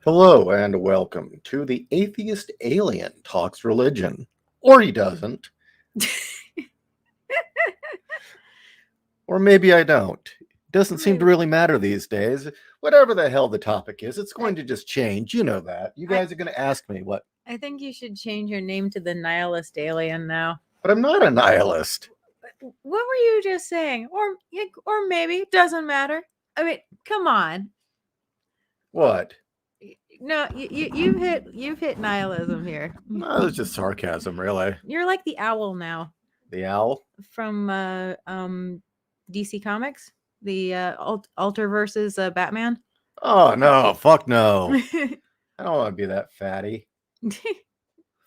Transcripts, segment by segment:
Hello and welcome to the Atheist Alien Talks Religion. Or he doesn't. Or maybe I don't. It doesn't seem to really matter these days. Whatever the hell the topic is, it's going to just change. You know that. You guys are going to ask me what. I think you should change your name to the Nihilist Alien now. But I'm not a nihilist. What were you just saying? Or maybe doesn't matter. I mean, come on. What? No, you've hit nihilism here. No, it's just sarcasm, really. You're like the owl now The owl? from DC Comics, the Alter versus Batman. Oh, no. Fuck no. I don't want to be that fatty.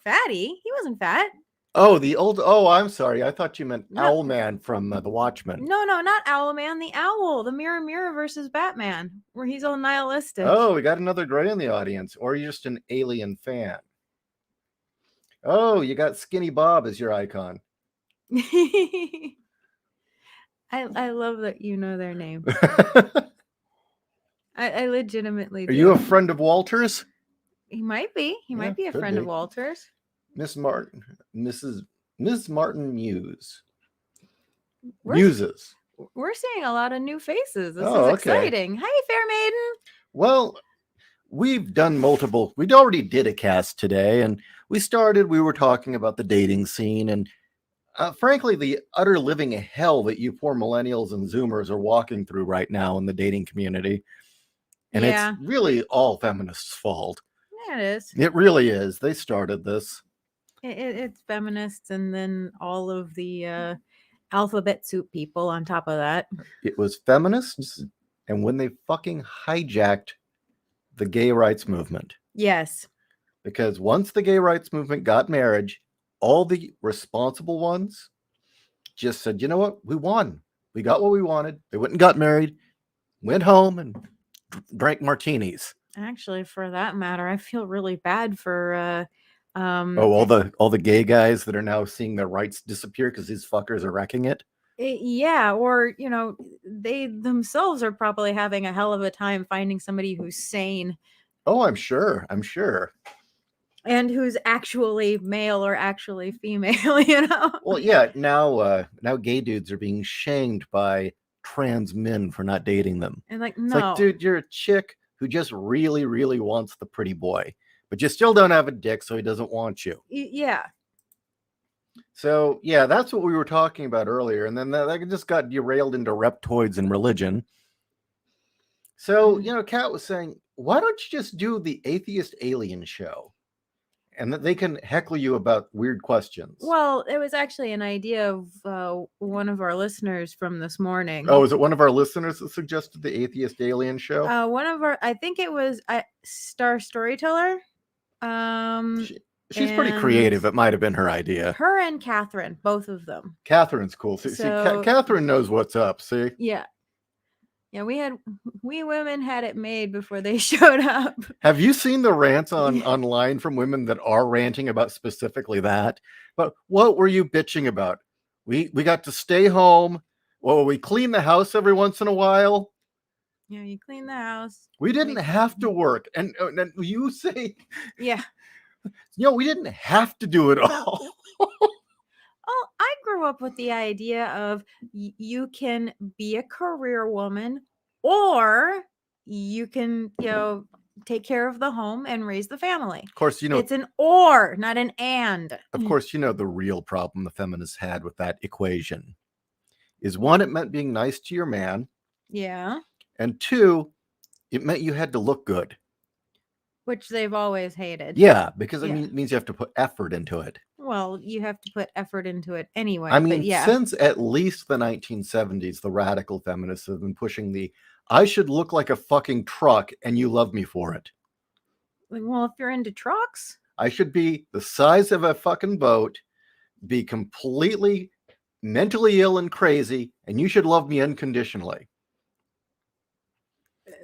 Fatty? He wasn't fat. Oh, the old. Oh, I'm sorry. I thought you meant No. Owlman from The Watchmen. No, not Owlman. The owl. The Mirror versus Batman, where he's all nihilistic. Oh, we got another gray in the audience. Or you're just an alien fan. Oh, you got Skinny Bob as your icon. I love that you know their name. I legitimately do. Are you a friend of Walter's? He might be. He might be a friend of Walter's. Miss Martin. Miss Martin Muse. We're seeing a lot of new faces. This is exciting. Hi, Fair Maiden. Well, we've done multiple. We already did a cast today, and we were talking about the dating scene and frankly, the utter living hell that you poor millennials and Zoomers are walking through right now in the dating community. And it's really all feminists' fault. Yeah, it is. It really is. They started this. It's feminists and then all of the alphabet soup people on top of that. It was feminists, and when they fucking hijacked the gay rights movement. Yes. Because once the gay rights movement got marriage, all the responsible ones just said, you know what? We won. We got what we wanted. They went and got married, went home and drank martinis. Actually, for that matter, I feel really bad for all the gay guys that are now seeing their rights disappear because these fuckers are wrecking it. Yeah, or they themselves are probably having a hell of a time finding somebody who's sane. Oh, I'm sure. And who's actually male or actually female, Well, yeah, now gay dudes are being shamed by trans men for not dating them. And no. It's like, dude, you're a chick who just really, really wants the pretty boy, but you still don't have a dick, so he doesn't want you. Yeah. So, yeah, that's what we were talking about earlier. And then that just got derailed into reptoids and religion. So, Kat was saying, why don't you just do the Atheist Alien show? And that they can heckle you about weird questions. Well, it was actually an idea of one of our listeners from this morning. Oh, is it one of our listeners that suggested the Atheist Alien show? I think it was Star Storyteller. She's pretty creative. It might have been her idea. Her and Catherine, both of them. Catherine's cool. See, Catherine knows what's up. See? Yeah. Yeah, we women had it made before they showed up. Have you seen the rants online from women that are ranting about specifically that? But what were you bitching about? We got to stay home. Well, we clean the house every once in a while. Yeah, you clean the house. We didn't have to work. And you say... Yeah. We didn't have to do it all. Oh, I grew up with the idea of you can be a career woman or you can, take care of the home and raise the family. Of course, it's an or, not an and. Of course, the real problem the feminists had with that equation is one, it meant being nice to your man. Yeah. And two, it meant you had to look good. Which they've always hated. Yeah, because it means you have to put effort into it. Well, you have to put effort into it anyway. I mean, since at least the 1970s, the radical feminists have been pushing I should look like a fucking truck and you love me for it. Well, if you're into trucks. I should be the size of a fucking boat, be completely mentally ill and crazy, and you should love me unconditionally.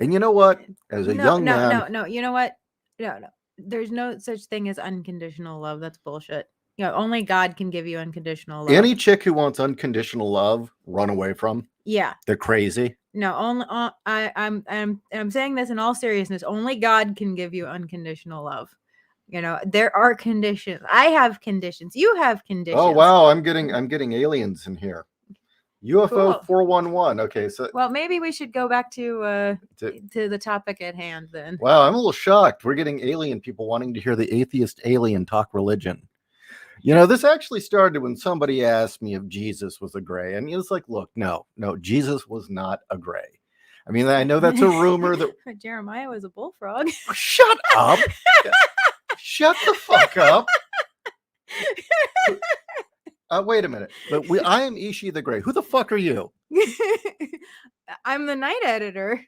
And you know what? As a young man... No. You know what? No. There's no such thing as unconditional love. That's bullshit. only God can give you unconditional love. Any chick who wants unconditional love, run away from. Yeah. They're crazy. No, only I'm saying this in all seriousness. Only God can give you unconditional love. There are conditions. I have conditions. You have conditions. Oh wow, I'm getting aliens in here. UFO Cool. 411. Okay, so well, maybe we should go back to the topic at hand then. wow, I'm a little shocked. We're getting alien people wanting to hear the atheist alien talk religion. This actually started when somebody asked me if Jesus was a gray, and he was like, "Look, no, Jesus was not a gray." I mean, I know that's a rumor that Jeremiah was a bullfrog. Shut up! Shut the fuck up! Wait a minute. But I am Ishii the Gray. Who the fuck are you? I'm the night editor.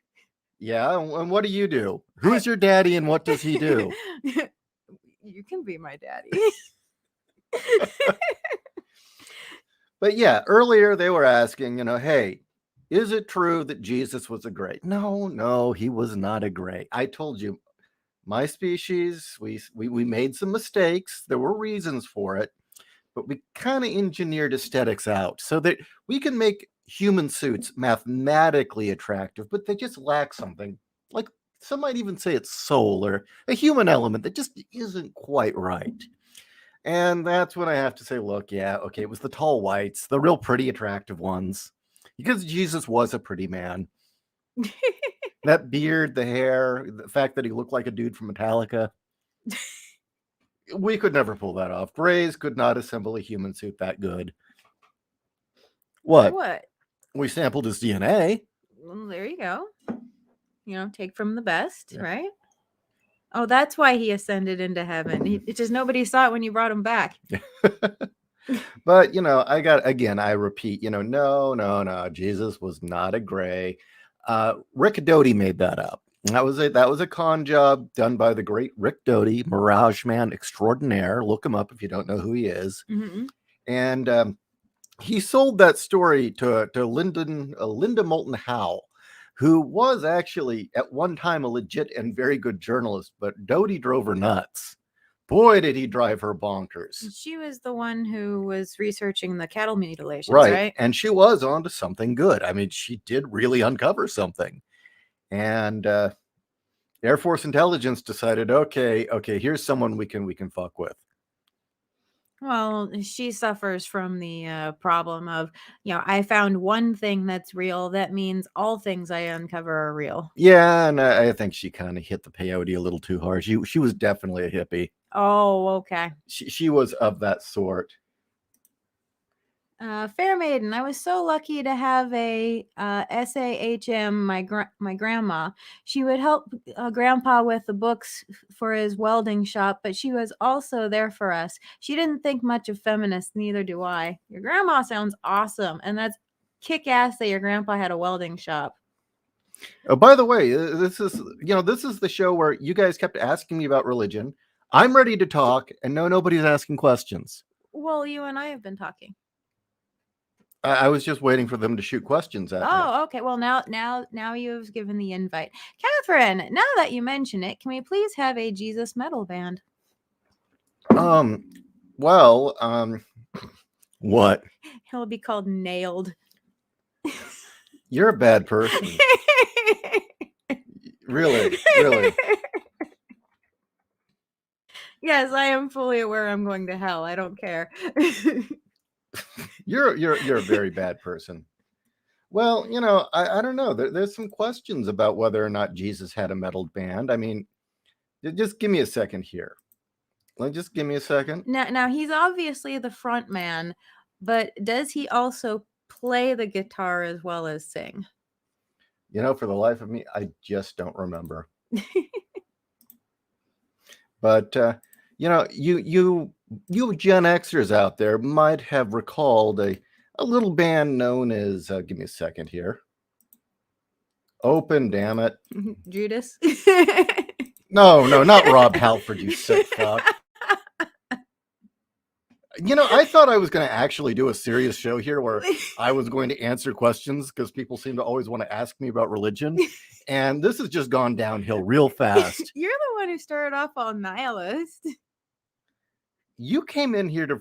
Yeah, and what do you do? Who's your daddy and what does he do? You can be my daddy. But yeah, earlier they were asking, hey, is it true that Jesus was a gray? No, he was not a gray. I told you, my species, we made some mistakes. There were reasons for it, but we kind of engineered aesthetics out so that we can make human suits mathematically attractive, but they just lack something. Like some might even say it's soul or a human element that just isn't quite right. And that's when I have to say, look, yeah, okay, it was the tall whites, the real pretty, attractive ones, because Jesus was a pretty man. That beard, the hair, the fact that he looked like a dude from Metallica. We could never pull that off. Grays could not assemble a human suit that good. What? We sampled his DNA. Well, there you go. Take from the best, yeah. Right? Oh, that's why he ascended into heaven. It's just nobody saw it when you brought him back. But, I repeat, no, Jesus was not a gray. Rick Doty made that up. That was a con job done by the great Rick Doty, Mirage Man extraordinaire. Look him up if you don't know who he is. Mm-hmm. And he sold that story to Linda Moulton Howe, who was actually at one time a legit and very good journalist, but Doty drove her nuts. Boy, did he drive her bonkers. She was the one who was researching the cattle mutilations, right? And she was onto something good. I mean, she did really uncover something. And Air Force intelligence decided, okay, here's someone we can fuck with. Well, she suffers from the problem of, I found one thing that's real. That means all things I uncover are real. Yeah, and I think she kind of hit the peyote a little too hard. She was definitely a hippie. Oh, okay. She was of that sort. Fair maiden, I was so lucky to have a SAHM, my grandma. She would help grandpa with the books for his welding shop, but she was also there for us. She didn't think much of feminists, neither do I. Your grandma sounds awesome, and that's kick-ass that your grandpa had a welding shop. Oh, by the way, this is the show where you guys kept asking me about religion. I'm ready to talk, and nobody's asking questions. Well, you and I have been talking. I was just waiting for them to shoot questions at me. Oh, okay. Well, now you've given the invite. Catherine, now that you mention it, can we please have a Jesus metal band? Well, what? It'll be called Nailed. You're a bad person. Really. Yes, I am fully aware I'm going to hell. I don't care. You're a very bad person. Well, I don't know. There's some questions about whether or not Jesus had a metal band. I mean, just give me a second here. Just give me a second. Now he's obviously the front man, but does he also play the guitar as well as sing? For the life of me, I just don't remember. But you Gen Xers out there might have recalled a little band known as give me a second here. Open, damn it. Judas. No, not Rob Halford, you sick fuck. I thought I was going to actually do a serious show here where I was going to answer questions because people seem to always want to ask me about religion. And this has just gone downhill real fast. You're the one who started off all nihilist. You came in here to.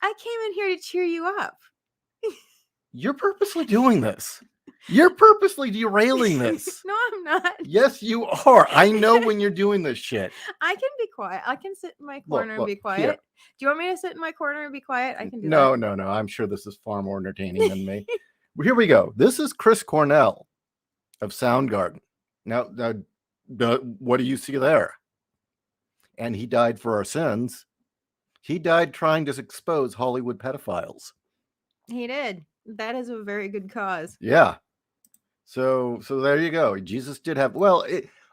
I came in here to cheer you up. You're purposely doing this. You're purposely derailing this. No, I'm not. Yes, you are. I know when you're doing this shit. I can be quiet. I can sit in my corner and Look, be quiet. here. Do you want me to sit in my corner and be quiet? I can do No, that. no. I'm sure this is far more entertaining than me. Here we go. This is Chris Cornell of Soundgarden. Now, what do you see there? And he died for our sins. He died trying to expose Hollywood pedophiles. He did. That is a very good cause. Yeah. So there you go. Jesus did have. Well,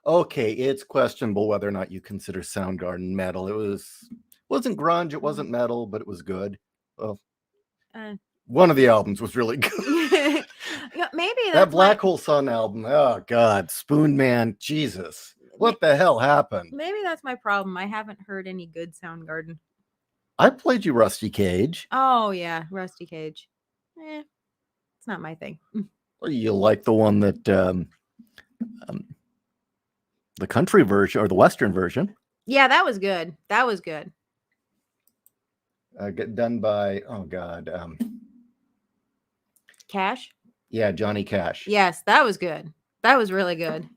okay. It's questionable whether or not you consider Soundgarden metal. It wasn't grunge. It wasn't metal, but it was good. Well, one of the albums was really good. Maybe that Black Hole Sun album. Oh God, Spoon Man. Jesus, what the hell happened? Maybe that's my problem. I haven't heard any good Soundgarden. I played you Rusty Cage. Oh yeah, Rusty Cage. It's not my thing. You like the one that the country version or the Western version? Yeah, that was good. That was good. Done by Cash. Yeah, Johnny Cash. Yes, that was good. That was really good.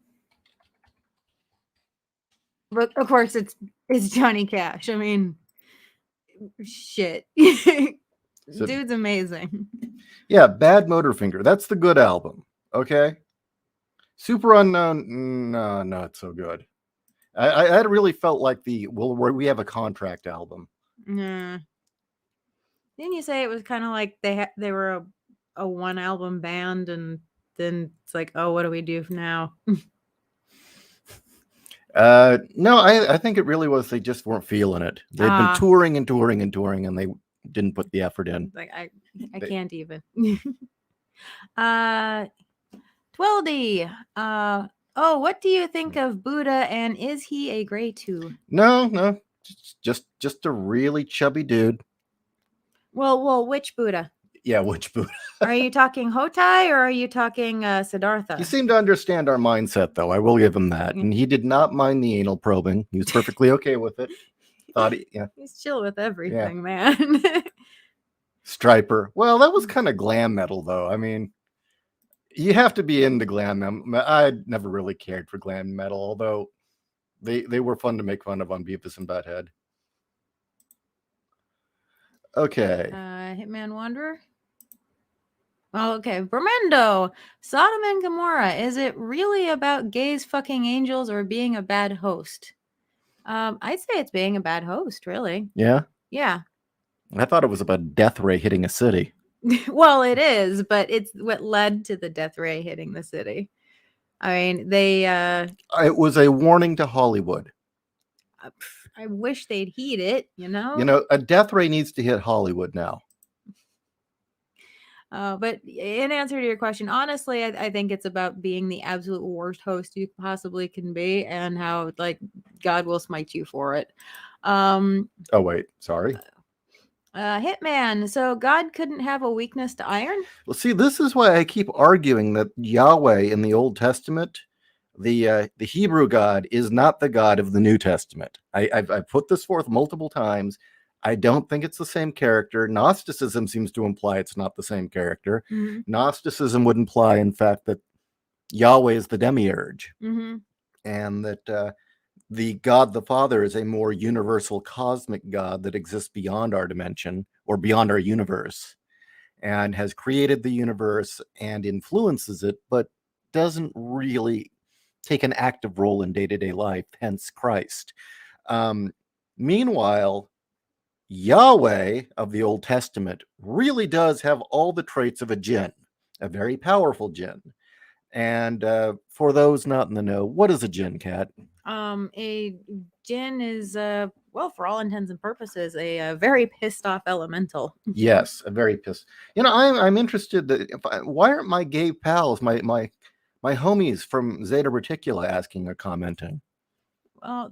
But of course, it's Johnny Cash. I mean, shit. Dude's amazing. Yeah, Bad Motorfinger. That's the good album. Okay. Super Unknown. No, not so good. I really felt like we have a contract album. Nah. Didn't you say it was kind of like they were a one album band, and then it's like, oh, what do we do now? No, I think it really was they just weren't feeling it. They'd been touring and touring and touring, and they didn't put the effort in. Like I can't even. Twildy. Oh, what do you think of Buddha, and is he a gray too? No, just a really chubby dude. Well, which Buddha? Yeah, which Buddha? Are you talking Hotai or are you talking Siddhartha? He seemed to understand our mindset, though. I will give him that. And he did not mind the anal probing. He was perfectly okay with it. He's chill with everything, man. Striper. Well, that was kind of glam metal, though. I mean, you have to be into glam metal. I never really cared for glam metal, although they were fun to make fun of on Beavis and Butthead. Okay. Hitman Wanderer. Oh, okay. Bermendo. Sodom and Gomorrah. Is it really about gays fucking angels or being a bad host? I'd say it's being a bad host, really. Yeah? Yeah. I thought it was about a death ray hitting a city. Well, it is, but it's what led to the death ray hitting the city. I mean, it was a warning to Hollywood. I wish they'd heed it, you know? You know, a death ray needs to hit Hollywood now. But in answer to your question, honestly, I think it's about being the absolute worst host you possibly can be, and how like God will smite you for it. Oh wait, sorry. Hitman. So God couldn't have a weakness to iron? Well, see, this is why I keep arguing that Yahweh in the Old Testament, the Hebrew God, is not the God of the New Testament. I've put this forth multiple times. I don't think it's the same character. Gnosticism seems to imply it's not the same character. Mm-hmm. Gnosticism would imply, in fact, that Yahweh is the demiurge, and that the God the Father is a more universal cosmic God that exists beyond our dimension or beyond our universe, and has created the universe and influences it, but doesn't really take an active role in day-to-day life, hence Christ. Meanwhile, Yahweh of the Old Testament really does have all the traits of a jinn, a very powerful jinn. And for those not in the know, what is a jinn, Kat? A jinn is, well, for all intents and purposes, a very pissed off elemental. Yes, a very pissed. You know, I'm interested that why aren't my gay pals, my homies from Zeta Reticula asking or commenting? Well,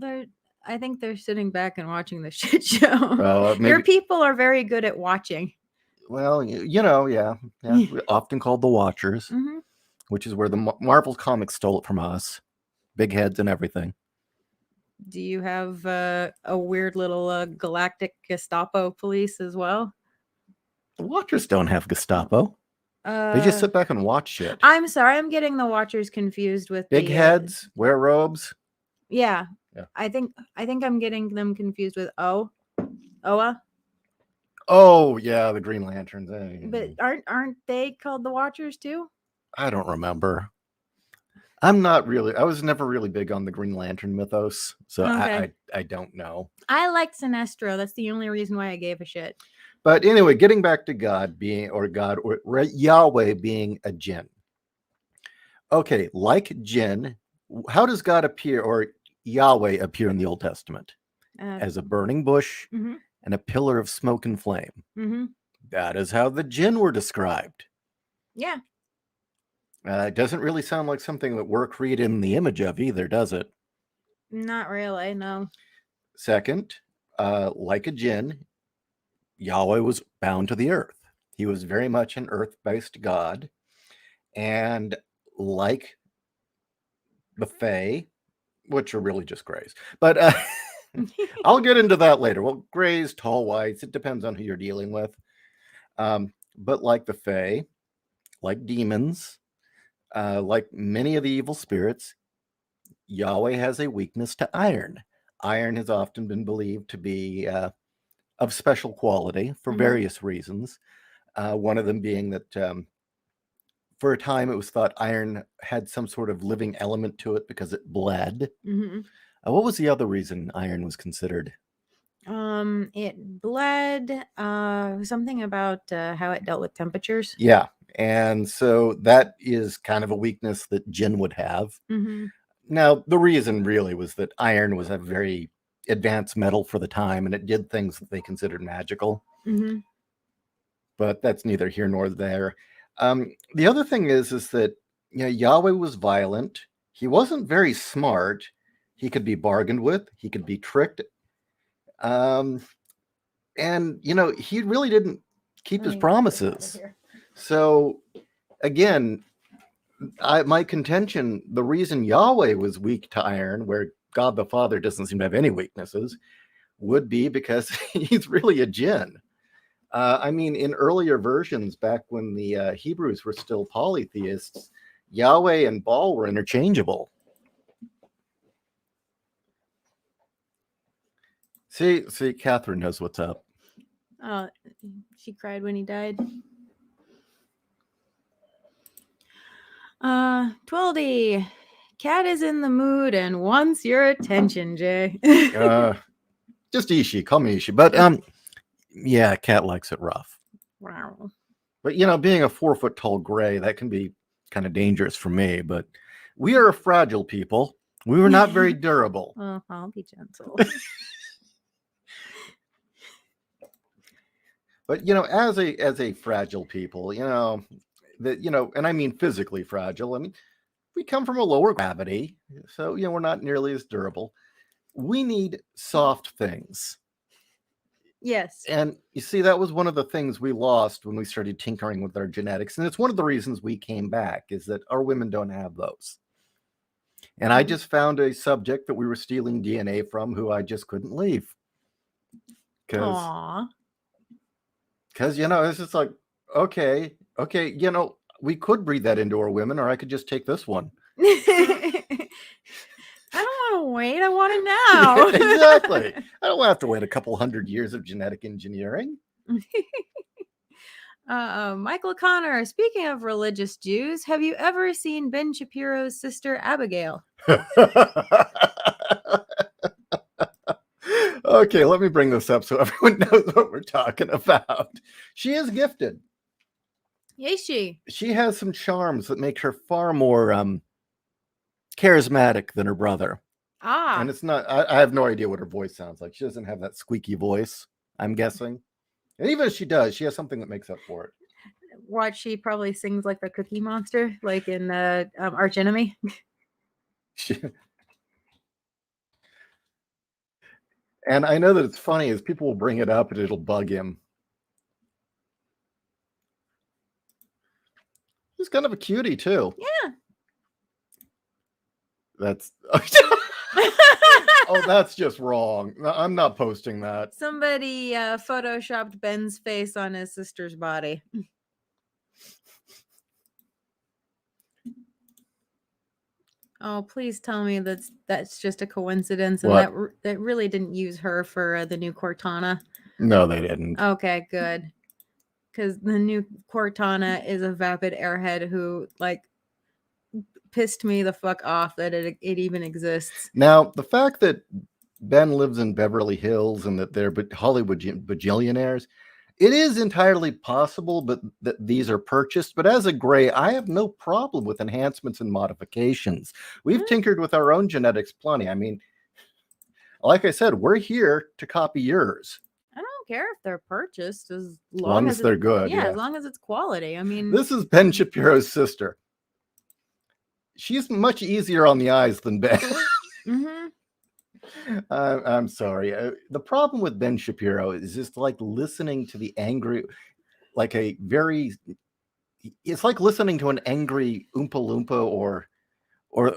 I think they're sitting back and watching the shit show. Your people are very good at watching. Well, you know, yeah. We're often called the Watchers, which is where the Marvel Comics stole it from us. Big heads and everything. Do you have a weird little galactic Gestapo police as well? The Watchers don't have Gestapo. They just sit back and watch shit. I'm sorry, I'm getting the Watchers confused with Big the heads, wear robes. Yeah. Yeah. I think I'm getting them confused with Oa. Oh yeah, the Green Lanterns. But aren't they called the Watchers too? I don't remember. I was never really big on the Green Lantern mythos, so Okay. I don't know. I like Sinestro. That's the only reason why I gave a shit. But anyway, getting back to God or Yahweh being a jinn. Okay, like jinn, how does God appear or Yahweh appear in the Old Testament? As a burning bush and a pillar of smoke and flame. That is how the jinn were described. Yeah. It doesn't really sound like something that we're created in the image of either, does it? Not really, no. Second, like a jinn, Yahweh was bound to the earth. He was very much an earth-based God. And like the Fae, which are really just grays. But I'll get into that later. Well, grays, tall whites, it depends on who you're dealing with. But like the Fae, like demons, like many of the evil spirits, Yahweh has a weakness to iron. Iron has often been believed to be of special quality for various reasons. One of them being that for a time it was thought iron had some sort of living element to it because it bled. What was the other reason iron was considered? It bled. Something about how it dealt with temperatures. Yeah, and so that is kind of a weakness that jinn would have. Now, the reason really was that iron was a very advanced metal for the time, and it did things that they considered magical. But that's neither here nor there. The other thing is that Yahweh was violent. He wasn't very smart. He could be bargained with. He could be tricked. And he really didn't keep his promises. So again, my contention, the reason Yahweh was weak to iron, where God the Father doesn't seem to have any weaknesses, would be because he's really a jinn. I mean, in earlier versions, back when the Hebrews were still polytheists, Yahweh and Baal were interchangeable. See, Catherine knows what's up. Oh, she cried when he died. Tweldy, Cat is in the mood and wants your attention, Jay. Just Ishi, call me Ishi. But yeah, Cat likes it rough. Wow. But being a 4 foot tall gray, that can be kind of dangerous for me. But we are a fragile people. We were not very durable. Oh, I'll be gentle. But as a fragile people, and I mean physically fragile. I mean, we come from a lower gravity, so we're not nearly as durable. We need soft things. Yes. And you see, that was one of the things we lost when we started tinkering with our genetics. And it's one of the reasons we came back, is that our women don't have those. And I just found a subject that we were stealing DNA from who I just couldn't leave. Because it's just like, okay, we could breed that into our women, or I could just take this one. I don't want to wait. I want it now. Yeah, exactly. I don't have to wait a couple hundred years of genetic engineering. Michael Connor, speaking of religious Jews, have you ever seen Ben Shapiro's sister Abigail? Okay, let me bring this up so everyone knows what we're talking about. She is gifted. Is she? She has some charms that make her far more charismatic than her brother. And it's not, I have no idea what her voice sounds like. She doesn't have that squeaky voice, I'm guessing. And even if she does, she has something that makes up for it. What, she probably sings like the Cookie Monster, like in Arch Enemy. And I know that it's funny as people will bring it up and it'll bug him. He's kind of a cutie too. Yeah. That's Oh, that's just wrong. I'm not posting that. Somebody photoshopped Ben's face on his sister's body. Oh, please tell me that's just a coincidence and What? that really didn't use her for the new Cortana. No, they didn't. Okay, good. Because the new Cortana is a vapid airhead who like pissed me the fuck off that it even exists. Now, the fact that Ben lives in Beverly Hills and that they're Hollywood bajillionaires, it is entirely possible but that these are purchased. But as a gray, I have no problem with enhancements and modifications. We've tinkered with our own genetics plenty. I mean, like I said, we're here to copy yours. I don't care if they're purchased as long as they're good. Yeah, as long as it's quality. I mean, this is Ben Shapiro's sister. She's much easier on the eyes than Ben. I'm sorry. The problem with Ben Shapiro is just like listening to the angry, like it's like listening to an angry Oompa Loompa or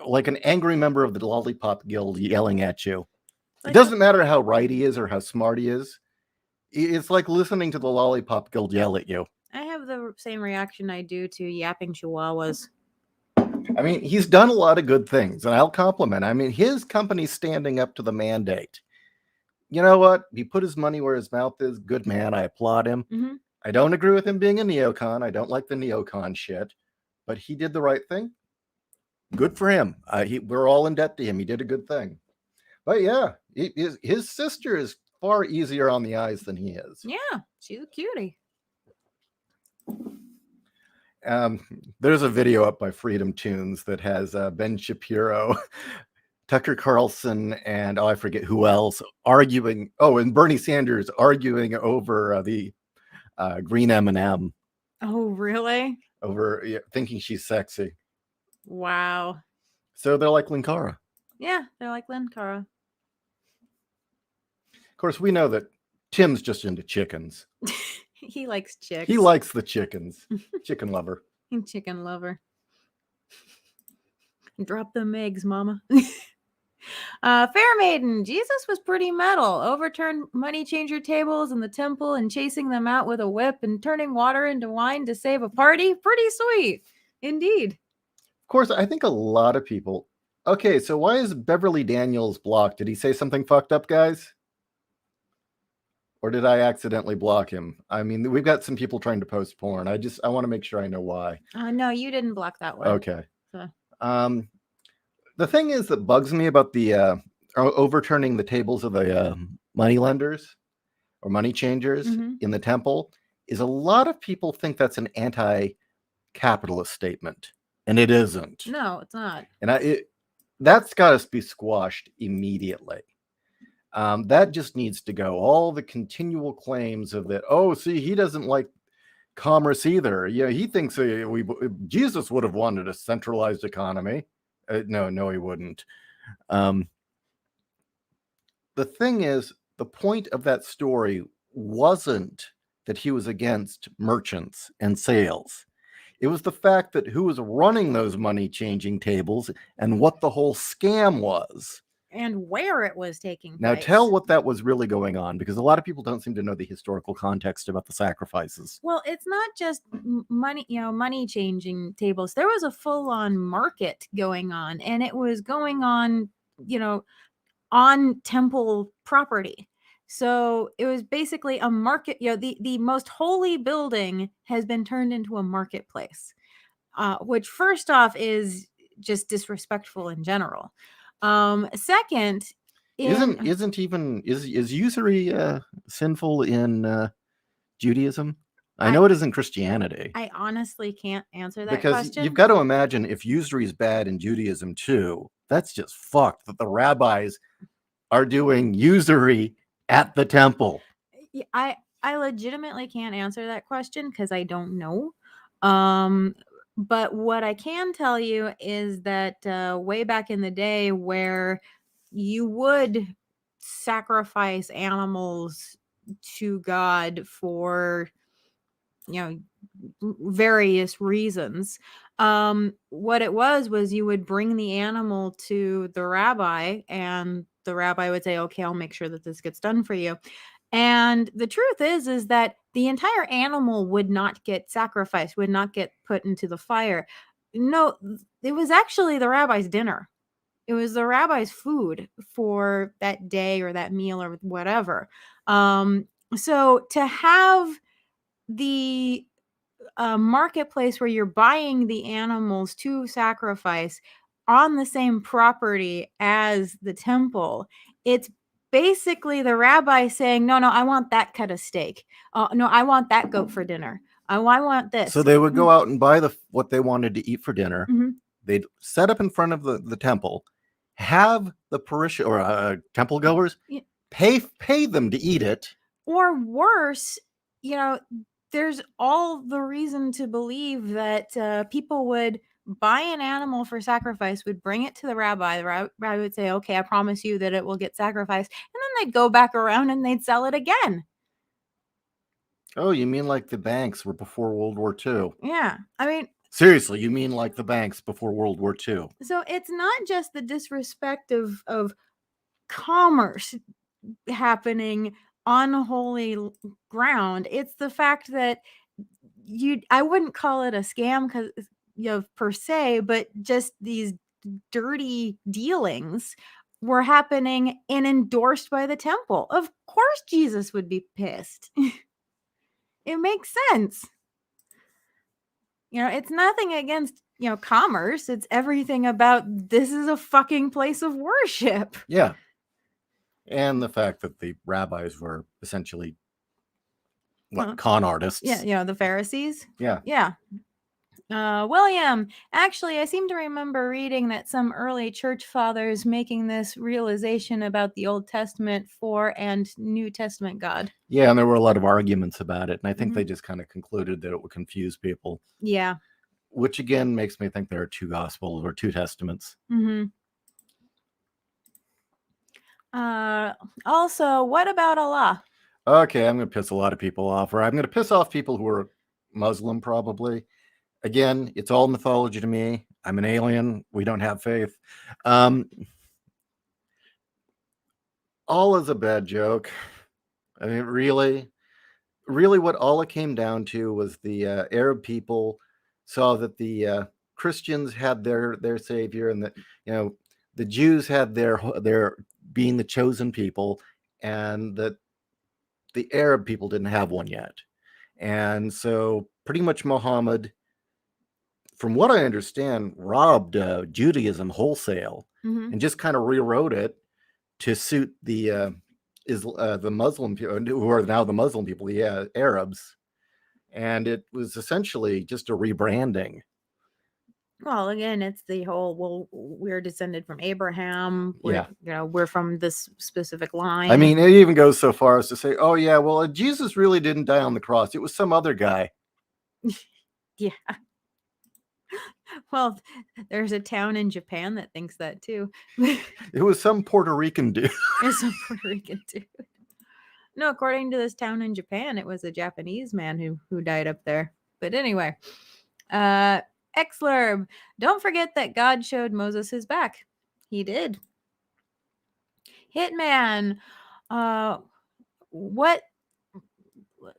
like an angry member of the Lollipop Guild yelling at you. It doesn't matter how right he is or how smart he is. It's like listening to the Lollipop Guild yell at you. I have the same reaction I do to yapping chihuahuas. I mean, he's done a lot of good things, and I'll compliment. I mean, his company's standing up to the mandate. You know what? He put his money where his mouth is. Good man. I applaud him. I don't agree with him being a neocon. I don't like the neocon shit, but he did the right thing. Good for him. We're all in debt to him. He did a good thing. But yeah, his sister is far easier on the eyes than he is. Yeah, she's a cutie. There's a video up by Freedom Tunes that has Ben Shapiro, Tucker Carlson, and I forget who else arguing. Oh, and Bernie Sanders arguing over the green M&M. Oh, really? Over thinking she's sexy. Wow. So they're like Linkara. Yeah, they're like Linkara. Of course, we know that Tim's just into chickens. He likes chicks. He likes the chickens. Chicken lover. Chicken lover. Drop them eggs, mama. Fair Maiden, Jesus was pretty metal. Overturned money changer tables in the temple and chasing them out with a whip and turning water into wine to save a party. Pretty sweet. Indeed. Of course, I think a lot of people... Okay, so why is Beverly Daniels blocked? Did he say something fucked up, guys? Or did I accidentally block him? I mean, we've got some people trying to post porn. I want to make sure I know why. No, you didn't block that one. Okay. So. The thing is that bugs me about the overturning the tables of the money lenders or money changers in the temple is a lot of people think that's an anti-capitalist statement, and it isn't. No, it's not. And that's got to be squashed immediately. That just needs to go. All the continual claims of that. Oh, see, he doesn't like commerce either. Yeah, he thinks Jesus would have wanted a centralized economy. No, he wouldn't. The thing is, the point of that story wasn't that he was against merchants and sales. It was the fact that who was running those money changing tables and what the whole scam was. And where it was taking place. Now tell what that was really going on, because a lot of people don't seem to know the historical context about the sacrifices. Well, it's not just money, money changing tables. There was a full-on market going on, and it was going on, on temple property. So it was basically a market. The most holy building has been turned into a marketplace, which first off is just disrespectful in general. Second, is usury sinful in Judaism? I know it is in Christianity. I honestly can't answer that because question. You've got to imagine if usury is bad in Judaism too, that's just fucked that the rabbis are doing usury at the temple. I legitimately can't answer that question because I don't know. But what I can tell you is that way back in the day where you would sacrifice animals to God for, various reasons. What it was you would bring the animal to the rabbi and the rabbi would say, okay, I'll make sure that this gets done for you. And the truth is that the entire animal would not get sacrificed, would not get put into the fire. No, it was actually the rabbi's dinner. It was the rabbi's food for that day or that meal or whatever. So to have the marketplace where you're buying the animals to sacrifice on the same property as the temple, it's basically the rabbi saying, no, I want that cut of steak. No, I want that goat for dinner. I want this. So they would go out and buy what they wanted to eat for dinner. Mhm. They'd set up in front of the temple, have the parishioners or temple goers Yeah. pay them to eat it. Or worse, there's all the reason to believe that people would buy an animal for sacrifice, would bring it to the rabbi. The rabbi would say, okay, I promise you that it will get sacrificed. And then they'd go back around and they'd sell it again. Oh, you mean like the banks were before World War II? Yeah. I mean, seriously, you mean like the banks before World War II? So it's not just the disrespect of commerce happening on holy ground. It's the fact that I wouldn't call it a scam because per se, but just these dirty dealings were happening and endorsed by the temple. Of course Jesus would be pissed. It makes sense. It's nothing against commerce. It's everything about this is a fucking place of worship. Yeah. And the fact that the rabbis were essentially con artists. Yeah, the Pharisees. Yeah. William, actually, I seem to remember reading that some early church fathers making this realization about the Old Testament and New Testament God. Yeah, and there were a lot of arguments about it, and I think they just kind of concluded that it would confuse people. Yeah. Which again makes me think there are two gospels or two testaments. Mm-hmm. Also, what about Allah? Okay, I'm going to piss a lot of people off, or I'm going to piss off people who are Muslim, probably. Again, it's all mythology to me. I'm an alien. We don't have faith. Allah is a bad joke. I mean, really, what Allah came down to was the Arab people saw that the Christians had their savior, and that the Jews had their being the chosen people, and that the Arab people didn't have one yet. And so pretty much Muhammad, from what I understand, robbed Judaism wholesale and just kind of rewrote it to suit the Muslim people, who are now the Muslim people, the Arabs. And it was essentially just a rebranding. Well, again, it's the whole, we're descended from Abraham. We're from this specific line. I mean, it even goes so far as to say, oh, yeah, well, Jesus really didn't die on the cross. It was some other guy. Yeah. Well, there's a town in Japan that thinks that too. It was some Puerto Rican dude. It's some Puerto Rican dude. No, according to this town in Japan, it was a Japanese man who died up there. But anyway, Xlerb, don't forget that God showed Moses his back. He did. Hitman, what?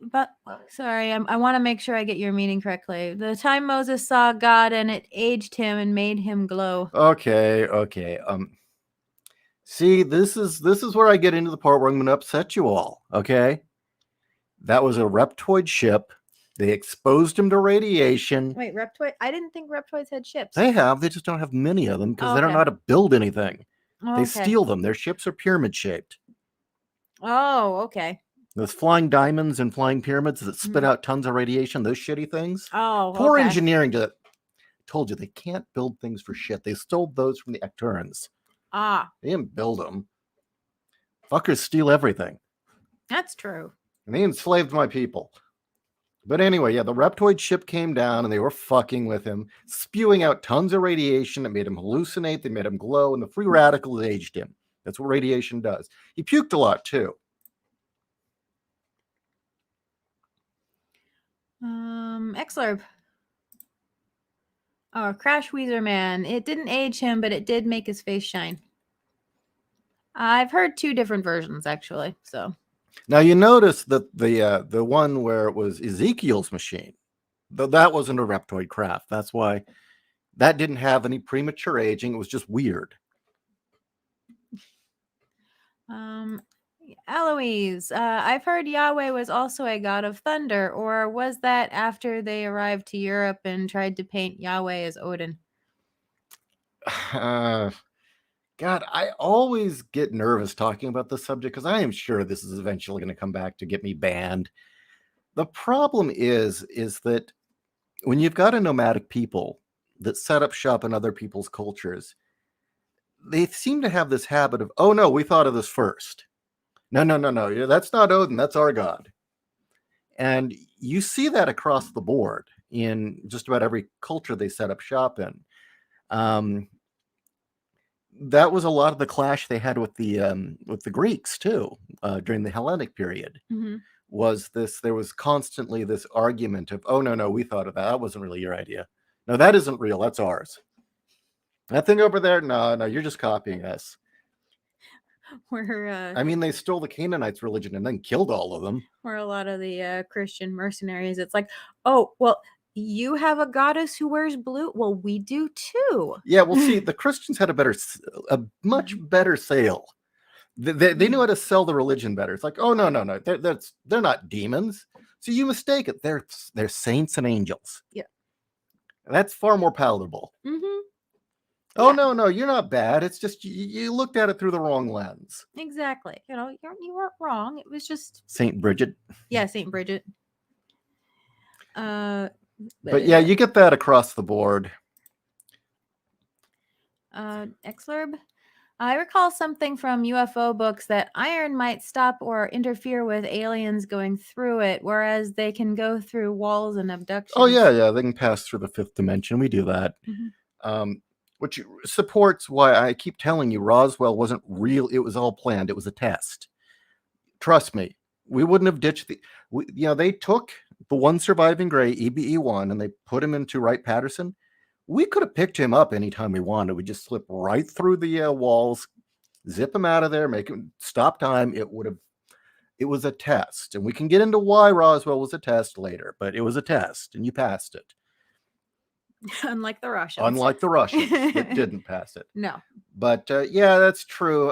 But sorry, I want to make sure I get your meaning correctly. The time Moses saw God and it aged him and made him glow. Okay. See, this is where I get into the part where I'm going to upset you all. Okay, that was a reptoid ship. They exposed him to radiation. Wait, reptoid? I didn't think reptoids had ships. They have. They just don't have many of them because they don't know how to build anything. They steal them. Their ships are pyramid shaped. Oh, okay. Those flying diamonds and flying pyramids that spit out tons of radiation, those shitty things. Oh, poor engineering. Told you, they can't build things for shit. They stole those from the Ecturans. They didn't build them. Fuckers steal everything. That's true. And they enslaved my people. But anyway, yeah, the reptoid ship came down and they were fucking with him, spewing out tons of radiation that made him hallucinate. They made him glow, and the free radicals aged him. That's what radiation does. He puked a lot too. Xlerb. Oh, Crash Weezer Man. It didn't age him, but it did make his face shine. I've heard two different versions actually. So Now you notice that the one where it was Ezekiel's machine, that wasn't a Reptoid craft. That's why that didn't have any premature aging. It was just weird. Eloise, I've heard Yahweh was also a god of thunder, or was that after they arrived to Europe and tried to paint Yahweh as Odin? God, I always get nervous talking about this subject because I am sure this is eventually going to come back to get me banned. The problem is that when you've got a nomadic people that set up shop in other people's cultures, they seem to have this habit of, oh no, we thought of this first. No, that's not Odin, that's our god. And you see that across the board in just about every culture they set up shop in. That was a lot of the clash they had with the Greeks too during the Hellenic period. Mm-hmm. There was constantly this argument of, oh no, we thought of that. That wasn't really your idea. No, that isn't real. That's ours. That thing over there, no, you're just copying us. I mean, they stole the Canaanites' religion and then killed all of them. Where a lot of the Christian mercenaries, it's like, oh, well, you have a goddess who wears blue. Well, we do too. Yeah, well, see, the Christians had a much better sale. They knew how to sell the religion better. It's like, oh no, they're not demons. So you mistake it. They're saints and angels. Yeah, that's far more palatable. Mm-hmm. Oh yeah. No, you're not bad. It's just you looked at it through the wrong lens. Exactly. You know, you weren't wrong. It was just Saint Bridget. Yeah, Saint Bridget. But yeah, you get that across the board. Exlerb. I recall something from UFO books that iron might stop or interfere with aliens going through it, whereas they can go through walls and abductions. Oh yeah, they can pass through the fifth dimension. We do that. Mm-hmm. Which supports why I keep telling you Roswell wasn't real. It was all planned. It was a test. Trust me, we wouldn't have ditched they took the one surviving gray, EBE1, and they put him into Wright-Patterson. We could have picked him up anytime we wanted. We just slip right through the walls, zip him out of there, make him stop time. It was a test. And we can get into why Roswell was a test later, but it was a test and you passed it. Unlike the Russians that didn't pass it. No. But yeah, that's true.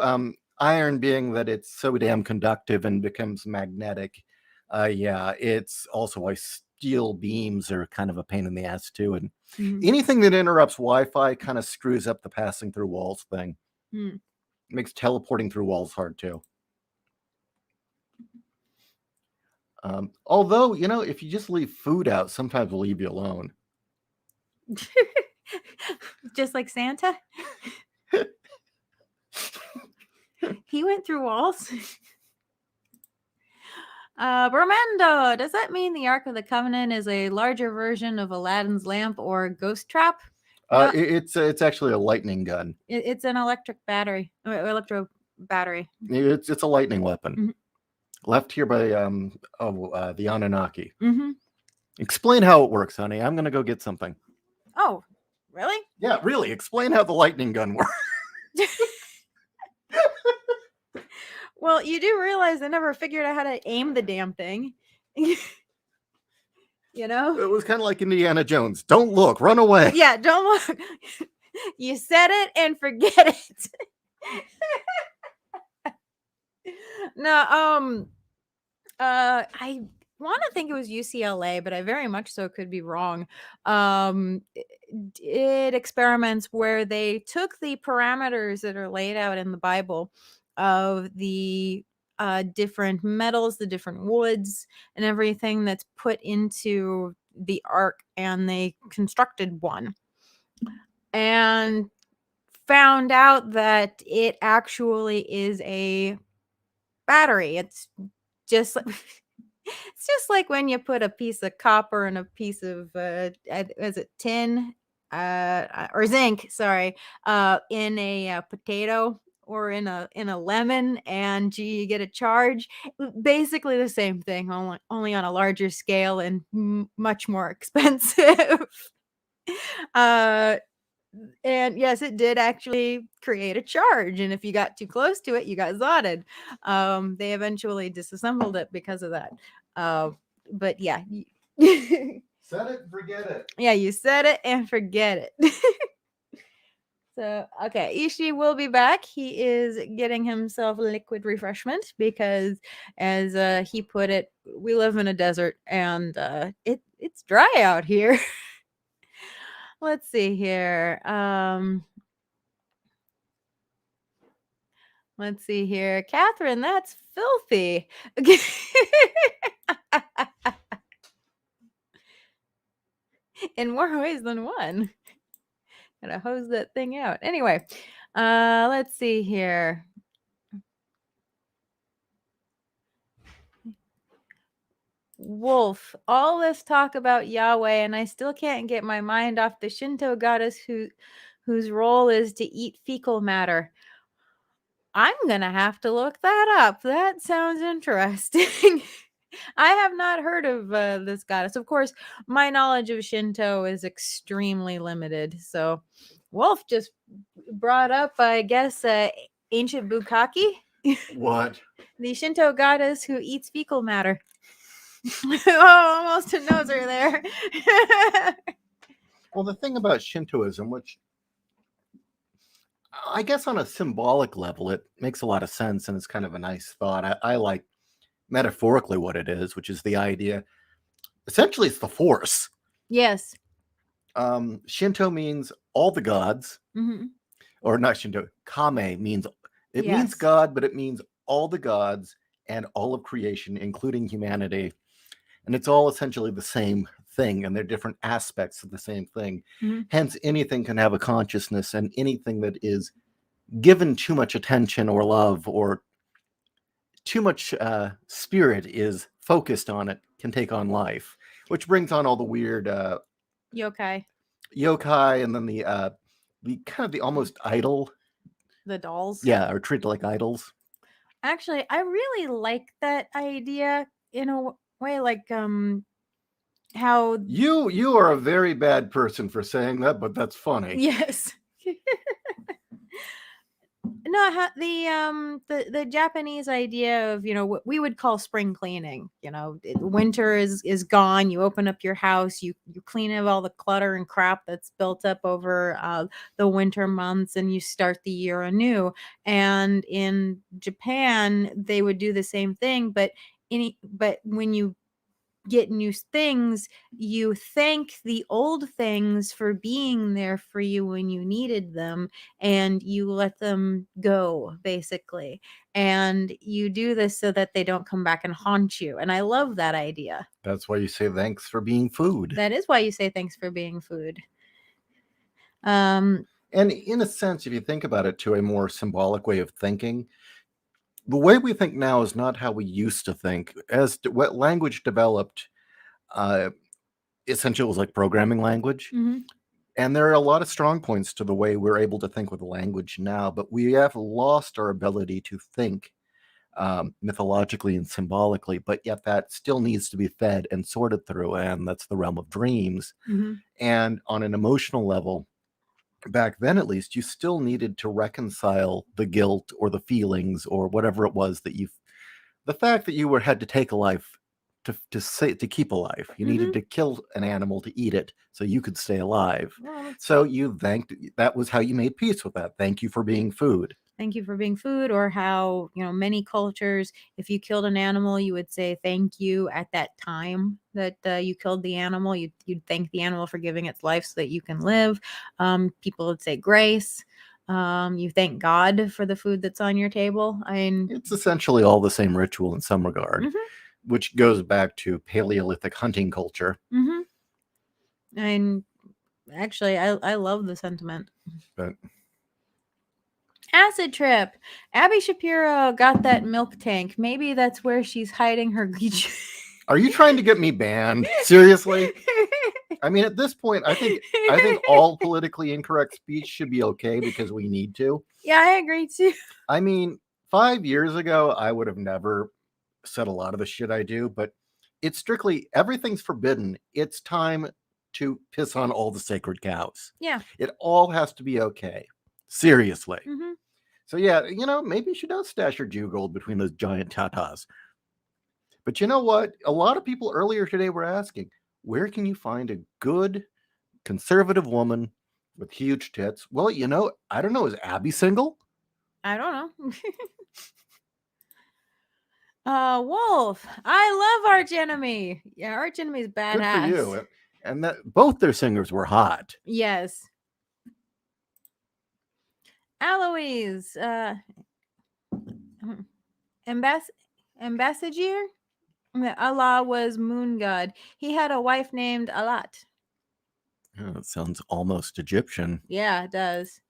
Iron being that it's so damn conductive and becomes magnetic. Yeah, it's also why steel beams are kind of a pain in the ass too. And anything that interrupts Wi-Fi kind of screws up the passing through walls thing. Makes teleporting through walls hard too. Although, if you just leave food out, sometimes we'll leave you alone. Just like Santa? He went through walls. Bromendo, does that mean the Ark of the Covenant is a larger version of Aladdin's lamp or ghost trap? It's actually a lightning gun. It's an electro battery. It's a lightning weapon. Left here by the Anunnaki. Explain how it works, honey. I'm gonna go get something. Oh, really? Yeah, really. Explain how the lightning gun works. Well, you do realize they never figured out how to aim the damn thing. It was kind of like Indiana Jones. Don't look, run away. Yeah, don't look. You said it and forget it. No, I want to think it was UCLA, but I very much so could be wrong. Did experiments where they took the parameters that are laid out in the Bible of the different metals, the different woods, and everything that's put into the ark, and they constructed one and found out that it actually is a battery. It's just like when you put a piece of copper and a piece of is it tin or zinc, sorry, in a potato or in a lemon, and you get a charge. Basically the same thing, only on a larger scale and much more expensive. And yes, it did actually create a charge. And if you got too close to it, you got zotted. They eventually disassembled it because of that. But yeah. Set it and forget it. Yeah, you said it and forget it. So, okay, Ishi will be back. He is getting himself liquid refreshment because, as he put it, we live in a desert and it's dry out here. Let's see here. Let's see here. Catherine, that's filthy. In more ways than one. Gotta hose that thing out. Anyway, let's see here. Wolf, all this talk about Yahweh, and I still can't get my mind off the Shinto goddess whose role is to eat fecal matter. I'm gonna have to look that up. That sounds interesting. I have not heard of this goddess. Of course, my knowledge of Shinto is extremely limited. So, Wolf just brought up, I guess, ancient Bukaki, What? the Shinto goddess who eats fecal matter. Oh, almost a nose right there. Well, the thing about Shintoism, which I guess on a symbolic level, it makes a lot of sense and it's kind of a nice thought. I like metaphorically what it is, which is the idea. Essentially, it's the force. Yes. Shinto means all the gods, or not Shinto. Kame means it means Yes. God, but it means all the gods and all of creation, including humanity. And it's all essentially the same thing, and they're different aspects of the same thing. Hence, anything can have a consciousness, and anything that is given too much attention or love or too much spirit is focused on it can take on life, which brings on all the weird Yokai. and then the kind of the almost idol. The dolls. Yeah, are treated like idols. Actually, I really like that idea in a way, like how You are a very bad person for saying that, but that's funny. yes. No, the Japanese idea of what we would call spring cleaning. Winter is gone. You open up your house. You clean up all the clutter and crap that's built up over the winter months, and you start the year anew. And in Japan, they would do the same thing, but when you get new things, you thank the old things for being there for you when you needed them, and you let them go, basically. And you do this so that they don't come back and haunt you. And I love that idea. That's why you say thanks for being food. That is why you say thanks for being food. And in a sense, if you think about it to a more symbolic way of thinking, the way we think now is not how we used to think. As what language developed, essentially it was like programming language. And there are a lot of strong points to the way we're able to think with language now, but we have lost our ability to think mythologically and symbolically, but yet that still needs to be fed and sorted through, and that's the realm of dreams. And on an emotional level, back then at least, you still needed to reconcile the guilt or the feelings or whatever it was that the fact that you had to take a life to keep alive. You needed to kill an animal to eat it so you could stay alive. So you thanked, that was how you made peace with that. Thank you for being food. Thank you for being food. Or how many cultures, if you killed an animal, you would say thank you at that time that you killed the animal. You'd thank the animal for giving its life so that you can live. People would say grace. You thank God for the food that's on your table. It's essentially all the same ritual in some regard, which goes back to Paleolithic hunting culture. And actually, I love the sentiment. But acid trip. Abby Shapiro got that milk tank. Maybe that's where she's hiding her. Are you trying to get me banned? Seriously? I mean, at this point, I think all politically incorrect speech should be okay because we need to. Yeah, I agree too. I mean, 5 years ago, I would have never said a lot of the shit I do, but it's strictly everything's forbidden. It's time to piss on all the sacred cows. Yeah. It all has to be okay. Seriously. Mm-hmm. So yeah, maybe she does stash her Jew gold between those giant tatas. But you know what? A lot of people earlier today were asking, where can you find a good conservative woman with huge tits? Well, I don't know. Is Abby single? I don't know. Wolf. I love Arch Enemy. Yeah, Arch Enemy's badass. Good for you. And that both their singers were hot. Yes. Aloys. Ambassador? Allah was moon god. He had a wife named Alat. Oh, it sounds almost Egyptian. Yeah, it does.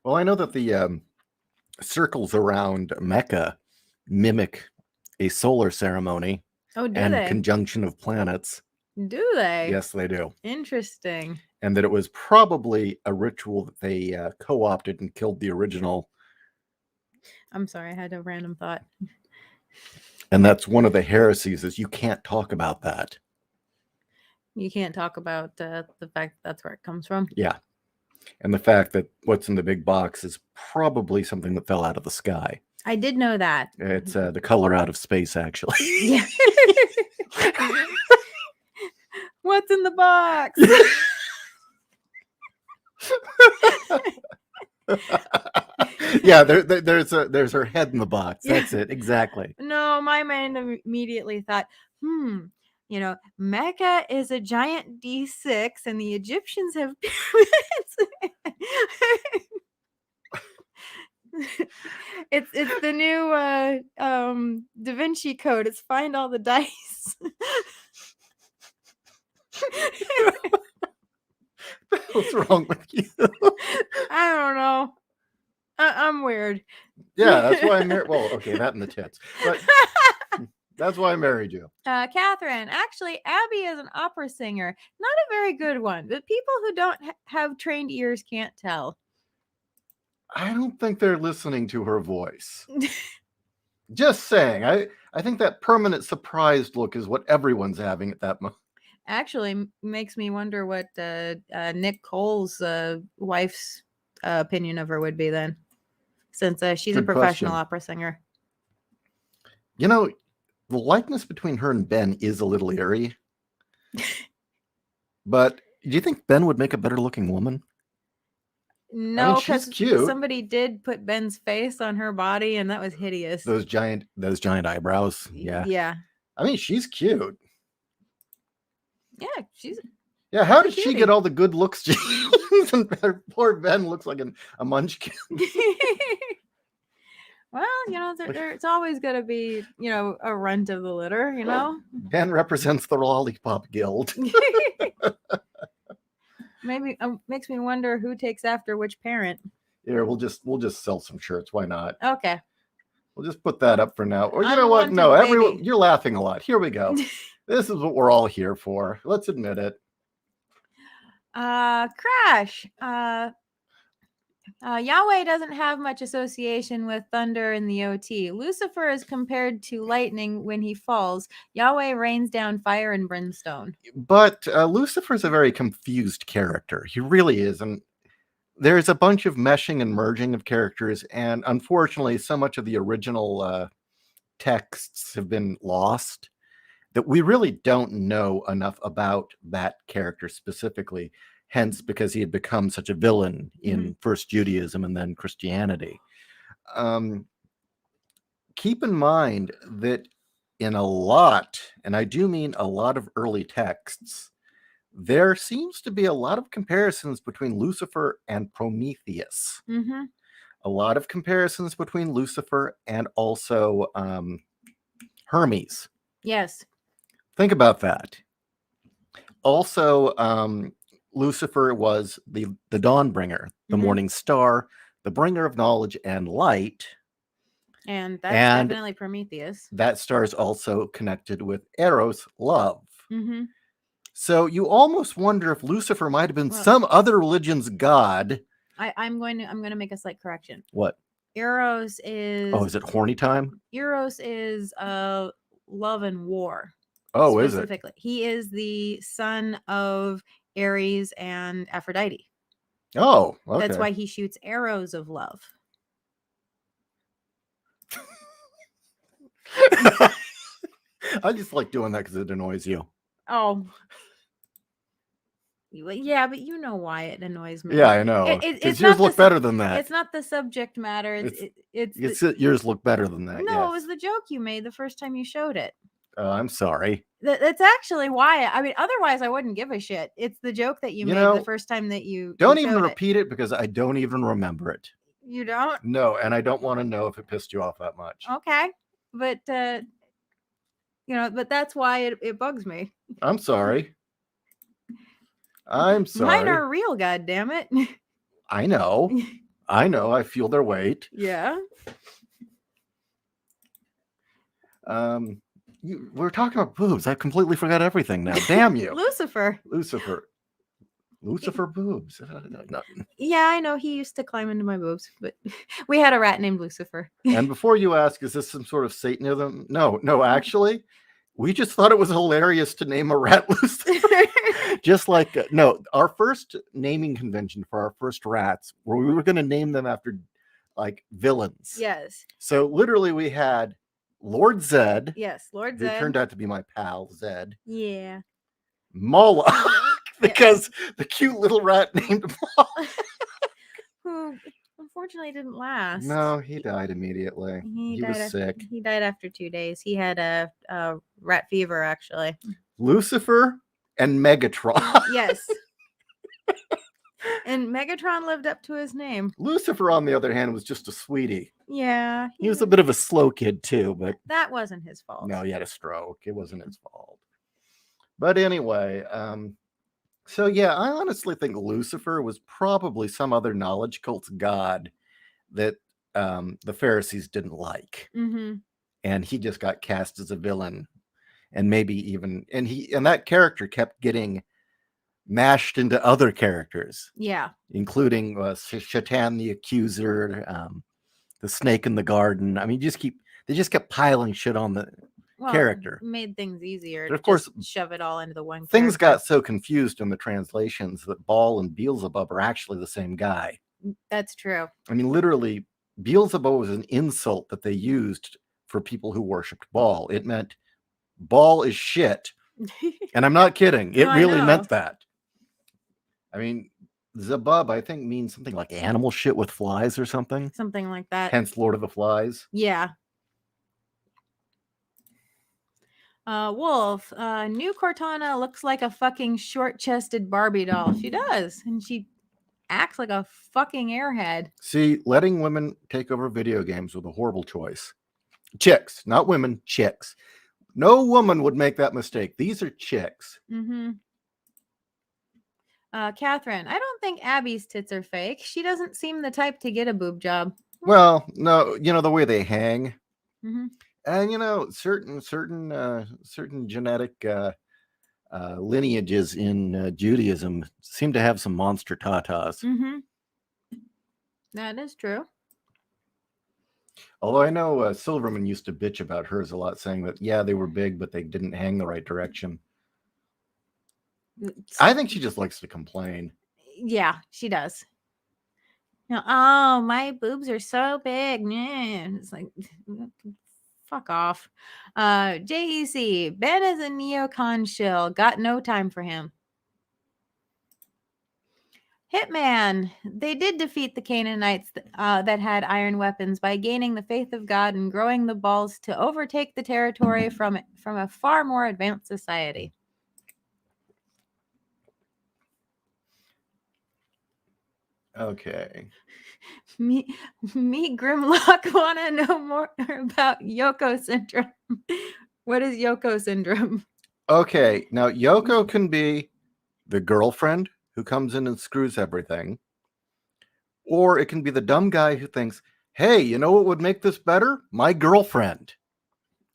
Well, I know that the circles around Mecca mimic a solar ceremony. Oh, do and they? conjunction of planets. Do they? Yes, they do. Interesting. And that it was probably a ritual that they co-opted and killed the original. I'm sorry, I had a random thought. And that's one of the heresies, is you can't talk about that. You can't talk about the fact that's where it comes from. Yeah. And the fact that what's in the big box is probably something that fell out of the sky. I did know that. It's the color out of space, actually. Yeah. What's in the box? Yeah, there's her head in the box. That's it, exactly. No, my mind immediately thought, Mecca is a giant D6 and the Egyptians have pyramids. It's the new Da Vinci Code. It's find all the dice. What's wrong with you? I don't know. I'm weird. Yeah, that's why I married. Well, okay, that and the tits, but that's why I married you. Catherine, actually, Abby is an opera singer. Not a very good one, but people who don't have trained ears can't tell. I don't think they're listening to her voice. Just saying. I think that permanent surprised look is what everyone's having at that moment. Actually, makes me wonder what Nick Cole's wife's opinion of her would be then, since she's Good a professional question. opera singer. The likeness between her and Ben is a little eerie. But do you think Ben would make a better looking woman? No, she's because cute. somebody did put Ben's face on her body, and that was hideous. Those giant eyebrows. Yeah. Yeah. I mean, she's cute. Yeah, she's. Yeah, how did she get all the good looks? And poor Ben looks like a munchkin. Well, it's always going to be, a runt of the litter, Ben represents the Lollipop Guild. Maybe makes me wonder who takes after which parent. Here, we'll just sell some shirts. Why not? Okay. We'll just put that up for now. Or you know what? No, everyone, you're laughing a lot. Here we go. This is what we're all here for. Let's admit it. Crash. Yahweh doesn't have much association with thunder in the OT. Lucifer is compared to lightning when he falls. Yahweh rains down fire and brimstone. But Lucifer's a very confused character. He really is. And there's a bunch of meshing and merging of characters. And unfortunately, so much of the original texts have been lost that we really don't know enough about that character specifically. Hence, because he had become such a villain in first Judaism and then Christianity. Keep in mind that in a lot, and I do mean a lot of early texts, there seems to be a lot of comparisons between Lucifer and Prometheus. Mm-hmm. A lot of comparisons between Lucifer and also Hermes. Yes. Think about that. Also, Lucifer was the dawn bringer, the morning star, the bringer of knowledge and light. And that's definitely Prometheus. That star is also connected with Eros, love. Mm-hmm. So you almost wonder if Lucifer might have been some other religion's god. I'm going to make a slight correction. What? Eros is. Oh, is it horny time? Eros is love and war. Oh, is it? He is the son of Ares and Aphrodite. Oh, okay. That's why he shoots arrows of love. I just like doing that because it annoys you. Oh. Yeah, but you know why it annoys me. Yeah, I know. Because yours look better than that. It's not the subject matter. Yours look better than that. No, yes. it was the joke you made the first time you showed it. I'm sorry. That's actually why. I mean, otherwise I wouldn't give a shit. It's the joke that you made the first time that you don't even repeat it because I don't even remember it. You don't? No, and I don't want to know if it pissed you off that much. Okay, but but that's why it bugs me. I'm sorry. I'm sorry. Mine are real, goddammit. I know. I feel their weight. Yeah. We're talking about boobs. I completely forgot everything now. Damn you. Lucifer boobs. Yeah, I know. He used to climb into my boobs, but we had a rat named Lucifer. And before you ask, is this some sort of Satanism? No, actually, we just thought it was hilarious to name a rat Lucifer. Just like, our first naming convention for our first rats, where we were going to name them after like villains. Yes. So literally we had Lord Zed. Yes, Lord Zed. Who turned out to be my pal, Zed. Yeah. Moloch, because the cute little rat named Moloch. Who unfortunately didn't last. No, he died immediately. He was sick. He died after 2 days. He had a rat fever, actually. Lucifer and Megatron. Yes. And Megatron lived up to his name. Lucifer, on the other hand, was just a sweetie. Yeah. He was a bit of a slow kid, too, but... That wasn't his fault. No, he had a stroke. It wasn't his fault. But anyway, so yeah, I honestly think Lucifer was probably some other knowledge cult's god that the Pharisees didn't like. Mm-hmm. And he just got cast as a villain. And maybe even... And that character kept getting mashed into other characters. Yeah. Including Shaitan the Accuser, the Snake in the Garden. I mean, they just kept piling shit on the character. Made things easier. But of course, shove it all into the one. Things got so confused in the translations that Baal and Beelzebub are actually the same guy. That's true. I mean, literally, Beelzebub was an insult that they used for people who worshipped Baal. It meant Baal is shit. And I'm not kidding. It really meant that. I mean, Zebub, I think, means something like animal shit with flies or something. Something like that. Hence Lord of the Flies. Yeah. Wolf, new Cortana looks like a fucking short-chested Barbie doll. She does. And she acts like a fucking airhead. See, letting women take over video games was a horrible choice. Chicks, not women, chicks. No woman would make that mistake. These are chicks. Mm-hmm. Catherine, I don't think Abby's tits are fake. She doesn't seem the type to get a boob job. Well, no, the way they hang. Mm-hmm. And certain genetic lineages in Judaism seem to have some monster tatas. Mm-hmm. That is true. Although I know Silverman used to bitch about hers a lot, saying that, yeah, they were big, but they didn't hang the right direction. I think she just likes to complain. Yeah, she does. Oh, my boobs are so big. It's like, fuck off. JEC, Ben is a neocon shill. Got no time for him. Hitman, they did defeat the Canaanites that had iron weapons by gaining the faith of God and growing the balls to overtake the territory from a far more advanced society. Okay. Me Grimlock want to know more about Yoko syndrome. What is Yoko syndrome? Okay, now Yoko can be the girlfriend who comes in and screws everything, or it can be the dumb guy who thinks, hey, you know what would make this better? My girlfriend.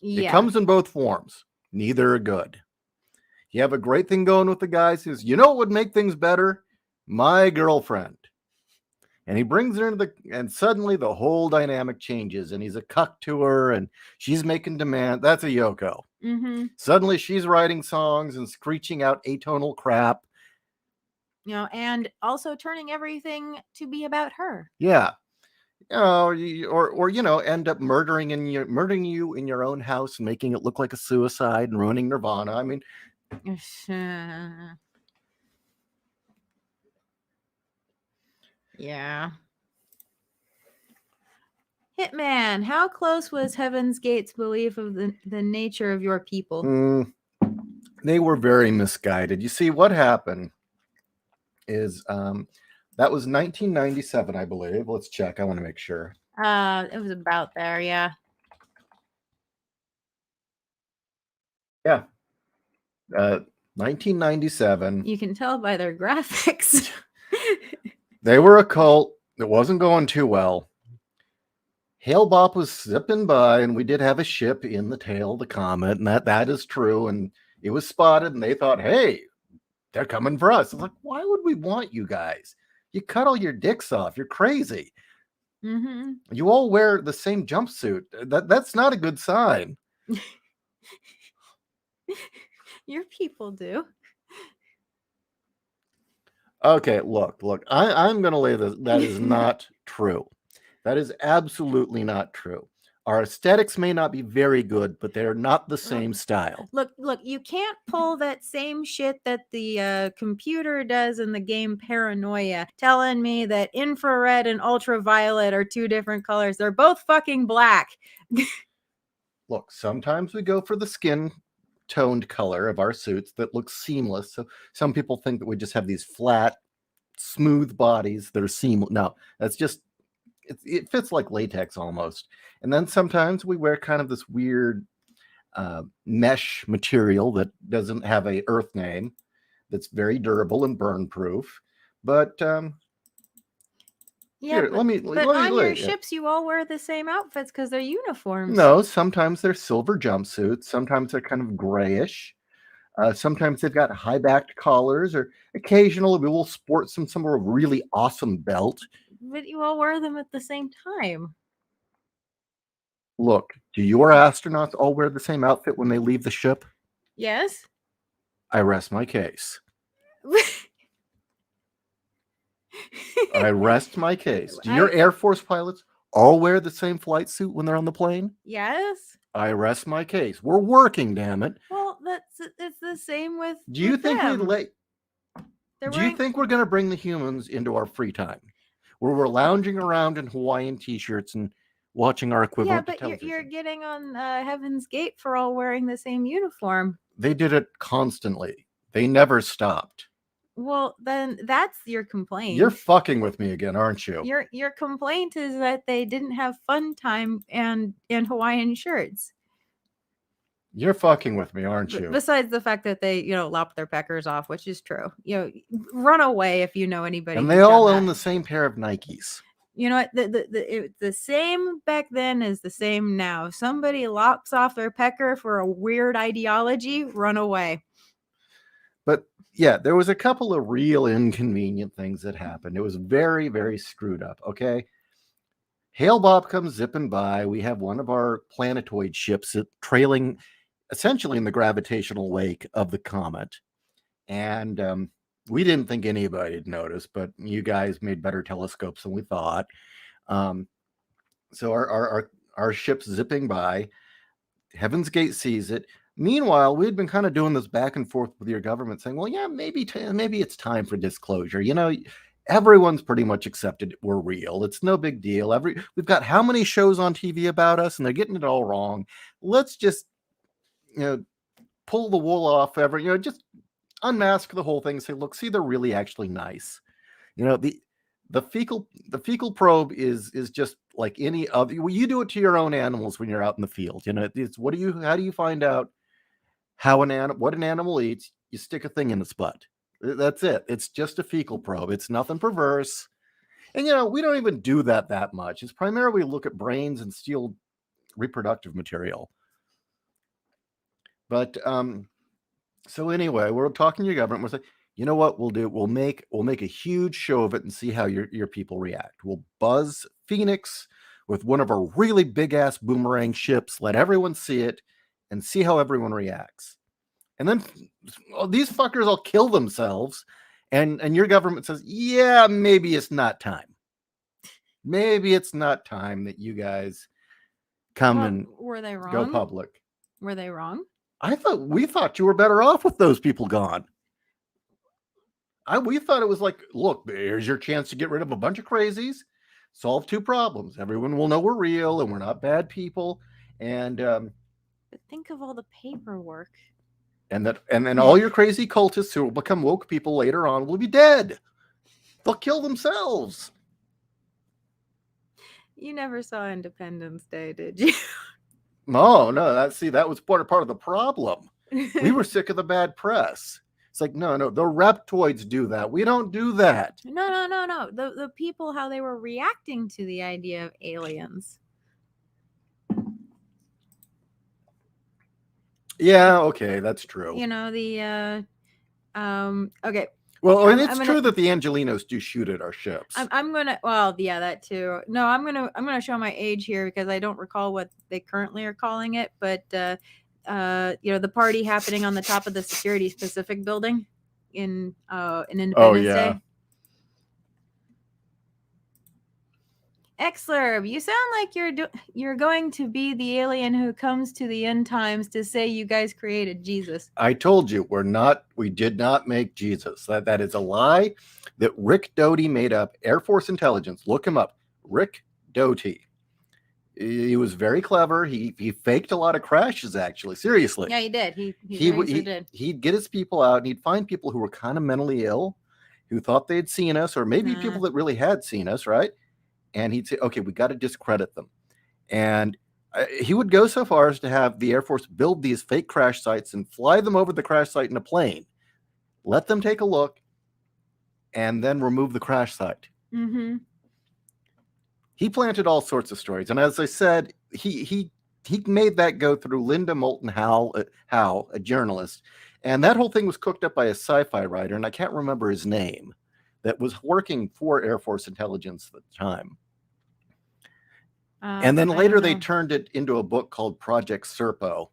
Yeah. It comes in both forms. Neither are good. You have a great thing going with the guys who's, you know what would make things better? My girlfriend. And he brings her into and suddenly the whole dynamic changes, and he's a cuck to her, and she's making demand. That's a Yoko. Mm-hmm. Suddenly she's writing songs and screeching out atonal crap. and also turning everything to be about her. Yeah. Or end up murdering you in your own house and making it look like a suicide and ruining Nirvana. I mean, Yeah. Hitman, how close was Heaven's Gate's belief of the nature of your people? They were very misguided. You see, what happened is that was 1997, I believe. Let's check. I want to make sure. It was about there, yeah. Yeah. 1997. You can tell by their graphics. They were a cult. It wasn't going too well. Hale-Bopp was zipping by, and we did have a ship in the tail of the comet, and that is true. And it was spotted, and they thought, hey, they're coming for us. It's like, why would we want you guys? You cut all your dicks off. You're crazy. Mm-hmm. You all wear the same jumpsuit. That's not a good sign. Your people do. Okay, look. I'm going to lay this. That is not true. That is absolutely not true. Our aesthetics may not be very good, but they're not the same style. Look, you can't pull that same shit that the computer does in the game Paranoia, telling me that infrared and ultraviolet are two different colors. They're both fucking black. Look, sometimes we go for the skin toned color of our suits that looks seamless. So some people think that we just have these flat, smooth bodies that are seamless. No, that's just it fits like latex almost. And then sometimes we wear kind of this weird mesh material that doesn't have a earth name, that's very durable and burn proof. But yeah, here, but on your ships, you all wear the same outfits because they're uniforms. No, sometimes they're silver jumpsuits. Sometimes they're kind of grayish. Sometimes they've got high-backed collars, or occasionally we will sport some sort of really awesome belt. But you all wear them at the same time. Look, do your astronauts all wear the same outfit when they leave the ship? Yes. I rest my case. I rest my case. Do your Air Force pilots all wear the same flight suit when they're on the plane? Yes. I rest my case. We're working, damn it. Well, it's the same with. Do you think them. Do you think we're going to bring the humans into our free time, where we're lounging around in Hawaiian t-shirts and watching our equivalent? Yeah, but you're getting on Heaven's Gate for all wearing the same uniform. They did it constantly. They never stopped. Well, then that's your complaint. You're fucking with me again, aren't you? Your complaint is that they didn't have fun time and Hawaiian shirts. You're fucking with me, aren't you? Besides the fact that they, lop their peckers off, which is true. Run away if you know anybody. And they all own the same pair of Nikes. You know what? The same back then is the same now. If somebody lops off their pecker for a weird ideology, run away. But yeah, there was a couple of real inconvenient things that happened. It was very, very screwed up. Okay. Hale-Bopp comes zipping by. We have one of our planetoid ships trailing essentially in the gravitational wake of the comet. And we didn't think anybody'd notice, but you guys made better telescopes than we thought. So our ship's zipping by. Heaven's Gate sees it. Meanwhile, we'd been kind of doing this back and forth with your government, saying, well, yeah, maybe it's time for disclosure. Everyone's pretty much accepted we're real. It's no big deal. We've got how many shows on TV about us, and they're getting it all wrong. Let's just, pull the wool off just unmask the whole thing and say, look, see, they're really actually nice. The fecal probe is just like any other. Well, you do it to your own animals when you're out in the field. It's how do you find out what an animal eats? You stick a thing in its butt. That's it. It's just a fecal probe. It's nothing perverse. And we don't even do that much. It's primarily we look at brains and steal reproductive material. But so anyway, we're talking to your government. We're saying, you know what we'll do? We'll make a huge show of it and see how your people react. We'll buzz Phoenix with one of our really big ass boomerang ships, let everyone see it, and see how everyone reacts. And then these fuckers will kill themselves And your government says, yeah, maybe it's not time. Maybe it's not time that you guys come and were they wrong? go public. Were they wrong? We thought you were better off with those people gone. We thought it was like, look, here's your chance to get rid of a bunch of crazies, solve two problems. Everyone will know we're real and we're not bad people. And but think of all the paperwork. And then all your crazy cultists who will become woke people later on will be dead. They'll kill themselves. You never saw Independence Day, did you? No, that was part of the problem. We were sick of the bad press. It's like, no, the reptoids do that. We don't do that. No. The people, how they were reacting to the idea of aliens. Yeah, okay, that's true. You know, the okay. Well, it's true that the Angelinos do shoot at our ships. I'm gonna, well, yeah, that too. No, I'm gonna show my age here because I don't recall what they currently are calling it, but the party happening on the top of the Security Pacific building in Independence Day. Exlerb, you sound like you're going to be the alien who comes to the end times to say you guys created Jesus. I told you we did not make Jesus. That is a lie that Rick Doty made up. Air Force intelligence. Look him up. Rick Doty. He was very clever. He faked a lot of crashes, actually. Seriously. Yeah, he did. He did. He'd get his people out and he'd find people who were kind of mentally ill, who thought they'd seen us, or maybe people that really had seen us, right? And he'd say, okay, we got to discredit them. And he would go so far as to have the Air Force build these fake crash sites and fly them over the crash site in a plane, let them take a look, and then remove the crash site. Mm-hmm. He planted all sorts of stories. And as I said, he made that go through Linda Moulton Howe, a journalist. And that whole thing was cooked up by a sci-fi writer, and I can't remember his name, that was working for Air Force intelligence at the time. And then later they turned it into a book called Project Serpo,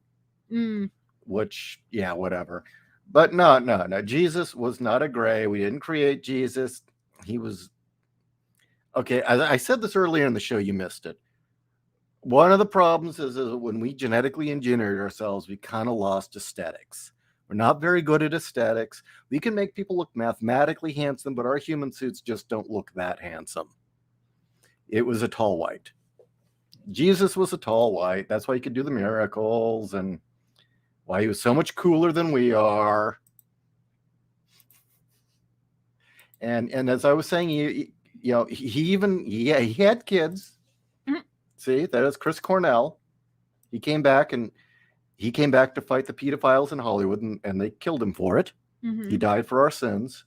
which, yeah, whatever. But no. Jesus was not a gray. We didn't create Jesus. He was... Okay, I said this earlier in the show. You missed it. One of the problems is when we genetically engineered ourselves, we kind of lost aesthetics. We're not very good at aesthetics. We can make people look mathematically handsome, but our human suits just don't look that handsome. It was a tall white. Jesus was a tall white. That's why he could do the miracles and why he was so much cooler than we are. And as I was saying, he had kids. Mm-hmm. See, that is Chris Cornell. He came back to fight the pedophiles in Hollywood, and they killed him for it. Mm-hmm. He died for our sins.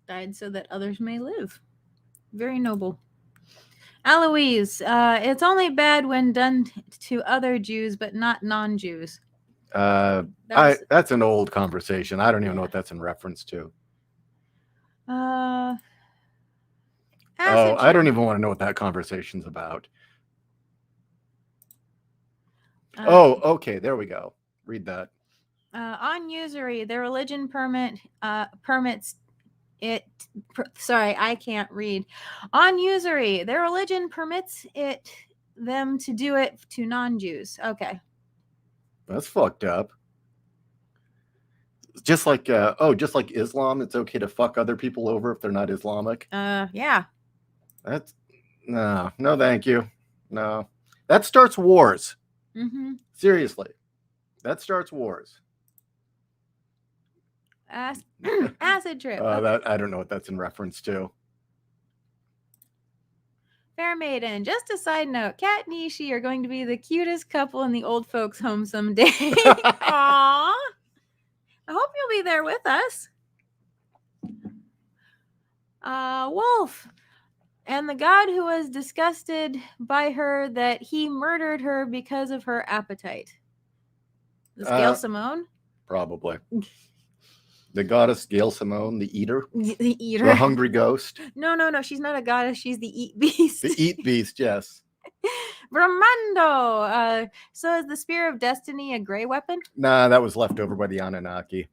Died so that others may live. Very noble. Eloise, it's only bad when done to other Jews, but not non-Jews. That's an old conversation. I don't even know what that's in reference to. I don't even want to know what that conversation's about. Okay, there we go. Read that. On usury, their religion permits it. Sorry, I can't read. On usury, their religion permits them to do it to non-Jews. Okay. That's fucked up. Just like Islam, it's okay to fuck other people over if they're not Islamic. Yeah. That's no, thank you. No, that starts wars. Mm-hmm. Seriously, that starts wars. Acid trip. That I don't know what that's in reference to. Fair Maiden, just a side note, Kat and Ishi are going to be the cutest couple in the old folks' home someday. Aww. I hope you'll be there with us. Wolf. And the god who was disgusted by her that he murdered her because of her appetite. Is Gail Simone? Probably. The goddess Gail Simone, the eater. The eater. The hungry ghost. No. She's not a goddess. She's the eat beast. The eat beast, yes. Brahmando. So is the Spear of Destiny a gray weapon? Nah, that was left over by the Anunnaki.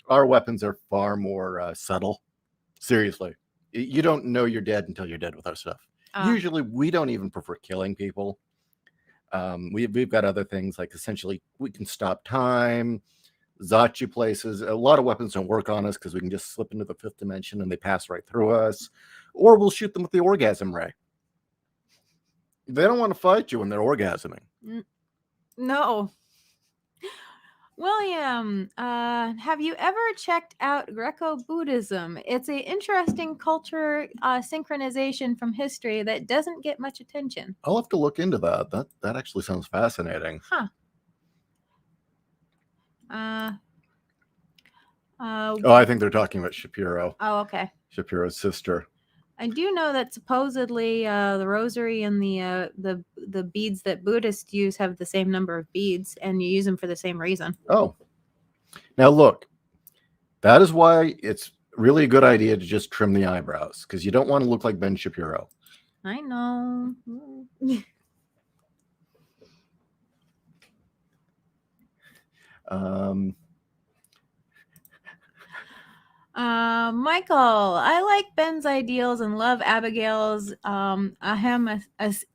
Our weapons are far more subtle. Seriously, you don't know you're dead until you're dead with our stuff. Usually, we don't even prefer killing people. We've got other things like essentially we can stop time, Zachi places. A lot of weapons don't work on us because we can just slip into the fifth dimension and they pass right through us, or we'll shoot them with the orgasm ray. They don't want to fight you when they're orgasming. No. William, have you ever checked out Greco-Buddhism? It's an interesting culture synchronization from history that doesn't get much attention. I'll have to look into that. That actually sounds fascinating. Huh. I think they're talking about Shapiro. Oh, okay. Shapiro's sister. I do know that supposedly the rosary and the beads that Buddhists use have the same number of beads, and you use them for the same reason. Oh. Now look, that is why it's really a good idea to just trim the eyebrows, because you don't want to look like Ben Shapiro. I know. Michael, I like Ben's ideals and love Abigail's assets.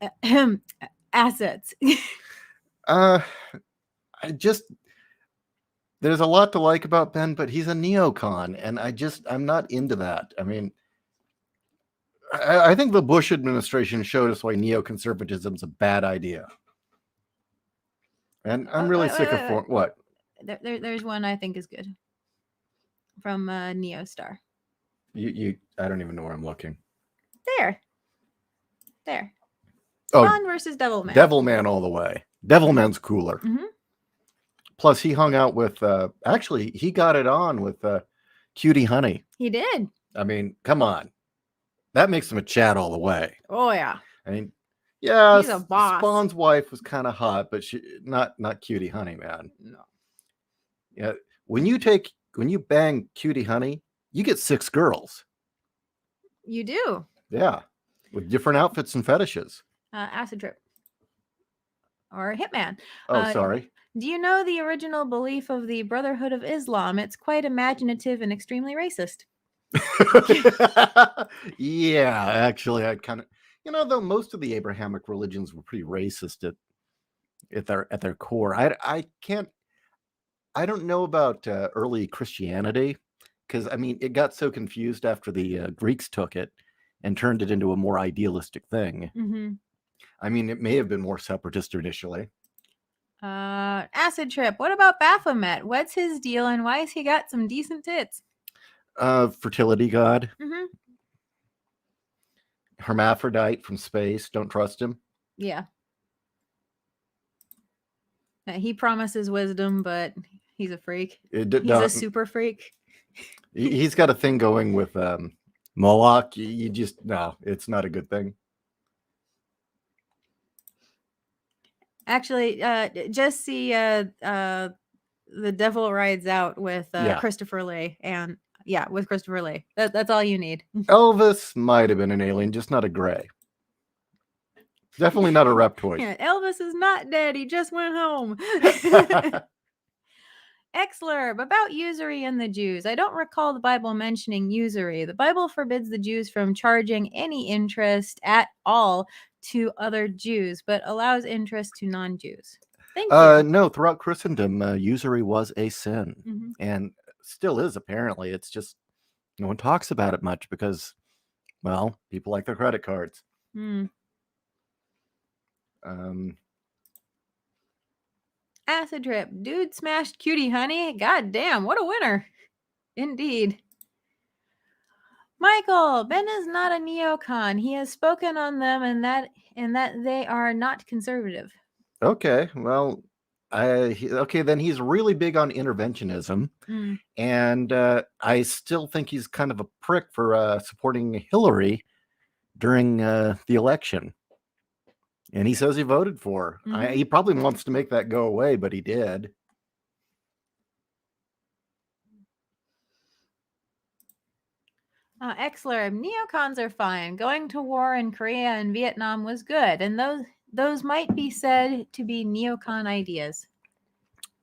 There's a lot to like about Ben, but he's a neocon, and I'm not into that. I mean, I think the Bush administration showed us why neoconservatism's a bad idea. And I'm really sick of what? There's one I think is good from Neostar. I don't even know where I'm looking. There. Oh, Spawn versus Devilman. Devilman all the way. Devilman's cooler. Mm-hmm. Plus, he hung out with. Actually, he got it on with Cutie Honey. He did. I mean, come on, that makes him a Chad all the way. Oh yeah. I mean, yeah, he's a boss. Spawn's wife was kind of hot, but she not Cutie Honey, man. No. Yeah, when you bang Cutie Honey, you get 6 girls. You do. Yeah, with different outfits and fetishes. Acid trip. Or Hitman. Oh, sorry. Do you know the original belief of the Brotherhood of Islam? It's quite imaginative and extremely racist. Yeah, actually, I kind of, though most of the Abrahamic religions were pretty racist at their core. I don't know about early Christianity, because I mean it got so confused after the Greeks took it and turned it into a more idealistic thing. Mm-hmm. I mean, it may have been more separatist initially. Acid trip. What about Baphomet? What's his deal, and why has he got some decent tits? Fertility god. Mm-hmm. Hermaphrodite from space. Don't trust him. Yeah. He promises wisdom, but he's a freak. He's a super freak. He's got a thing going with Moloch. You just no, it's not a good thing. Actually, just see The Devil Rides Out with Christopher Lee, and with Christopher Lee. That's all you need. Elvis might have been an alien, just not a gray. Definitely not a reptoid. Yeah, Elvis is not dead. He just went home. Exler, about usury and the Jews. I don't recall the Bible mentioning usury. The Bible forbids the Jews from charging any interest at all to other Jews, but allows interest to non-Jews. Thank you. No, throughout Christendom, usury was a sin, and still is apparently. It's just no one talks about it much because, well, people like their credit cards. Acid trip. Dude smashed Cutie Honey. God damn, what a winner. Indeed. Michael, Ben is not a neocon. He has spoken on them and that they are not conservative. Okay, well, then he's really big on interventionism, and I still think he's kind of a prick for supporting Hillary during the election. And he says he voted for her. He probably wants to make that go away, but he did. Exler, neocons are fine. Going to war in Korea and Vietnam was good, and those might be said to be neocon ideas.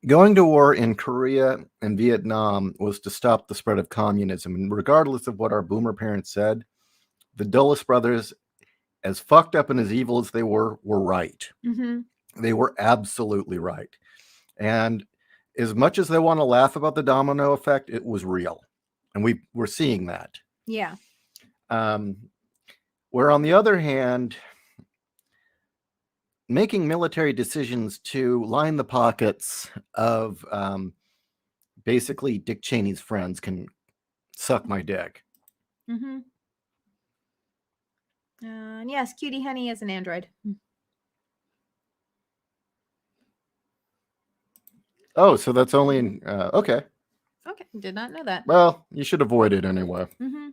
Going to war in Korea and Vietnam was to stop the spread of communism. And regardless of what our boomer parents said, the Dulles brothers, as fucked up and as evil as they were right. Mm-hmm. They were absolutely right. And as much as they want to laugh about the domino effect, it was real. And we're seeing that. Yeah. Where on the other hand, making military decisions to line the pockets of basically Dick Cheney's friends can suck my dick. Mm-hmm. Yes, Cutie Honey is an android. Oh, so that's only in okay. Okay, did not know that. Well, you should avoid it anyway. Mm-hmm.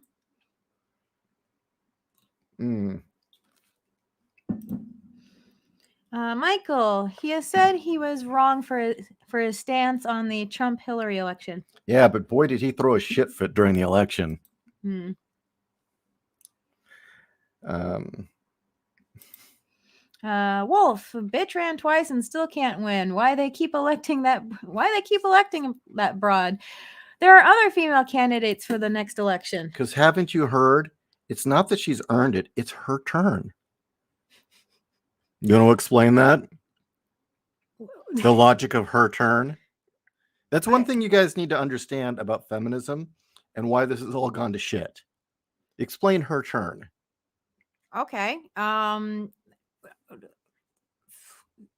Michael, he has said he was wrong for his stance on the Trump-Hillary election. Yeah, but boy, did he throw a shit fit during the election. Wolf, bitch ran twice and still can't win. Why they keep electing that broad? There are other female candidates for the next election. Because haven't you heard? It's not that she's earned it; it's her turn. You want to explain that? The logic of her turn. That's one thing you guys need to understand about feminism and why this has all gone to shit. Explain her turn. Okay.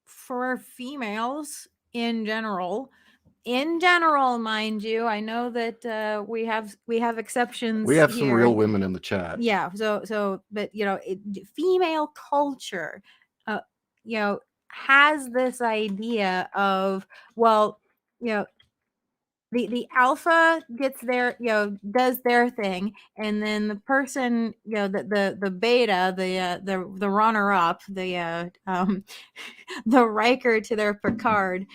For females in general, mind you, I know that we have exceptions. We have here. some real women in the chat. Yeah. So, but female culture, has this idea of, well, the alpha gets their, does their thing, and then the person, the beta, the runner up, the the Riker to their Picard,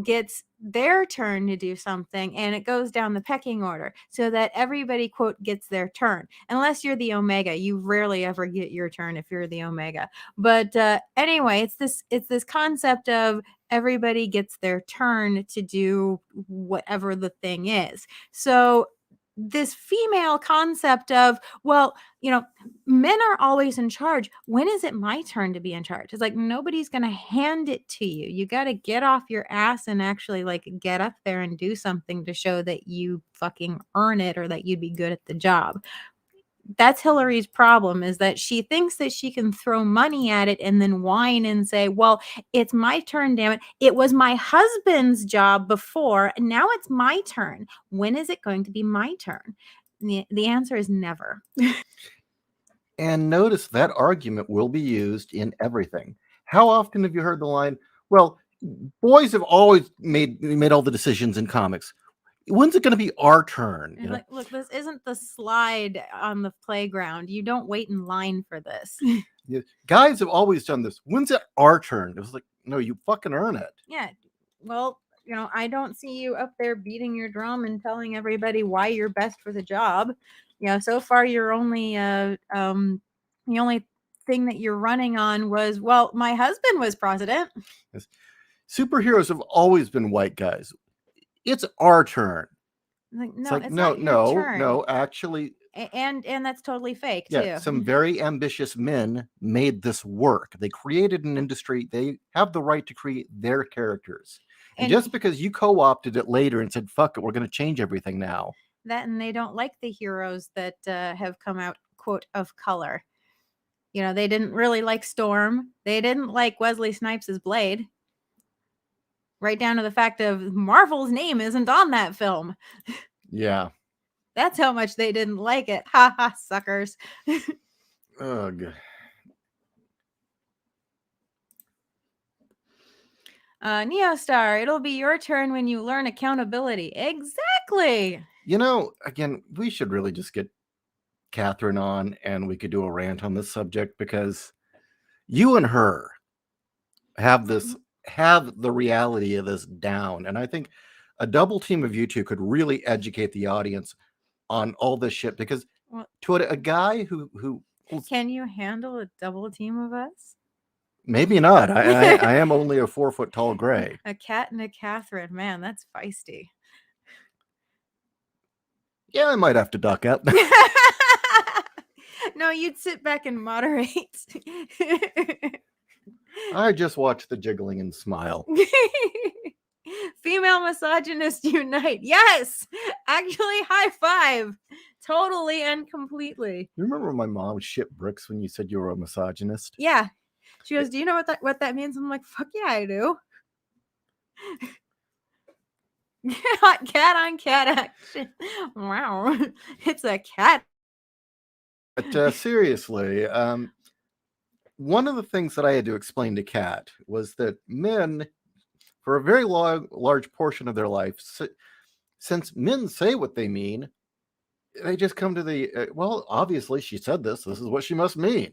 gets their turn to do something, and it goes down the pecking order so that everybody, quote, gets their turn. Unless you're the Omega, you rarely ever get your turn if you're the Omega. But anyway, it's this concept of everybody gets their turn to do whatever the thing is. So this female concept of, well, men are always in charge. When is it my turn to be in charge? It's like, nobody's going to hand it to you. You got to get off your ass and actually get up there and do something to show that you fucking earn it, or that you'd be good at the job. That's Hillary's problem, is that she thinks that she can throw money at it and then whine and say, well, it's my turn, damn it. It was my husband's job before, and now it's my turn. When is it going to be my turn? The answer is never. And notice that argument will be used in everything. How often have you heard the line, well, boys have always made all the decisions in comics. When's it going to be our turn? Look, this isn't the slide on the playground. You don't wait in line for this. Yeah, guys have always done this. When's it our turn? It was like, no, you fucking earn it. Yeah. Well, I don't see you up there beating your drum and telling everybody why you're best for the job. So far you're only the only thing that you're running on was, well, my husband was president. Yes. Superheroes have always been white guys. It's our turn. No, actually. And that's totally fake, too. Some very ambitious men made this work. They created an industry. They have the right to create their characters. And just because you co-opted it later and said, fuck it, we're going to change everything now. That, and they don't like the heroes that have come out, quote, of color. They didn't really like Storm. They didn't like Wesley Snipes' Blade. Right down to the fact of Marvel's name isn't on that film. Yeah. That's how much they didn't like it. Ha ha, suckers. Ugh. Neostar, it'll be your turn when you learn accountability. Exactly. Again, we should really just get Catherine on and we could do a rant on this subject, because you and her have the reality of this down. And I think a double team of you two could really educate the audience on all this shit, because to a guy who can you handle a double team of us? Maybe not. I am only a 4 foot tall gray. A cat and a Catherine. Man, that's feisty. Yeah, I might have to duck out. No, you'd sit back and moderate. I just watch the jiggling and smile. Female misogynist unite. Yes, actually, high five. Totally and completely. You remember when my mom shit bricks when you said you were a misogynist? Yeah. She goes, "Do you know what that means?" I'm like, "Fuck yeah, I do." Cat on cat action. Wow, it's a cat. But seriously, one of the things that I had to explain to Kat was that men, for a very large portion of their life, since men say what they mean, they just come to the well, obviously she said this is what she must mean.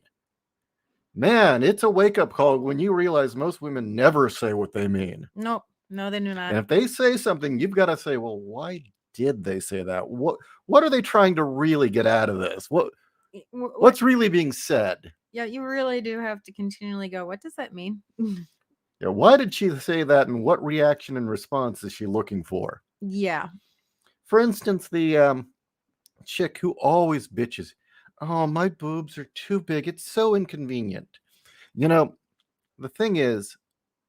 Man, it's a wake-up call when you realize most women never say what they mean. Nope. No, they do not. And if they say something, you've got to say, well, why did they say that? What are they trying to really get out of this? What's really being said? Yeah, you really do have to continually go, what does that mean? Yeah, why did she say that, and what reaction and response is she looking for? Yeah. For instance, the chick who always bitches, oh, my boobs are too big. It's so inconvenient. You know, the thing is,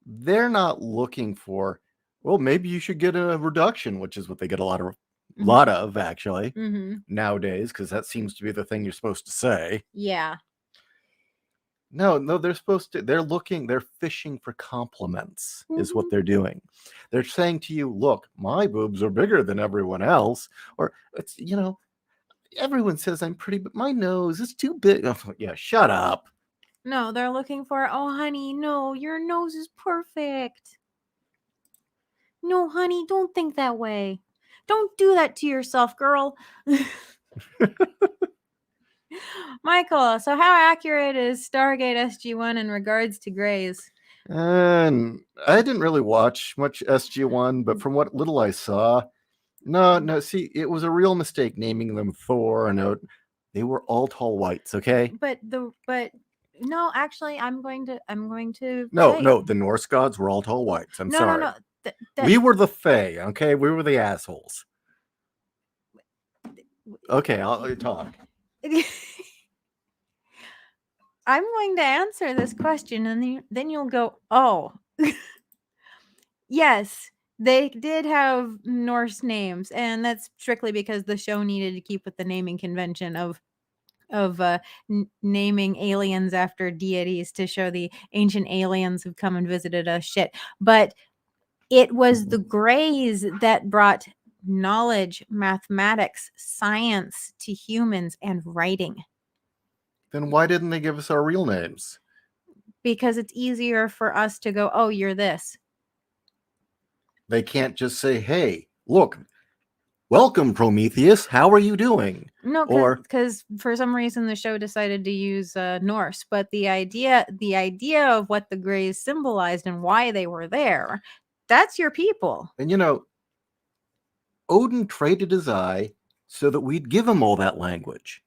they're not looking for, well, maybe you should get a reduction, which is what they get a lot of actually nowadays, because that seems to be the thing you're supposed to say. Yeah. No, they're fishing for compliments is what they're doing. They're saying to you, look, my boobs are bigger than everyone else. Or it's, everyone says I'm pretty, but my nose is too big. Oh, yeah, shut up. No, they're looking for, oh, honey, no, your nose is perfect. No, honey, don't think that way. Don't do that to yourself, girl. Michael, so how accurate is Stargate SG-1 in regards to Greys? And I didn't really watch much SG-1, but from what little I saw, no, see, it was a real mistake naming them Thor and they were all tall whites, okay? But no, actually, I'm going to No, the Norse gods were all tall whites. I'm sorry. No. We were the Fae, okay? We were the assholes. Okay, I'll talk. I'm going to answer this question, and then you'll go, oh. Yes, they did have Norse names, and that's strictly because the show needed to keep with the naming convention of naming aliens after deities to show the ancient aliens who've come and visited us shit. But it was the Greys that brought knowledge, mathematics, science to humans, and writing. Then why didn't they give us our real names? Because it's easier for us to go, oh, you're this. They can't just say, hey, look, welcome, Prometheus. How are you doing? No, because for some reason the show decided to use Norse, but the idea of what the Greys symbolized and why they were there, that's your people. And Odin traded his eye so that we'd give him all that language.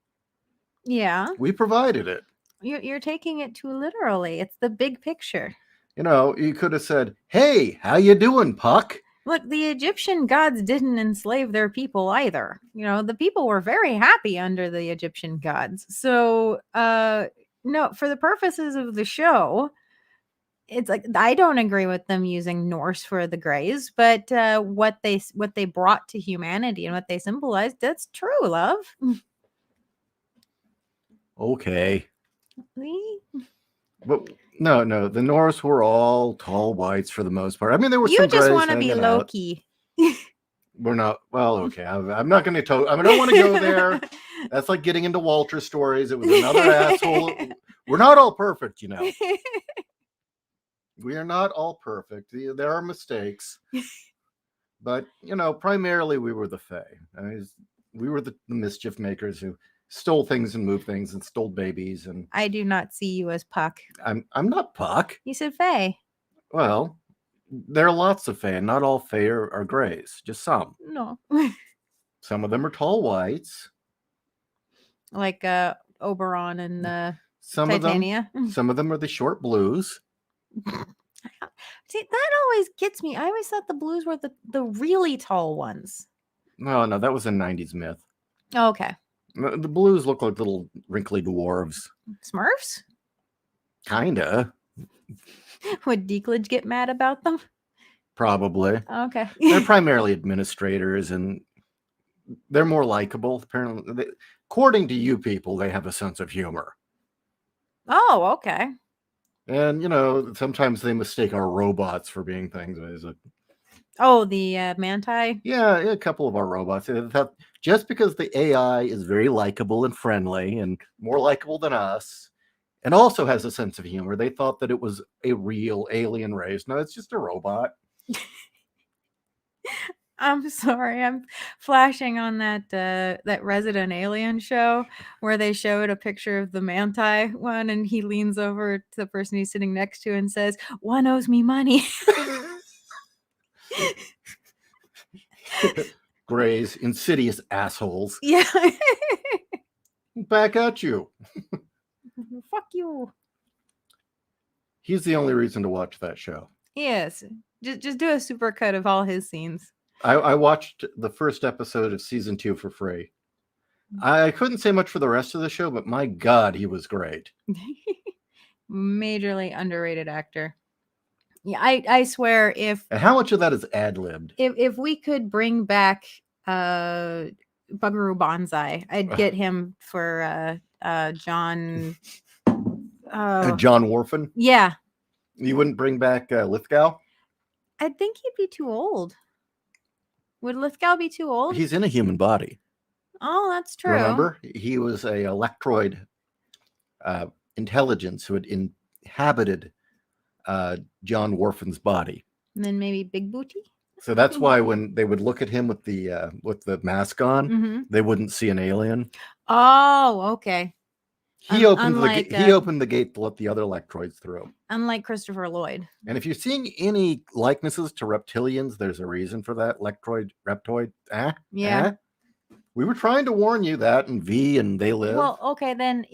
Yeah. We provided it. You're taking it too literally. It's the big picture. You could have said, hey, how you doing, Puck? Look, the Egyptian gods didn't enslave their people either. The people were very happy under the Egyptian gods. So, no, for the purposes of the show, it's like I don't agree with them using Norse for the Greys, but what they brought to humanity and what they symbolized, that's true, love. Okay. But no, the Norse were all tall whites for the most part. I mean, there were some You just want to be Loki. We're not. Well, okay. I'm not going to talk. I don't want to go there. That's like getting into Walter stories. It was another asshole. We're not all perfect, We are not all perfect. There are mistakes. But, primarily we were the Fae. We were the mischief makers who stole things and moved things and stole babies. And I do not see you as Puck. I'm not Puck. You said Fae. Well, there are lots of Fae, and not all Fae are Greys. Just some. No. Some of them are tall whites. Like Oberon and some Titania. Some of them are the short blues. See, that always gets me. I always thought the blues were the really tall ones. No, that was a 90s myth. Oh, okay. The blues look like little wrinkly dwarves. Smurfs? Kinda. Would Deaklage get mad about them? Probably. Okay. They're primarily administrators, and they're more likable. Apparently, according to you people, they have a sense of humor. Oh, okay. And, sometimes they mistake our robots for being things. Oh, the manti? Yeah, a couple of our robots. Just because the AI is very likable and friendly and more likable than us, and also has a sense of humor, they thought that it was a real alien race. No, it's just a robot. I'm sorry, I'm flashing on that Resident Alien show where they showed a picture of the manti one, and he leans over to the person he's sitting next to and says, "One owes me money." Gray's insidious assholes. Yeah. Back at you. Fuck you. He's the only reason to watch that show. Yes. Just do a supercut of all his scenes. I watched the first episode of season 2 for free. I couldn't say much for the rest of the show, but my God, he was great. Majorly underrated actor. Yeah, I swear if And how much of that is ad-libbed? if we could bring back Bugaroo Banzai, I'd get him for John John Warfin? Yeah. You wouldn't bring back Lithgow? I think he'd be too old. Would Lithgow be too old? He's in a human body. Oh, that's true. Remember? He was a electroid intelligence who had inhabited John Warfin's body. And then maybe Big Booty? So that's why when they would look at him with the mask on, they wouldn't see an alien. Oh, okay. He opened the gate to let the other electroids through. Unlike Christopher Lloyd. And if you're seeing any likenesses to reptilians, there's a reason for that. Reptoid. Yeah. We were trying to warn you that in V and They Live. Well, okay, then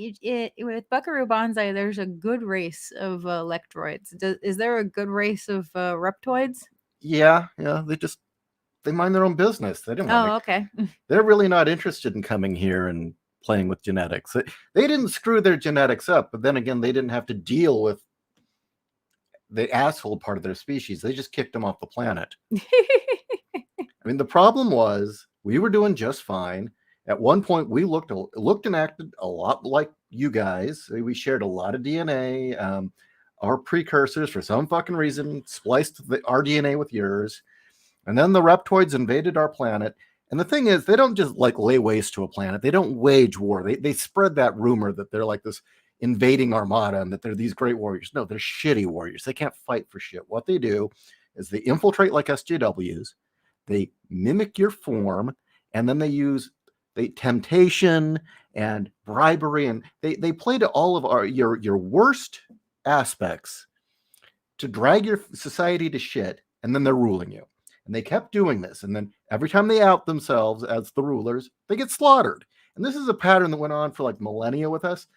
with Buckaroo Banzai, there's a good race of electroids. Is there a good race of reptoids? Yeah. They mind their own business. They don't. Okay. They're really not interested in coming here and playing with genetics. They didn't screw their genetics up, but then again, they didn't have to deal with the asshole part of their species. They just kicked them off the planet. I mean, the problem was we were doing just fine. At one point, we looked and acted a lot like you guys. We shared a lot of DNA. Our precursors, for some fucking reason, spliced our DNA with yours. And then the reptoids invaded our planet. And the thing is, they don't just lay waste to a planet. They don't wage war. They spread that rumor that they're like this invading armada and that they're these great warriors. No, they're shitty warriors. They can't fight for shit. What they do is they infiltrate like SJWs. They mimic your form, and then they use temptation and bribery, and they play to all of your worst aspects to drag your society to shit, and then they're ruling you. And they kept doing this. And then every time they out themselves as the rulers, they get slaughtered. And this is a pattern that went on for like millennia with us.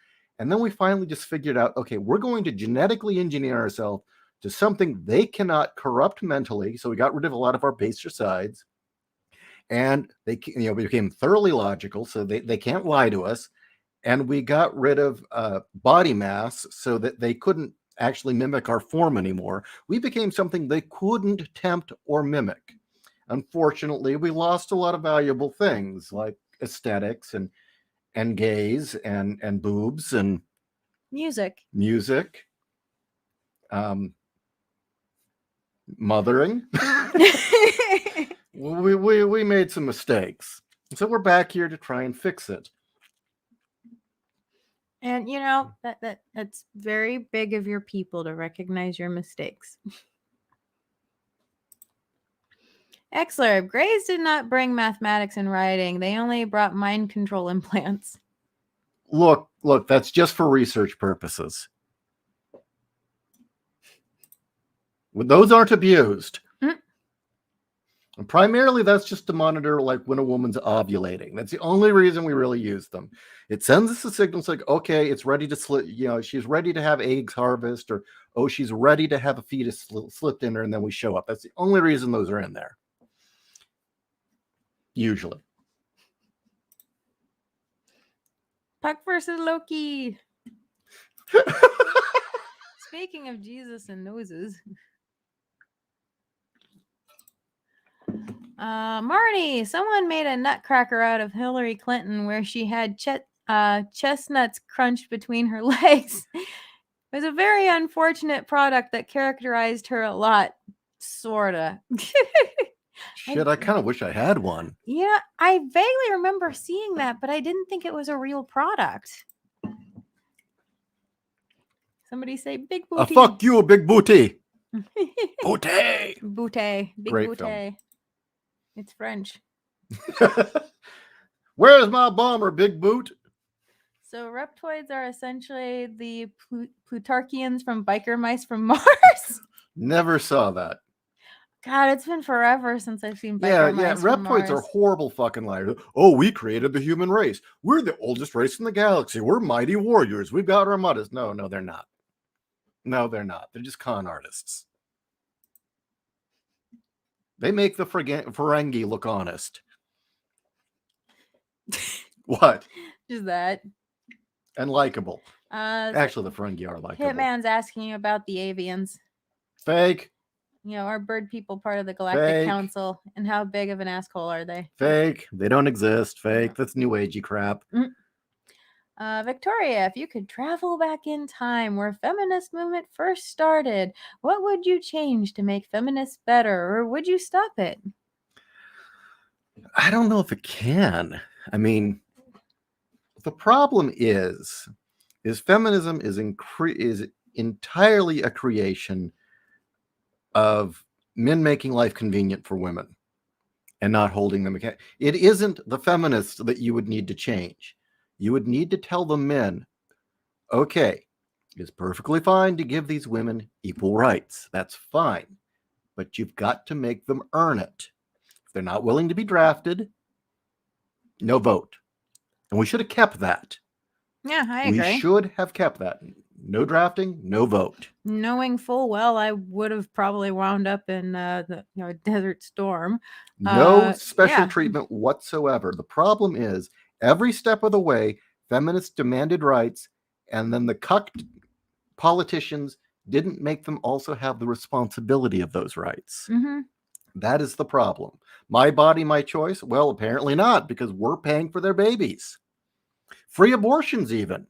And then we finally just figured out, okay, we're going to genetically engineer ourselves to something they cannot corrupt mentally. So we got rid of a lot of our baser sides. And they became thoroughly logical. So they can't lie to us. And we got rid of body mass so that they couldn't actually mimic our form anymore. We became something they couldn't tempt or mimic. Unfortunately, we lost a lot of valuable things like aesthetics and gays and boobs and music, mothering. we made some mistakes, so we're back here to try and fix it. And that's very big of your people to recognize your mistakes. Exler, Greys did not bring mathematics and writing. They only brought mind control implants. Look, that's just for research purposes. Those aren't abused. And primarily, that's just to monitor like when a woman's ovulating. That's the only reason we really use them. It sends us a signal. It's like, okay, it's ready to slip. She's ready to have eggs harvest, or oh, she's ready to have a fetus slipped in her, and then we show up. That's the only reason those are in there. Usually. Puck versus Loki. Speaking of Jesus and noses. Marty, someone made a nutcracker out of Hillary Clinton where she had chestnuts crunched between her legs. It was a very unfortunate product that characterized her a lot, sorta. Shit, I kind of wish I had one. Yeah, I vaguely remember seeing that, but I didn't think it was a real product. Somebody say big booty. Fuck you, big booty. Booty. Booty. Big Great booty. film. It's French. Where's my bomber, big boot? So reptoids are essentially the Plutarchians from Biker Mice from Mars. Never saw that. God, it's been forever since I've seen Biker Mice from Mars. Reptoids are horrible fucking liars. Oh, we created the human race. We're the oldest race in the galaxy. We're mighty warriors. We've got armadas. No, they're not. No, they're not. They're just con artists. They make the Ferengi look honest. What? Just that. And likable. Actually, the Ferengi are likable. Hitman's asking you about the avians. Fake. Are bird people part of the Galactic Council? And how big of an asshole are they? Fake. They don't exist. Fake. That's new agey crap. Victoria, if you could travel back in time where feminist movement first started, what would you change to make feminists better, or would you stop it? I don't know if it can. I mean, the problem is feminism is entirely a creation of men making life convenient for women and not holding them accountable. It isn't the feminists that you would need to change. You would need to tell the men, okay, it's perfectly fine to give these women equal rights. That's fine. But you've got to make them earn it. If they're not willing to be drafted, no vote. And we should have kept that. Yeah, I agree. We should have kept that. No drafting, no vote. Knowing full well I would have probably wound up in the Desert Storm. No special treatment whatsoever. The problem is, every step of the way, feminists demanded rights, and then the cucked politicians didn't make them also have the responsibility of those rights. Mm-hmm. That is the problem. My body, my choice? Well, apparently not, because we're paying for their babies. Free abortions even.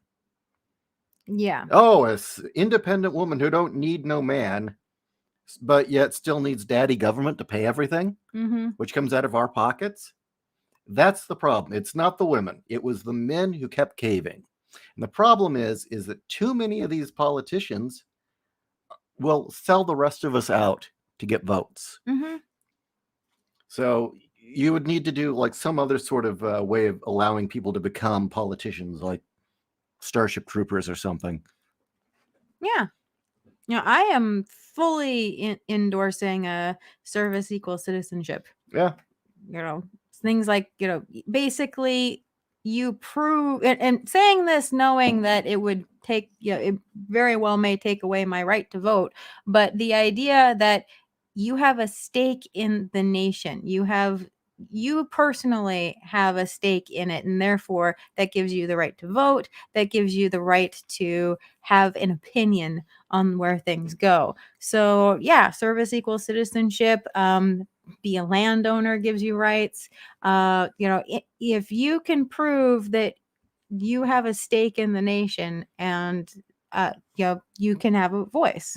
Yeah. Oh, an independent woman who don't need no man, but yet still needs daddy government to pay everything, which comes out of our pockets. That's the problem. It's not the women. It was the men who kept caving. And the problem is that too many of these politicians will sell the rest of us out to get votes. Mm-hmm. So you would need to do like some other sort of way of allowing people to become politicians, like Starship Troopers or something. Yeah. I am fully endorsing service equals citizenship. Yeah. Things like, basically you prove, and saying this knowing that it would take, it very well may take away my right to vote, but the idea that you have a stake in the nation, you personally have a stake in it, and therefore that gives you the right to vote, that gives you the right to have an opinion on where things go. So yeah, service equals citizenship. Be a landowner gives you rights. If you can prove that you have a stake in the nation, and you can have a voice.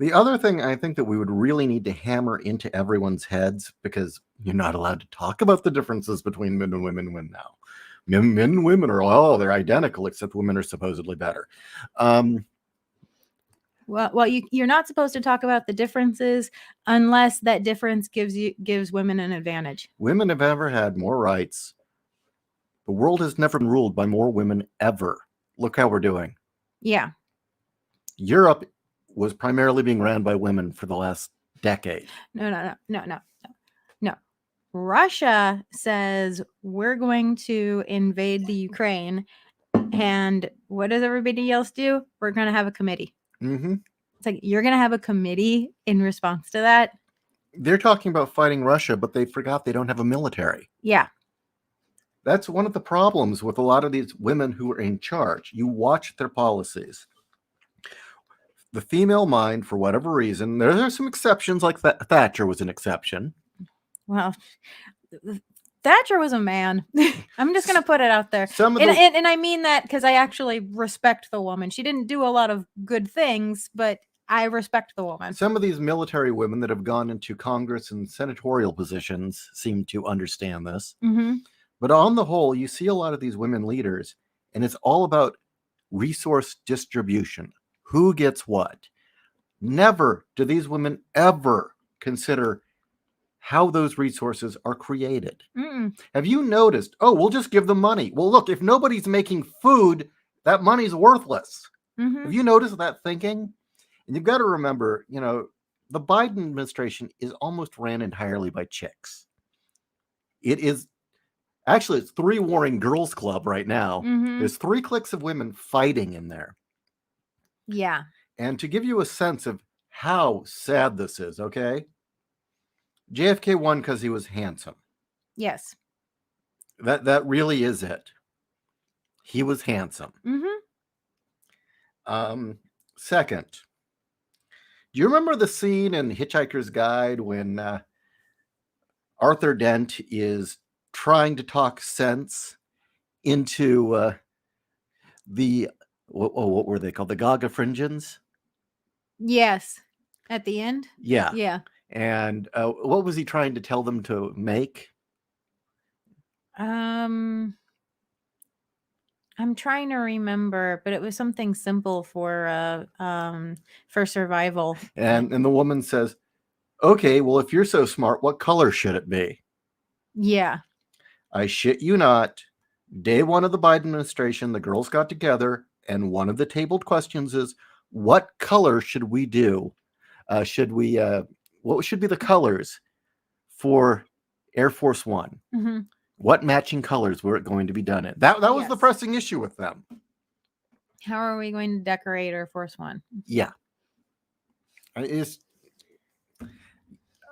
The other thing I think that we would really need to hammer into everyone's heads, because you're not allowed to talk about the differences between men and women now. Men and women are, they're identical, except women are supposedly better. Well, you're not supposed to talk about the differences unless that difference gives women an advantage. Women have ever had more rights. The world has never been ruled by more women ever. Look how we're doing. Yeah. Europe was primarily being ran by women for the last decade. No. Russia says we're going to invade the Ukraine. And what does everybody else do? We're going to have a committee. Mm-hmm. It's like, you're going to have a committee in response to that? They're talking about fighting Russia, but they forgot they don't have a military. Yeah. That's one of the problems with a lot of these women who are in charge. You watch their policies. The female mind, for whatever reason, there are some exceptions, like Thatcher was an exception. Well, Thatcher was a man. I'm just going to put it out there. Some of And I mean that because I actually respect the woman. She didn't do a lot of good things, but I respect the woman. Some of these military women that have gone into Congress and senatorial positions seem to understand this. Mm-hmm. But on the whole, you see a lot of these women leaders, and it's all about resource distribution. Who gets what? Never do these women ever consider how those resources are created. Mm-mm. Have you noticed? Oh, we'll just give them money. Well, look, if nobody's making food, that money's worthless. Mm-hmm. Have you noticed that thinking? And you've got to remember, the Biden administration is almost ran entirely by chicks. It is actually, it's 3 warring girls club right now. Mm-hmm. There's 3 cliques of women fighting in there. Yeah. And to give you a sense of how sad this is, okay? JFK won because he was handsome. Yes. That really is it. He was handsome. Mm-hmm. Second, do you remember the scene in Hitchhiker's Guide when Arthur Dent is trying to talk sense into what were they called? The Gaga Fringens? Yes. At the end? Yeah. Yeah. And what was he trying to tell them to make? I'm trying to remember, but it was something simple for survival. And the woman says, "Okay, well, if you're so smart, what color should it be?" Yeah. I shit you not. Day 1 of the Biden administration, the girls got together, and one of the tabled questions is, what color should we do? What should be the colors for Air Force One? Mm-hmm. What matching colors were it going to be done in? That was the Yes. pressing issue with them. How are we going to decorate Air Force One? Yeah.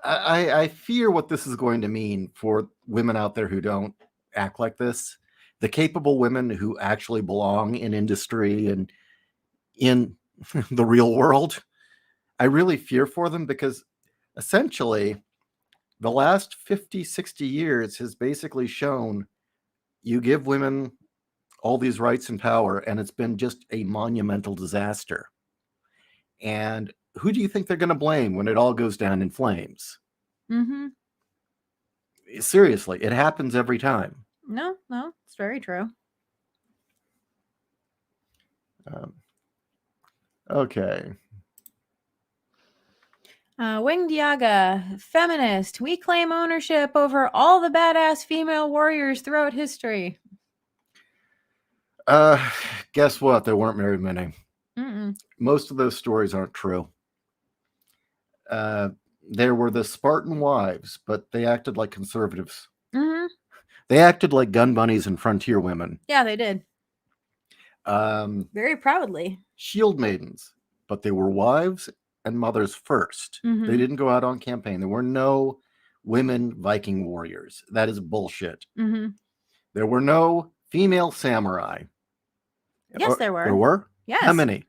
I fear what this is going to mean for women out there who don't act like this. The capable women who actually belong in industry and in the real world. I really fear for them because essentially the last 50, 60 years has basically shown you give women all these rights and power, and it's been just a monumental disaster. And who do you think they're going to blame when it all goes down in flames? Mm-hmm. Seriously, it happens every time. No, it's very true. Okay. Winged Yaga, feminist. We claim ownership over all the badass female warriors throughout history. Guess what? There weren't very many. Mm-mm. Most of those stories aren't true. There were the Spartan wives, but they acted like conservatives. Mm-hmm. They acted like gun bunnies and frontier women. Yeah, they did. Very proudly. Shield maidens, but they were wives and mothers first. Mm-hmm. They didn't go out on campaign. There were no women Viking warriors. That is bullshit. Mm-hmm. There were no female samurai. Yes, there were. There were? Yes. How many?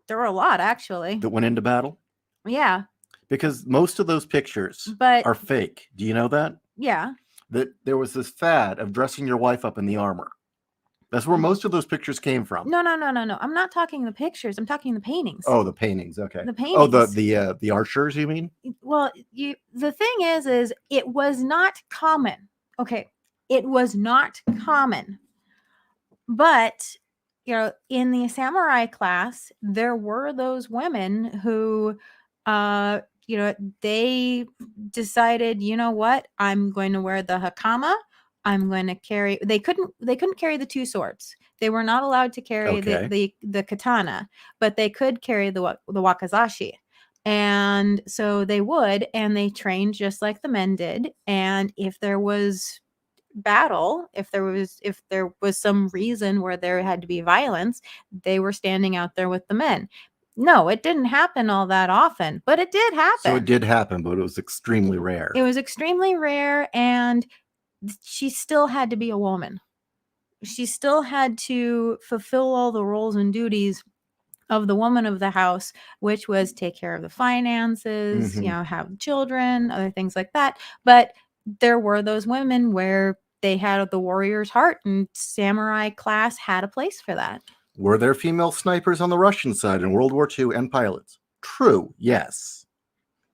There were a lot, actually. That went into battle? Yeah. Because most of those pictures But are fake. Do you know that? Yeah. That there was this fad of dressing your wife up in the armor. That's where most of those pictures came from. No. I'm not talking the pictures. I'm talking the paintings. Oh, the paintings. Okay. The paintings. Oh, the archers, you mean? Well, the thing is it was not common. Okay. It was not common. But, in the samurai class, there were those women who, they decided, you know what? I'm going to wear the hakama. I'm going to carry. They couldn't carry the 2 swords. They were not allowed to carry the katana, but they could carry the wakizashi. And so they would, and they trained just like the men did. And if there was battle, if there was some reason where there had to be violence, they were standing out there with the men. No, it didn't happen all that often, but it did happen. So it did happen, but it was extremely rare. It was extremely rare, and she still had to be a woman. She still had to fulfill all the roles and duties of the woman of the house, which was take care of the finances, Mhm. have children, other things like that. But there were those women where they had the warrior's heart, and samurai class had a place for that. Were there female snipers on the Russian side in World War II and pilots? True, yes.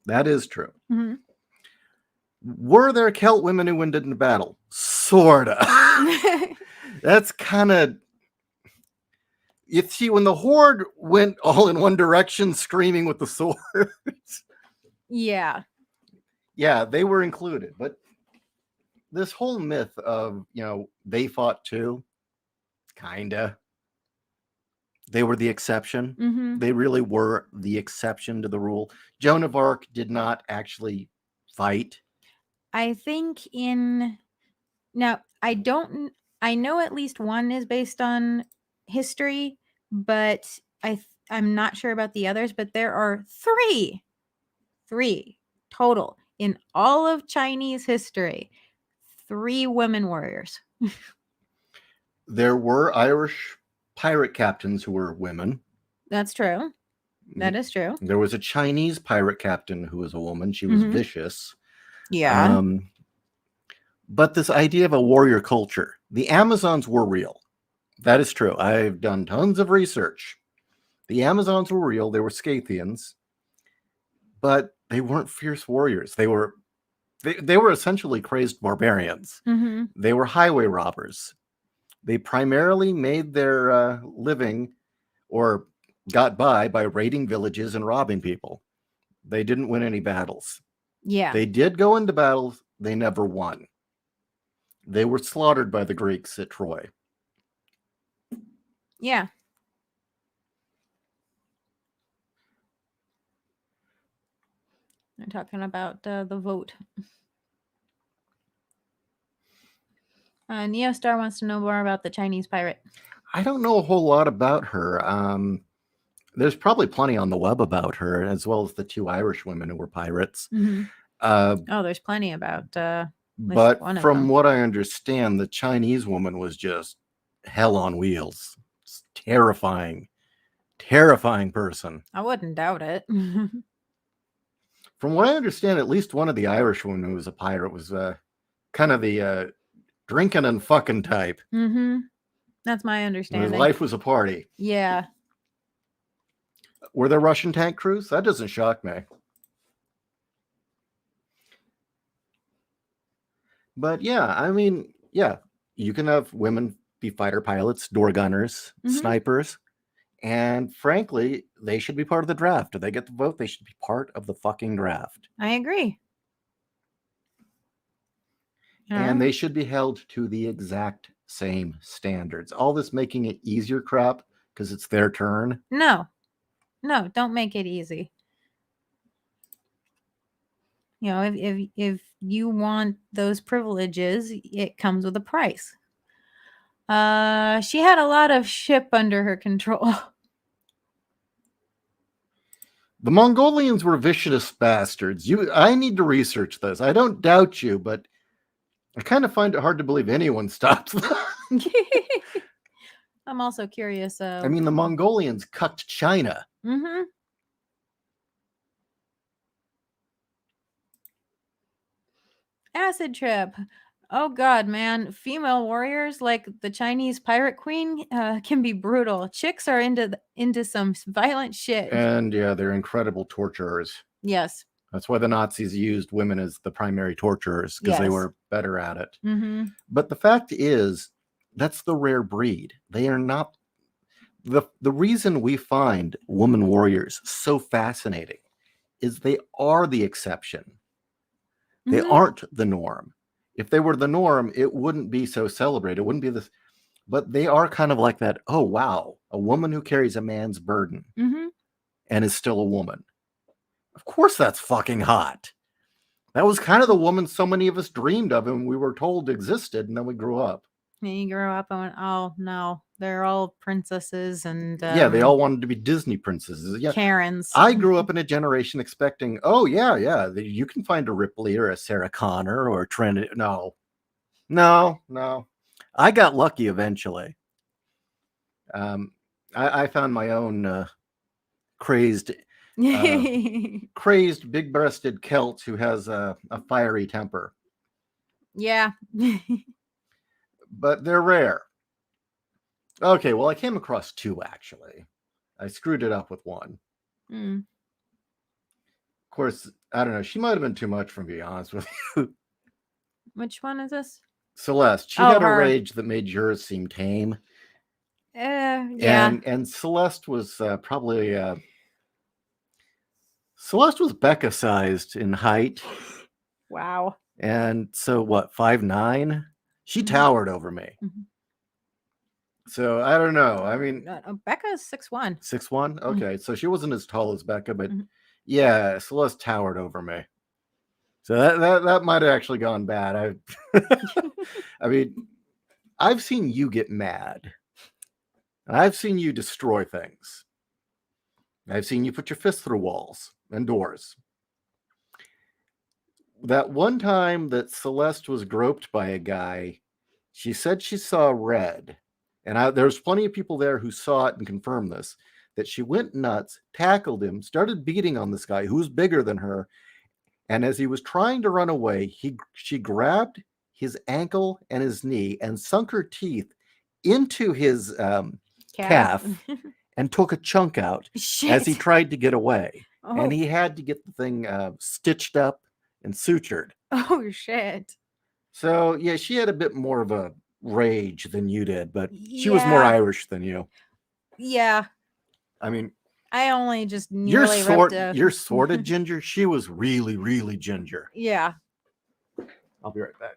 That is true. Mm-hmm. Were there Celt women who went into battle? Sorta. That's kind of... You see, when the Horde went all in one direction, screaming with the swords... Yeah. Yeah, they were included. But this whole myth of, they fought too, kinda. They were the exception. Mm-hmm. They really were the exception to the rule. Joan of Arc did not actually fight. I think I know at least one is based on history, but I'm not sure about the others, but there are three total in all of Chinese history. 3 women warriors. There were Irish pirate captains who were women. That's true. That is true. There was a Chinese pirate captain who was a woman. She was vicious. Yeah. But this idea of a warrior culture, the Amazons were real. That is true. I've done tons of research. The Amazons were real. They were Scythians, but they weren't fierce warriors. They were essentially crazed barbarians. Mm-hmm. They were highway robbers. They primarily made their living or got by raiding villages and robbing people. They didn't win any battles. Yeah. They did go into battles. They never won. They were slaughtered by the Greeks at Troy. Yeah. They're talking about the vote. Neostar wants to know more about the Chinese pirate. I don't know a whole lot about her. There's probably plenty on the web about her, as well as the 2 Irish women who were pirates. Mm-hmm. There's plenty about. But from what I understand, the Chinese woman was just hell on wheels. It's terrifying person. I wouldn't doubt it. From what I understand, at least one of the Irish women who was a pirate was kind of the drinking and fucking type. Mm-hmm. That's my understanding. His life was a party. Yeah. Were there Russian tank crews? That doesn't shock me. But yeah, I mean, yeah, you can have women be fighter pilots, door gunners, snipers, and frankly, they should be part of the draft. If they get the vote, they should be part of the fucking draft. I agree. And they should be held to the exact same standards. All this making it easier crap because it's their turn. No, don't make it easy. If you want those privileges, it comes with a price. She had a lot of ship under her control. The Mongolians were vicious bastards. I need to research this. I don't doubt you, but I kind of find it hard to believe anyone stops them. I'm also curious. I mean, the Mongolians cucked China. Mm-hmm. Acid trip. Oh God, man. Female warriors like the Chinese pirate queen can be brutal. Chicks are into some violent shit. And yeah, they're incredible torturers. Yes. That's why the Nazis used women as the primary torturers, because they were better at it. Mm-hmm. But the fact is, that's the rare breed. They are not... The reason we find woman warriors so fascinating is they are the exception. They aren't the norm. If they were the norm, it wouldn't be so celebrated. It wouldn't be this... But they are kind of like that, oh, wow, a woman who carries a man's burden and is still a woman. Of course, that's fucking hot. That was kind of the woman so many of us dreamed of and we were told existed, and then we grew up. And you grow up and went, oh no, they're all princesses and Yeah, they all wanted to be Disney princesses. Yeah, Karens. I grew up in a generation expecting, oh yeah, you can find a Ripley or a Sarah Connor or a Trinity. No. I got lucky eventually. I found my own crazed, big-breasted Celt who has a fiery temper. Yeah. But they're rare. Okay, well, I came across two, actually. I screwed it up with one. Mm. Of course, I don't know. She might have been too much, to be honest with you. Which one is this? Celeste. She had a rage that made yours seem tame. Yeah. And Celeste was probably... Celeste was Becca-sized in height. Wow. And so, what, 5'9"? She towered over me. Mm-hmm. So, I don't know. I mean... Becca's 6'1". 6'1"? Okay, so she wasn't as tall as Becca, but yeah, Celeste towered over me. So that might have actually gone bad. I mean, I've seen you get mad. And I've seen you destroy things. I've seen you put your fist through walls and doors. That one time that Celeste was groped by a guy, she said she saw red. And there's plenty of people there who saw it and confirmed this, that she went nuts, tackled him, started beating on this guy who's bigger than her. And as he was trying to run away, she grabbed his ankle and his knee and sunk her teeth into his calf and took a chunk out as he tried to get away. Oh. And he had to get the thing stitched up and sutured. Oh, shit. So, yeah, she had a bit more of a rage than you did, but she was more Irish than you. Yeah. I mean... I only just nearly you're sort of ginger. She was really, really ginger. Yeah. I'll be right back.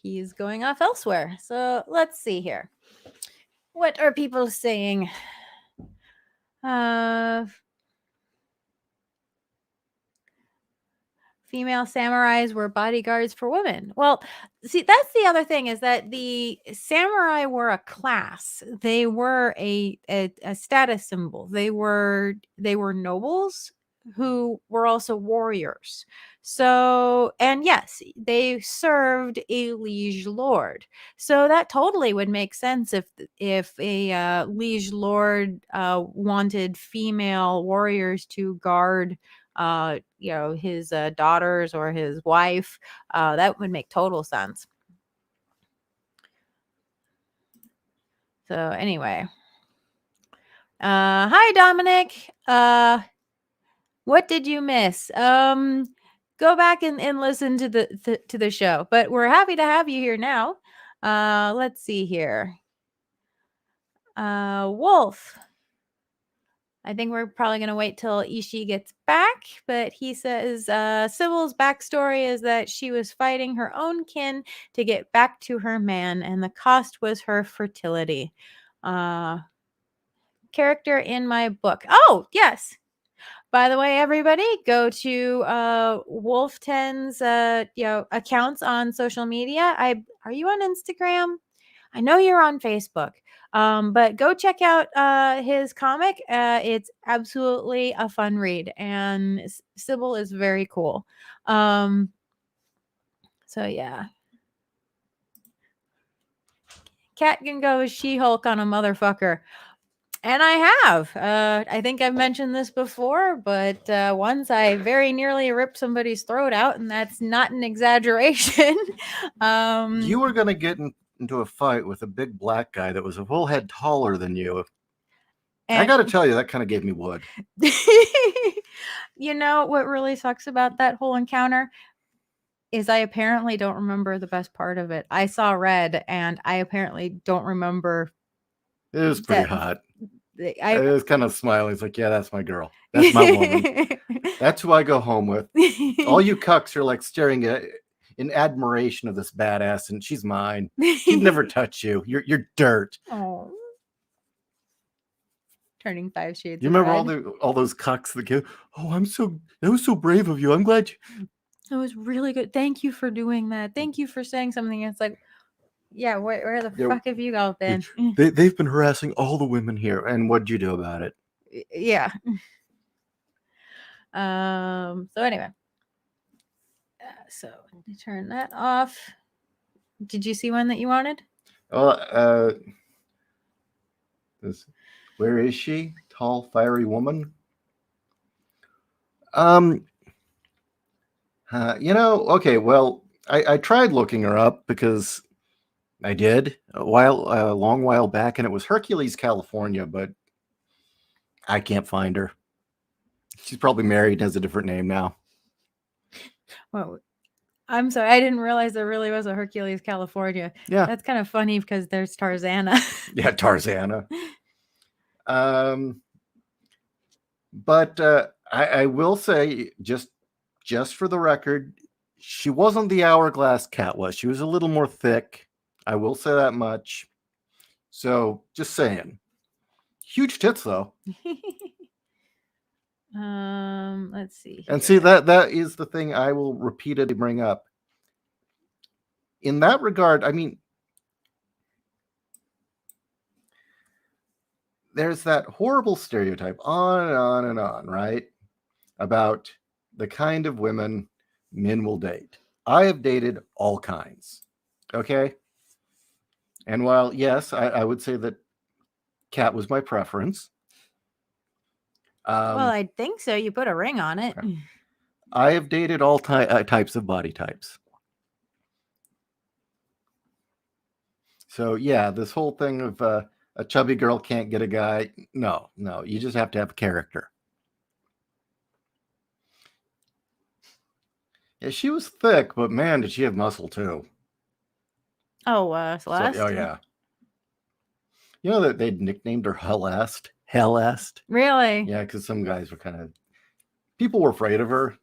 He's going off elsewhere. So let's see here. What are people saying? Female samurais were bodyguards for women. Well, see, that's the other thing, is that the samurai were a class. They were a status symbol. They were nobles who were also warriors. So, and yes, they served a liege lord. So that totally would make sense if a liege lord wanted female warriors to guard his daughters or his wife. That would make total sense. So anyway, hi Dominic. What did you miss? Go back and listen to the show. But we're happy to have you here now. Let's see here. Wolf. I think we're probably going to wait till Ishii gets back, but he says Sybil's backstory is that she was fighting her own kin to get back to her man, and the cost was her fertility. Character in my book. Oh, yes. By the way, everybody, go to Wolf 10's accounts on social media. Are you on Instagram? I know you're on Facebook. But go check out his comic. It's absolutely a fun read, and Sybil is very cool. So yeah. Cat can go She-Hulk on a motherfucker. And I have. I think I've mentioned this before, but once I very nearly ripped somebody's throat out, and that's not an exaggeration. You were going to get into a fight with a big black guy that was a whole head taller than you. And I got to tell you, that kind of gave me wood. You know what really sucks about that whole encounter is I apparently don't remember the best part of it. I saw red, and I apparently don't remember. It was pretty hot. I was kind of smiling. It's like, yeah, that's my girl. That's my woman. That's who I go home with. All you cucks are like staring at in admiration of this badass, and she's mine. She'd never touch you. You're dirt. Oh. turning 5 shades You of remember red. all those cucks that go, "Oh, that was so brave of you. I'm glad you." It was really good. Thank you for doing that. Thank you for saying something. It's like, yeah, where the Yeah, fuck have you all been? they've been harassing all the women here, and what'd you do about it? Yeah. So anyway, so turn that off. Did you see one that you wanted? Well, where is she? Tall, fiery woman. Okay. Well, I tried looking her up because I did a long while back, and it was Hercules, California, but I can't find her. She's probably married and has a different name now. Well, I'm sorry, I didn't realize there really was a Hercules, California. Yeah. That's kind of funny because there's Tarzana. Yeah, Tarzana. But I will say, just for the record, she wasn't the hourglass cat was. She was a little more thick. I will say that much. So just saying. Huge tits though. Let's see here. And see that is the thing I will repeatedly bring up. In that regard, I mean, there's that horrible stereotype on and on and on, right? About the kind of women men will date. I have dated all kinds. Okay. And while, yes, I would say that cat was my preference. Well, I think so. You put a ring on it. I have dated all types of body types. So, yeah, this whole thing of a chubby girl can't get a guy. No, you just have to have character. Yeah, she was thick, but man, did she have muscle too. Oh, Celeste? Oh, yeah. You know that they'd nicknamed her Hellest? Hellest? Really? Yeah, because some guys were kind of... People were afraid of her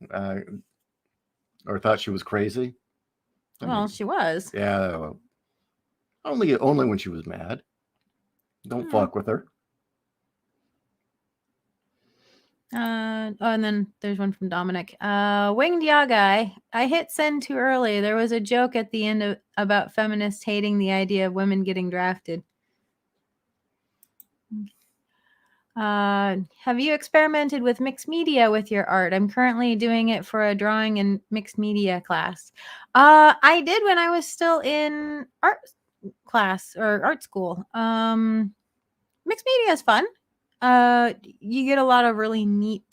or thought she was crazy. Well, she was. Yeah, well, only when she was mad. Don't fuck with her. And then there's one from Dominic. Winged Yagai. I hit send too early. There was a joke at the end about feminists hating the idea of women getting drafted. Have you experimented with mixed media with your art? I'm currently doing it for a drawing and mixed media class. I did when I was still in art class or art school. Mixed media is fun. You get a lot of really neat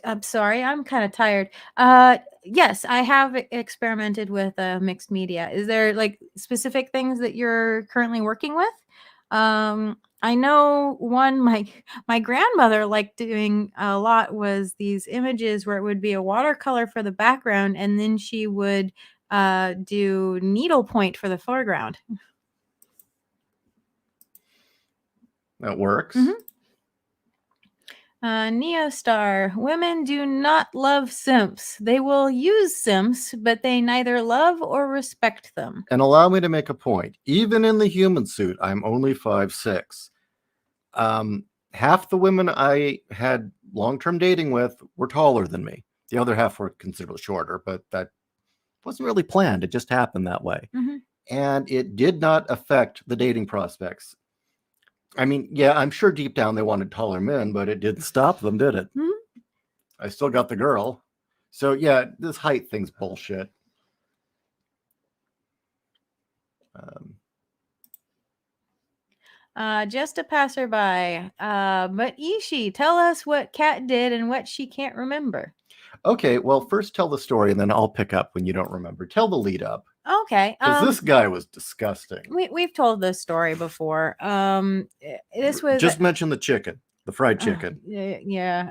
I'm sorry, I'm kind of tired. Yes, I have experimented with mixed media. Is there like specific things that you're currently working with? I know one my grandmother liked doing a lot was these images where it would be a watercolor for the background and then she would do needlepoint for the foreground. That works. Mm-hmm. Neostar. Women do not love simps. They will use simps, but they neither love or respect them. And allow me to make a point. Even in the human suit, I'm only 5'6". Half the women I had long-term dating with were taller than me. The other half were considerably shorter, but that wasn't really planned. It just happened that way. Mm-hmm. And it did not affect the dating prospects. I mean, yeah, I'm sure deep down they wanted taller men, but it didn't stop them, did it? Mm-hmm. I still got the girl. So, yeah, this height thing's bullshit. Just a passerby. But Ishi, tell us what Kat did and what she can't remember. Okay, well, first tell the story, and then I'll pick up when you don't remember. Tell the lead up. Okay. Because this guy was disgusting. We've told this story before. This was just mention the chicken, the fried chicken. Yeah.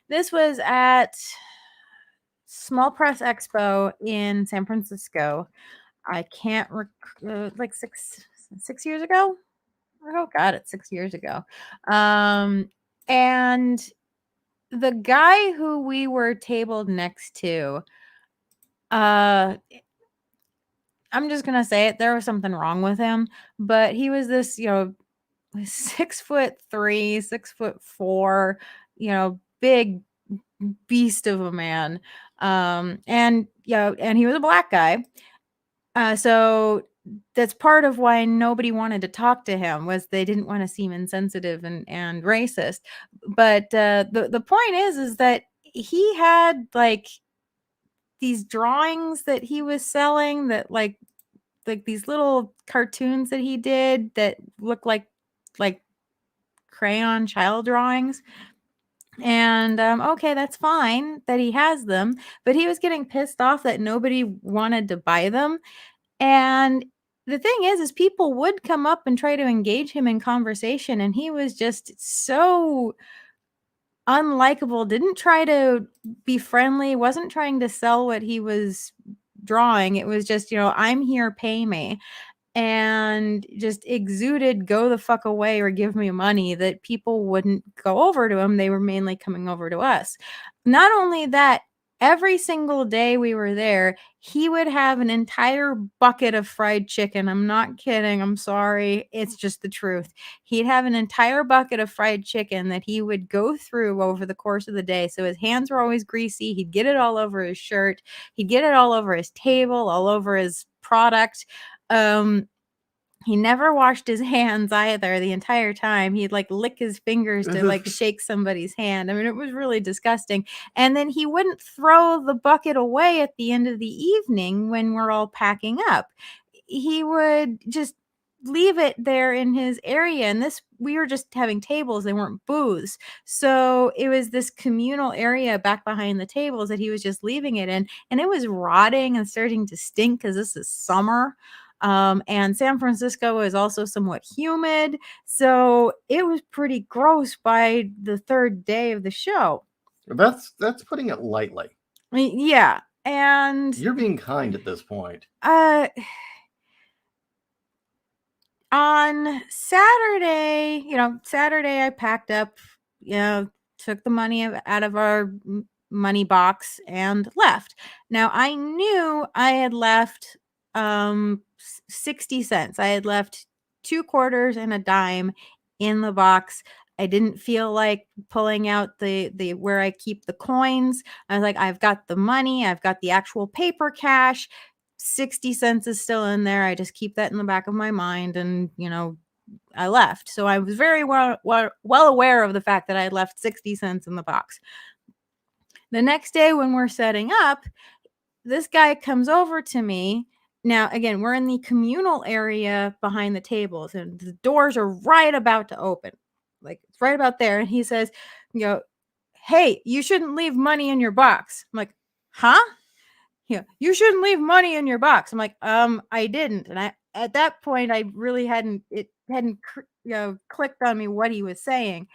This was at Small Press Expo in San Francisco. I can't like 6 years ago. Oh God, it's 6 years ago. And the guy who we were tabled next to, I'm just gonna say it. There was something wrong with him, but he was this, was 6'3", 6'4", big beast of a man. And he was a black guy. So that's part of why nobody wanted to talk to him, was they didn't want to seem insensitive and racist. But the point is that he had like these drawings that he was selling, that like these little cartoons that he did that look like crayon child drawings. And okay, that's fine that he has them, but he was getting pissed off that nobody wanted to buy them. And the thing is people would come up and try to engage him in conversation, and he was just so unlikable, didn't try to be friendly, wasn't trying to sell what he was drawing. It was just, I'm here, pay me. And just exuded go the fuck away or give me money, that people wouldn't go over to him. They were mainly coming over to us. Not only that, every single day we were there, he would have an entire bucket of fried chicken. I'm not kidding. I'm sorry. It's just the truth. He'd have an entire bucket of fried chicken that he would go through over the course of the day. So his hands were always greasy. He'd get it all over his shirt. He'd get it all over his table, all over his product. He never washed his hands either the entire time. He'd like lick his fingers to like shake somebody's hand. I mean, it was really disgusting. And then he wouldn't throw the bucket away at the end of the evening when we're all packing up. He would just leave it there in his area. And we were just having tables, they weren't booths. So it was this communal area back behind the tables that he was just leaving it in. And it was rotting and starting to stink because this is summer. And San Francisco is also somewhat humid. So it was pretty gross by the third day of the show. That's putting it lightly. I mean, yeah. And you're being kind at this point. On Saturday, I packed up, took the money out of our money box and left. Now I knew I had left 60 cents. I had left 2 quarters and a dime in the box. I didn't feel like pulling out the where I keep the coins. I was like, I've got the money, I've got the actual paper cash. 60 cents is still in there. I just keep that in the back of my mind, and I left. So I was very well aware of the fact that I had left 60 cents in the box. The next day when we're setting up, this guy comes over to me. Now, again, we're in the communal area behind the tables, and the doors are right about to open. Like, it's right about there. And he says, hey, you shouldn't leave money in your box. I'm like, huh? Yeah, you shouldn't leave money in your box. I'm like, I didn't. And at that point, I really hadn't clicked on me what he was saying.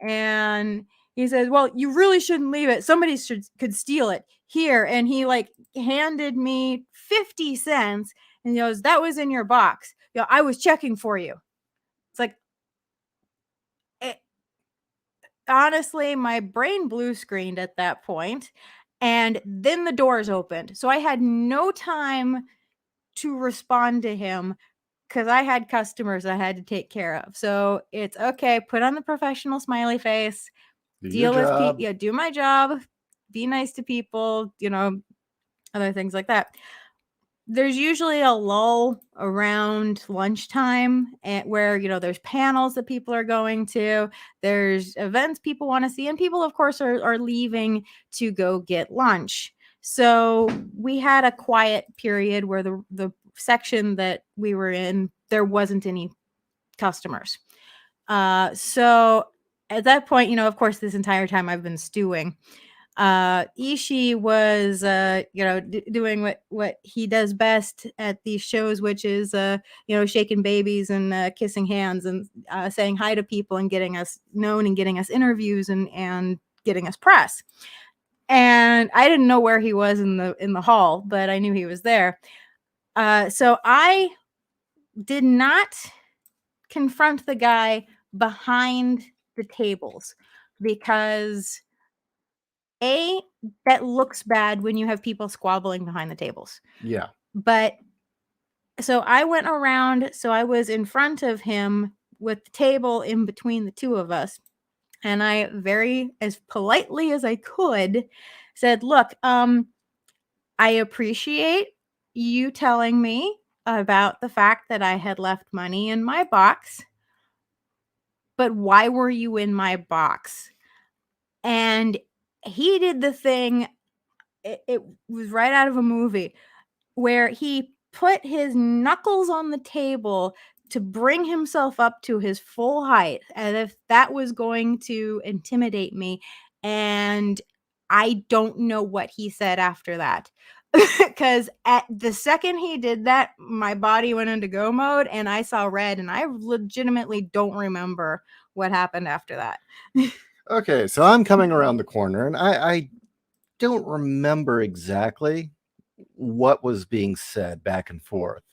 And he says, well, you really shouldn't leave it. Somebody could steal it here. And he like handed me 50 cents and he goes, that was in your box. I was checking for you. It's like, honestly, my brain blue screened at that point. And then the doors opened. So I had no time to respond to him because I had customers I had to take care of. So it's okay. Put on the professional smiley face. Deal with people. Yeah, do my job. Be nice to people. Other things like that. There's usually a lull around lunchtime where, there's panels that people are going to. There's events people want to see. And people, of course, are leaving to go get lunch. So we had a quiet period where the section that we were in, there wasn't any customers. So at that point, of course, this entire time I've been stewing. Ishii was, doing what he does best at these shows, which is, shaking babies and kissing hands and saying hi to people and getting us known and getting us interviews and getting us press. And I didn't know where he was in the hall, but I knew he was there. So I did not confront the guy behind the tables because that looks bad when you have people squabbling behind the tables. Yeah. But so I went around, so I was in front of him with the table in between the two of us. And I very, as politely as I could, said, look, I appreciate you telling me about the fact that I had left money in my box, but why were you in my box? And he did the thing, it was right out of a movie, where he put his knuckles on the table to bring himself up to his full height, as if that was going to intimidate me. And I don't know what he said after that. Because at the second he did that, my body went into go mode and I saw red, and I legitimately don't remember what happened after that. Okay, so I'm coming around the corner, and I don't remember exactly what was being said back and forth,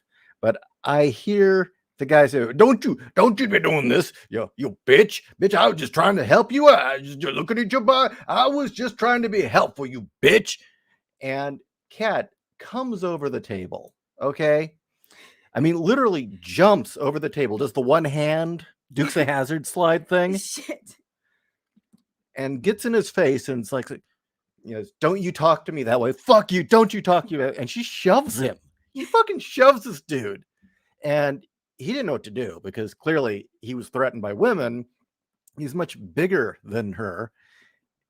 but I hear the guy say, don't you be doing this, you bitch. I was just trying to help you out. I was just looking at your body. I was just trying to be helpful, you bitch." And Cat comes over the table, okay? I mean, literally jumps over the table, does the one hand Dukes of Hazzard slide thing, Shit. and gets in his face, and it's like, don't you talk to me that way. Fuck you. Don't you talk to me. And she shoves him. She fucking shoves this dude. And he didn't know what to do, because clearly he was threatened by women. He's much bigger than her.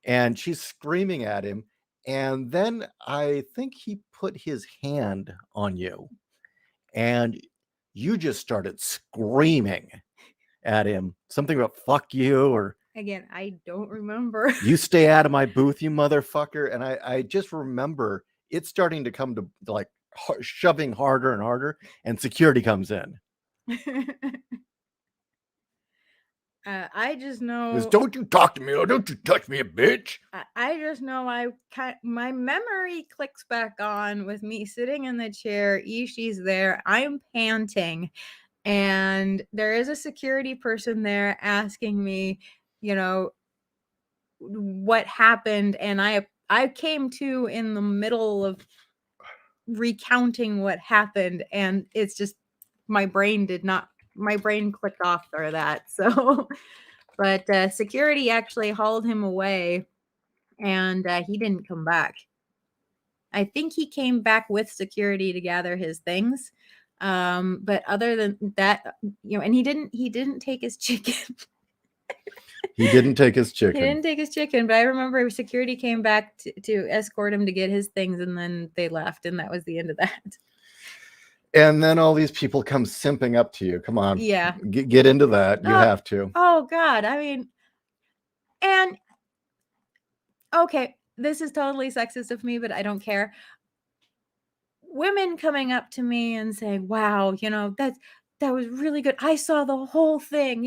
And she's screaming at him. And then I think he put his hand on you. And you just started screaming at him. Something about fuck you, or Again, I don't remember. you stay out of my booth, you motherfucker. And I just remember it starting to come to like shoving harder and harder, and security comes in. I just know. Goes, don't you talk to me, or don't you touch me, bitch. I just know my memory clicks back on with me sitting in the chair. Ishi's there. I'm panting, and there is a security person there asking me, what happened, and I came to in the middle of recounting what happened, and it's just my brain clicked off for that. So but security actually hauled him away, and he didn't come back. I think he came back with security to gather his things, but other than that, and he didn't take his chicken. He didn't take his chicken. He didn't take his chicken, but I remember security came back to escort him to get his things, and then they left, and that was the end of that. And then all these people come simping up to you. Come on. Yeah. Get into that. You have to. Oh, God. I mean, and okay, this is totally sexist of me, but I don't care. Women coming up to me and saying, wow, that was really good. I saw the whole thing,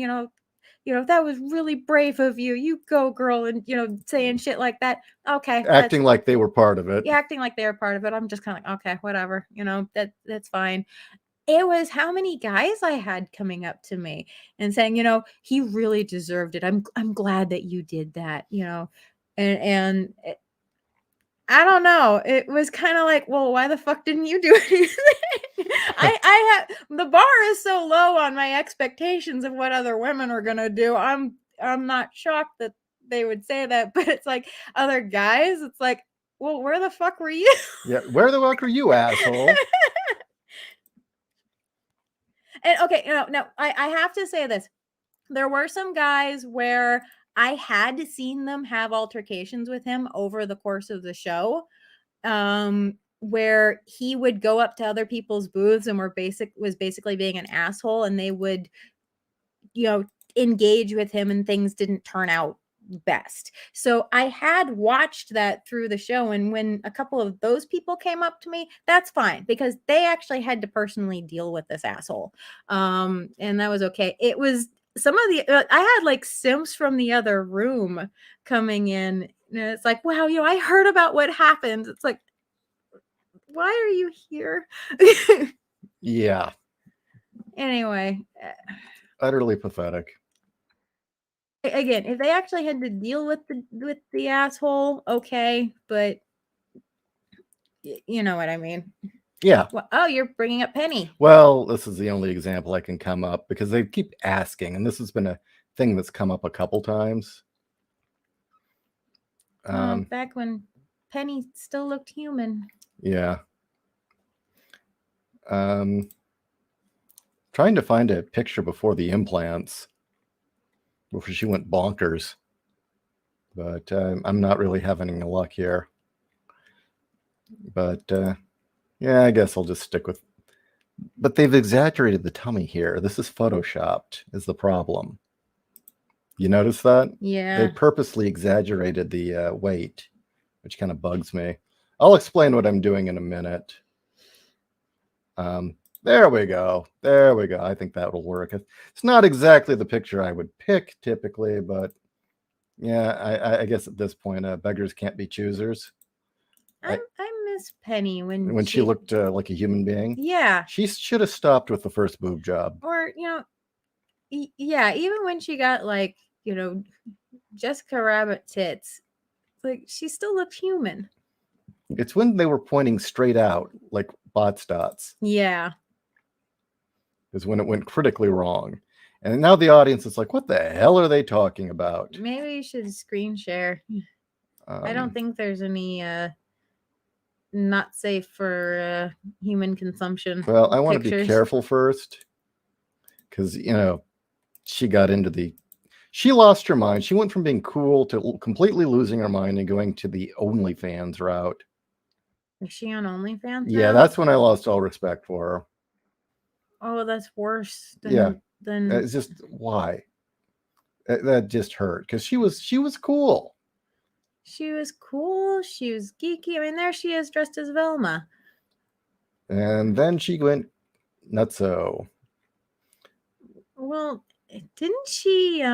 that was really brave of you. You go, girl, and saying shit like that. Okay. Acting like they were part of it. Yeah, acting like they were part of it. I'm just kind of like, okay, whatever. That's fine. It was how many guys I had coming up to me and saying, he really deserved it. I'm glad that you did that, and I don't know. It was kind of like, well, why the fuck didn't you do anything? I have the bar is so low on my expectations of what other women are gonna do. I'm not shocked that they would say that, but it's like other guys. It's like, well, where the fuck were you? Yeah, where the fuck were you, asshole? And okay, no, I have to say this. There were some guys where I had seen them have altercations with him over the course of the show, where he would go up to other people's booths and was basically being an asshole, and they would, engage with him, and things didn't turn out best. So I had watched that through the show, and when a couple of those people came up to me, that's fine, because they actually had to personally deal with this asshole, and that was okay. It was some of the I had like simps from the other room coming in, and it's like, wow, I heard about what happened. It's like, why are you here? Yeah. Anyway, Utterly pathetic. Again, if they actually had to deal with the asshole, okay, but you know what I mean. Yeah. Well, oh, you're bringing up Penny. Well, this is the only example I can come up because they keep asking, and this has been a thing that's come up a couple times. Back when Penny still looked human. Yeah. Trying to find a picture before the implants, before she went bonkers. But I'm not really having any luck here. But yeah, I guess I'll just stick with. But they've exaggerated the tummy here. This is photoshopped, is the problem. You notice that? Yeah. They purposely exaggerated the weight, which kind of bugs me. I'll explain what I'm doing in a minute. There we go. There we go. I think that will work. It's not exactly the picture I would pick typically, but yeah, I guess at this point, beggars can't be choosers. I miss Penny When she looked like a human being. Yeah. She should have stopped with the first boob job. Or, yeah, even when she got like, Jessica Rabbit tits, like she still looked human. It's when they were pointing straight out, like bot dots. Yeah. Is when it went critically wrong. And now the audience is like, what the hell are they talking about? Maybe you should screen share. I don't think there's any not safe for human consumption. Well, I want to be careful first. Because, she got into she lost her mind. She went from being cool to completely losing her mind and going to the OnlyFans route. Is she on OnlyFans? Yeah, now? that's when I lost all respect for her. Oh, that's worse than It's just why? That just hurt because she was cool. She was cool. She was geeky. I mean, there she is dressed as Velma. And then she went nutso. Well, didn't she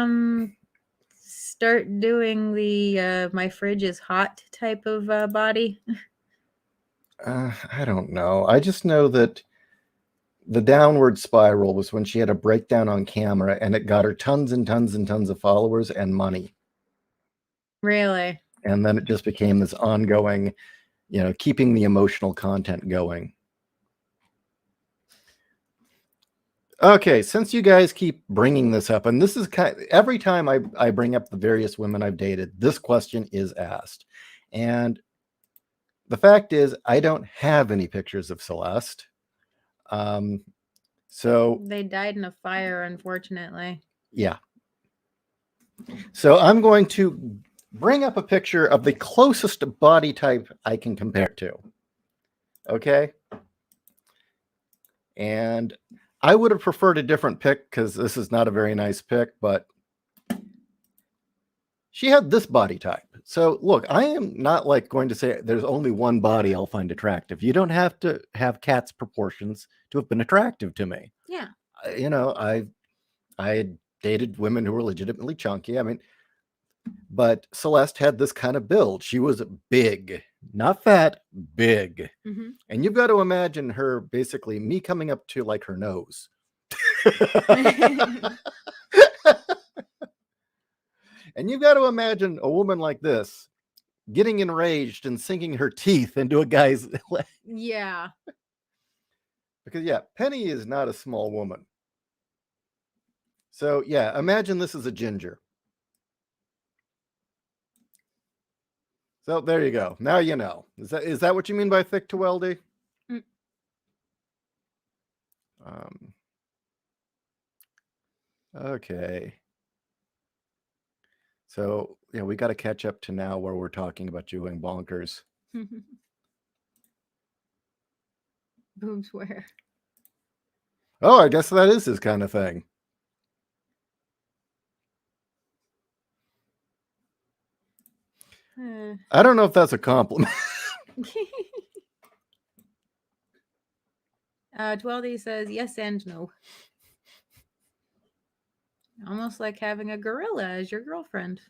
start doing the my fridge is hot type of body? I don't know. I just know that the downward spiral was when she had a breakdown on camera and it got her tons and tons and tons of followers and money. Really? And then it just became this ongoing, keeping the emotional content going. Okay, since you guys keep bringing this up, and this is every time I bring up the various women I've dated, this question is asked. And the fact is, I don't have any pictures of Celeste. So they died in a fire, unfortunately. Yeah. So I'm going to bring up a picture of the closest body type I can compare to. Okay. And I would have preferred a different pic because this is not a very nice pic, but she had this body type. So look, I am not like going to say there's only one body I'll find attractive. You don't have to have cat's proportions to have been attractive to me. Yeah. I had dated women who were legitimately chunky. I mean, but Celeste had this kind of build. She was big, not fat, big. Mm-hmm. And you've got to imagine her basically me coming up to like her nose. And you've got to imagine a woman like this getting enraged and sinking her teeth into a guy's leg. Yeah. Because, yeah, Penny is not a small woman. So, yeah, imagine this is a ginger. So there you go. Now you know. Is that what you mean by thick to weldy? Mm. Okay. So, yeah, we got to catch up to now where we're talking about you going bonkers. Boobs where? Oh, I guess that is his kind of thing. I don't know if that's a compliment. Tweldy says yes and no. Almost like having a gorilla as your girlfriend.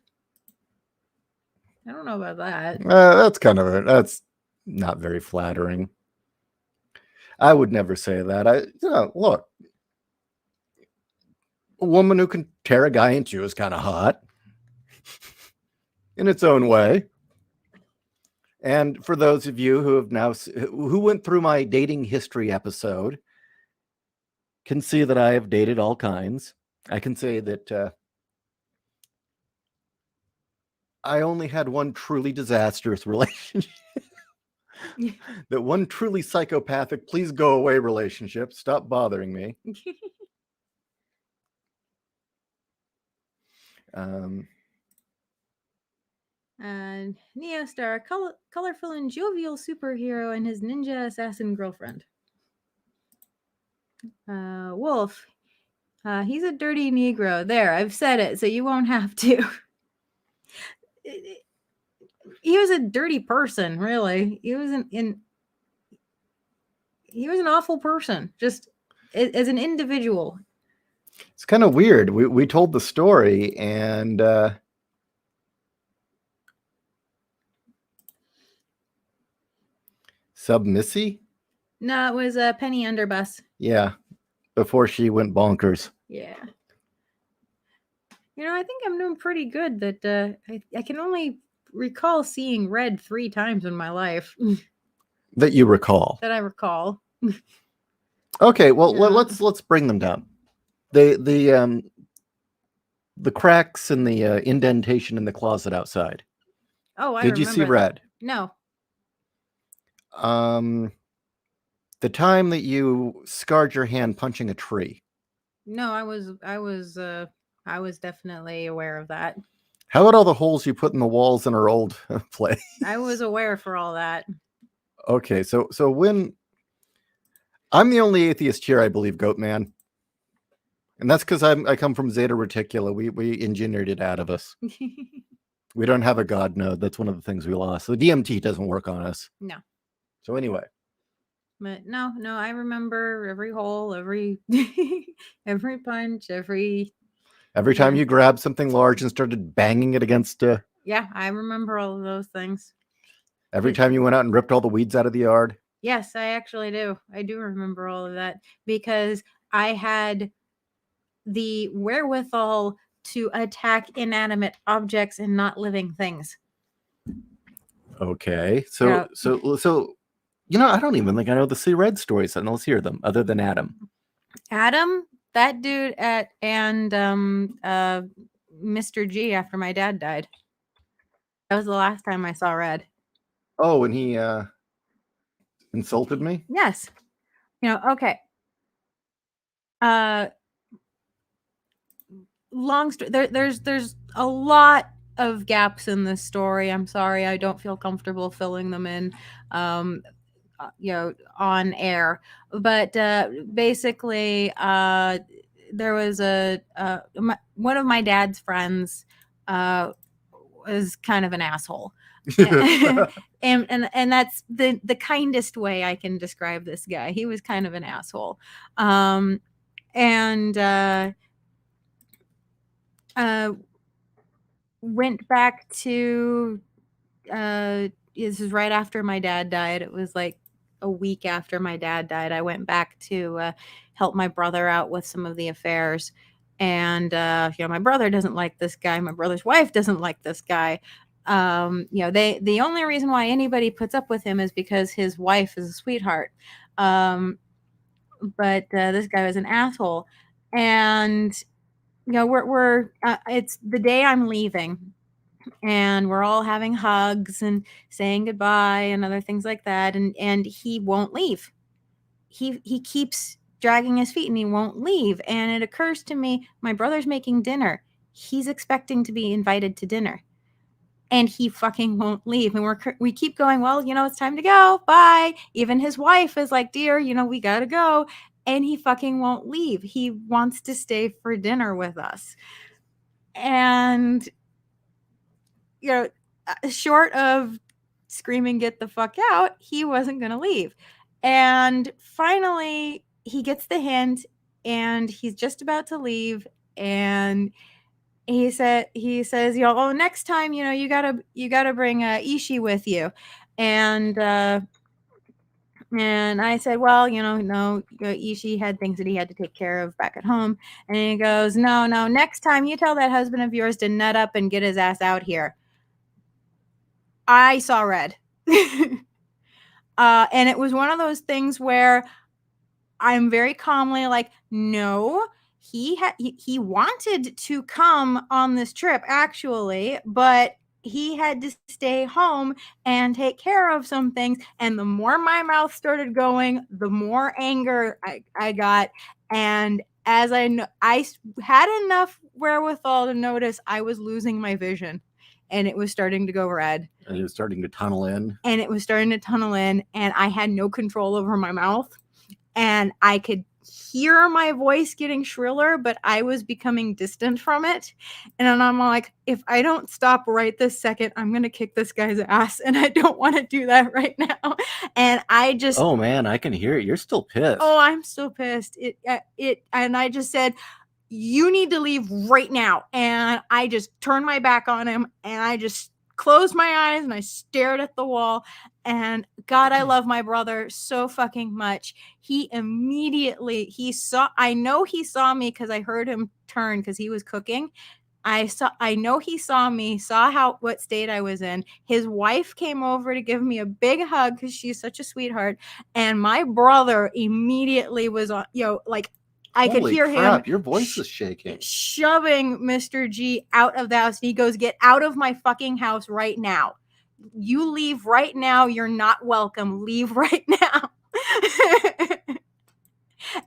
I don't know about that. That's not very flattering. I would never say that. Look, a woman who can tear a guy in two is kind of hot in its own way. And for those of you who have now who went through my dating history episode, can see that I have dated all kinds. I can say that I only had one truly disastrous relationship. That one truly psychopathic, please go away relationship. Stop bothering me. Neostar, colorful and jovial superhero, and his ninja assassin girlfriend. Wolf, he's a dirty Negro. There, I've said it, so you won't have to. He was a dirty person, really. He was he was an awful person, just as an individual. It's kind of weird. We told the story, and Submissy? No, it was Penny Underbus. Yeah, before she went bonkers. Yeah. I think I'm doing pretty good. That I can only recall seeing red 3 times in my life. That you recall. That I recall. Okay, well let's bring them down. The cracks and the indentation in the closet outside. Oh, I did you see red? No. The time that you scarred your hand punching a tree. No, I was definitely aware of that. How about all the holes you put in the walls in our old place? I was aware for all that. Okay, so when I'm the only atheist here, I believe, Goat Man, and that's because I come from Zeta Reticula. We engineered it out of us. We don't have a God node. That's one of the things we lost. The DMT doesn't work on us. No. So anyway. But no, I remember every hole, every every punch, every time you grabbed something large and started banging it against. Yeah, I remember all of those things. Every time you went out and ripped all the weeds out of the yard. Yes, I actually do. I do remember all of that because I had the wherewithal to attack inanimate objects and not living things. Okay, so I don't even think I know the See Red stories, and let's hear them. Other than Adam, that dude and Mr. G after my dad died. That was the last time I saw red. Oh, and he insulted me? Yes. Okay. Long story. There's a lot of gaps in this story. I'm sorry, I don't feel comfortable filling them in. On air, but basically there was one of my dad's friends was kind of an asshole. and that's the kindest way I can describe this guy. He was kind of an asshole. Went back to this is right after my dad died. It was like a week after my dad died. I went back to help my brother out with some of the affairs. And my brother doesn't like this guy. My brother's wife doesn't like this guy. The only reason why anybody puts up with him is because his wife is a sweetheart. But this guy was an asshole. And we're it's the day I'm leaving, and we're all having hugs and saying goodbye and other things like that, and he won't leave. He keeps dragging his feet and he won't leave. And it occurs to me, my brother's making dinner. He's expecting to be invited to dinner, and he fucking won't leave. And we keep going, well, it's time to go, bye. Even his wife is like, dear, we gotta go. And he fucking won't leave. He wants to stay for dinner with us. And short of screaming, get the fuck out, he wasn't going to leave. And finally, he gets the hint, and he's just about to leave. And he says, oh, next time, you gotta bring Ishi with you. And I said, well, no, Ishi had things that he had to take care of back at home. And he goes, no, next time you tell that husband of yours to nut up and get his ass out here. I saw red. And it was one of those things where I'm very calmly like, no, he wanted to come on this trip actually, but he had to stay home and take care of some things. And the more my mouth started going, the more anger I got. And as I had enough wherewithal to notice I was losing my vision, and it was starting to go red. And it was starting to tunnel in. And it was starting to tunnel in, and I had no control over my mouth. And I could hear my voice getting shriller, but I was becoming distant from it. And then I'm like, if I don't stop right this second, I'm going to kick this guy's ass. And I don't want to do that right now. And I just, Oh man, I can hear it. You're still pissed. oh, I'm so pissed. And I just said, you need to leave right now. And I just turned my back on him, and I just closed my eyes and I stared at the wall. And God, I love my brother so fucking much. He immediately, I know he saw me because I heard him turn because he was cooking. I know he saw me, saw what state I was in. His wife came over to give me a big hug because she's such a sweetheart. And my brother immediately was on, like, I could hear him. Your voice is shaking. Shoving Mr. G out of the house. And he goes, get out of my fucking house right now. You leave right now. You're not welcome. Leave right now.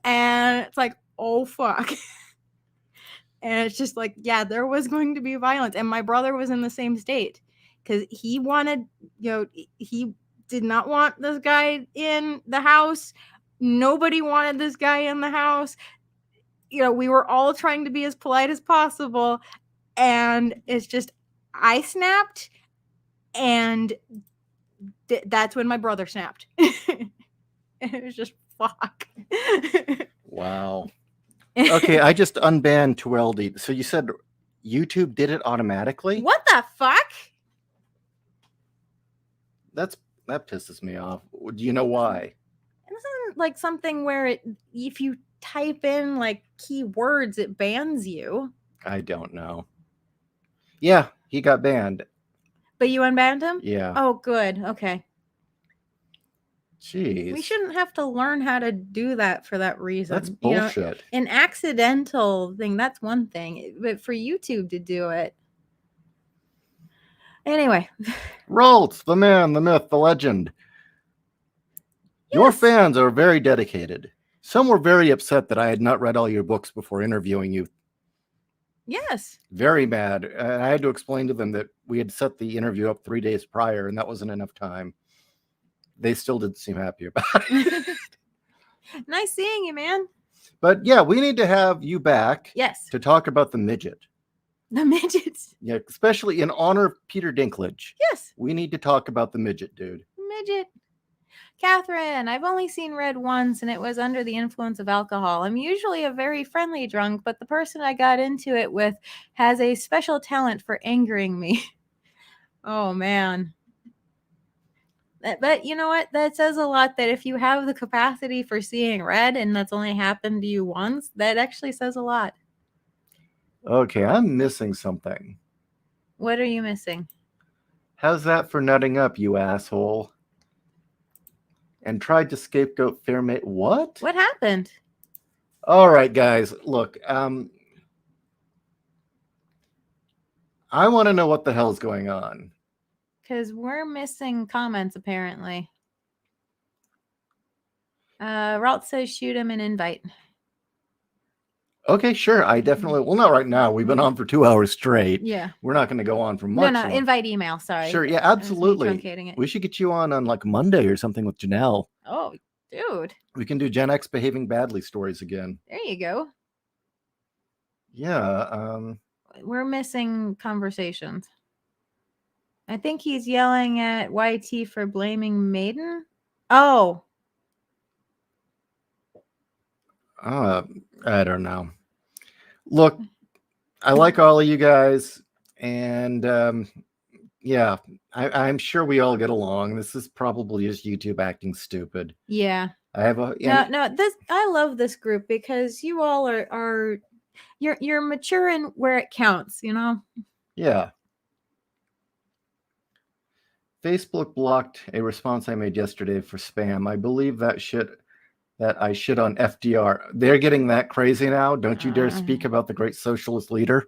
And it's like, oh, fuck. And it's just like, yeah, there was going to be violence. And my brother was in the same state because he wanted, he did not want this guy in the house. Nobody wanted this guy in the house. We were all trying to be as polite as possible. And it's just, I snapped. And that's when my brother snapped. It was just, fuck. Wow. Okay, I just unbanned Tweldy. So you said YouTube did it automatically? What the fuck? That pisses me off. Do you know why? Isn't like something where if you type in like keywords, it bans you? I don't know. Yeah, he got banned. But you unbanned him? Yeah. Oh, good. Okay. Jeez. We shouldn't have to learn how to do that for that reason. That's bullshit. An accidental thing, that's one thing. But for YouTube to do it. Anyway. Roltz, the man, the myth, the legend. Yes. Your fans are very dedicated. Some were very upset that I had not read all your books before interviewing you. Yes. Very mad. I had to explain to them that we had set the interview up 3 days prior, and that wasn't enough time. They still didn't seem happy about it. Nice seeing you, man. But yeah, we need to have you back. Yes. To talk about the midget. The midgets. Yeah, especially in honor of Peter Dinklage. Yes. We need to talk about the midget, dude. Midget. Catherine, I've only seen Red once, and it was under the influence of alcohol. I'm usually a very friendly drunk, but the person I got into it with has a special talent for angering me. Oh, man. But you know what? That says a lot that if you have the capacity for seeing red and that's only happened to you once, that actually says a lot. Okay, I'm missing something. What are you missing? How's that for nutting up, you asshole? And tried to scapegoat Fairmate. What? What happened? All right, guys. Look, I want to know what the hell's going on. Because we're missing comments, apparently. Ralt says shoot him an invite. Okay, sure. I definitely... Well, not right now. We've been on for 2 hours straight. Yeah. We're not going to go on for much. No, invite email. Sorry. Sure, yeah, absolutely. We should get you on like Monday or something with Janelle. Oh, dude. We can do Gen X behaving badly stories again. There you go. Yeah. We're missing conversations. I think he's yelling at YT for blaming Maiden. Oh. I don't know. Look, I like all of you guys, and yeah, I'm sure we all get along. This is probably just YouTube acting stupid. Yeah. I have a I love this group because you all are you're mature in where it counts, you know? Yeah. Facebook blocked a response I made yesterday for spam. I believe that I shit on FDR. They're getting that crazy now. Don't you dare speak about the great socialist leader.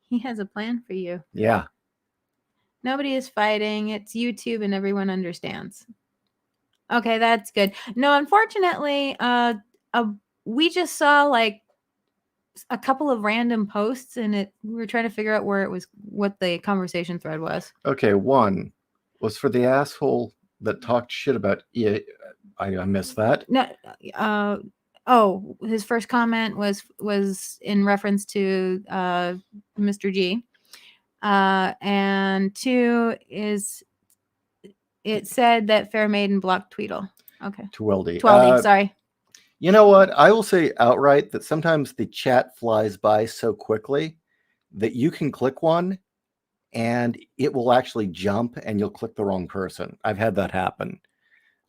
He has a plan for you. Yeah. Nobody is fighting. It's YouTube and everyone understands. Okay, that's good. No, unfortunately, we just saw like a couple of random posts and we were trying to figure out what the conversation thread was. Okay, one was for the asshole that talked shit about EA. I missed that. No, his first comment was in reference to Mr. G. And 2 is it said that Fair Maiden blocked Tweedle. Okay. Tweldy. Sorry. You know what? I will say outright that sometimes the chat flies by so quickly that you can click one and it will actually jump and you'll click the wrong person. I've had that happen.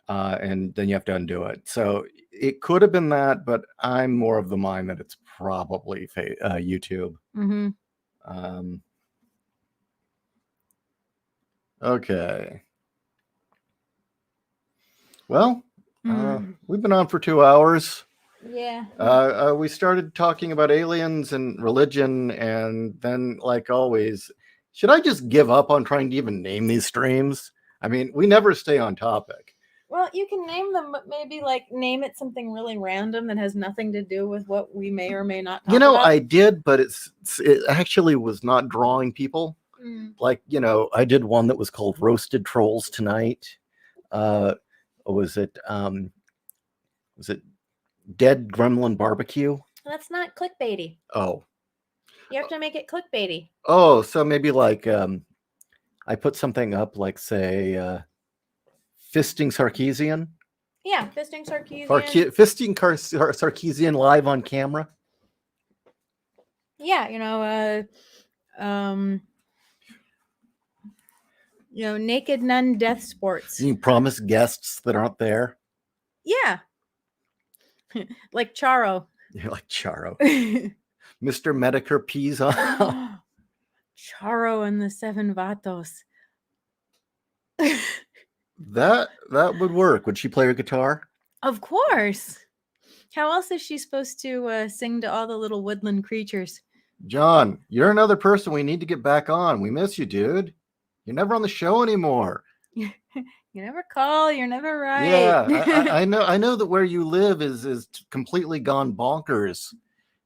And then you have to undo it. So it could have been that, but I'm more of the mind that it's probably YouTube. Mm-hmm. Okay. Well, we've been on for 2 hours. Yeah. We started talking about aliens and religion, and then, like always, should I just give up on trying to even name these streams? I mean, we never stay on topic. Well, you can name them, but maybe like name it something really random that has nothing to do with what we may or may not talk about. I did, but it actually was not drawing people. Like, I did one that was called Roasted Trolls Tonight. Was it Dead Gremlin Barbecue? That's not clickbaity. Oh. You have to make it clickbaity. Oh, so maybe like I put something up like, say, Fisting Sarkeesian? Yeah, Fisting Sarkeesian. Fisting Sarkeesian live on camera? Yeah, Naked Nun Death Sports. You promise guests that aren't there? Yeah. Like Charo. You're like Charo. Mr. Medicare peas on. Charo and the 7 Vatos. That would work. Would she play her guitar? Of course. How else is she supposed to sing to all the little woodland creatures? John, you're another person we need to get back on. We miss you, dude. You're never on the show anymore. You never call. You're never right. Yeah, I know that where you live is completely gone bonkers.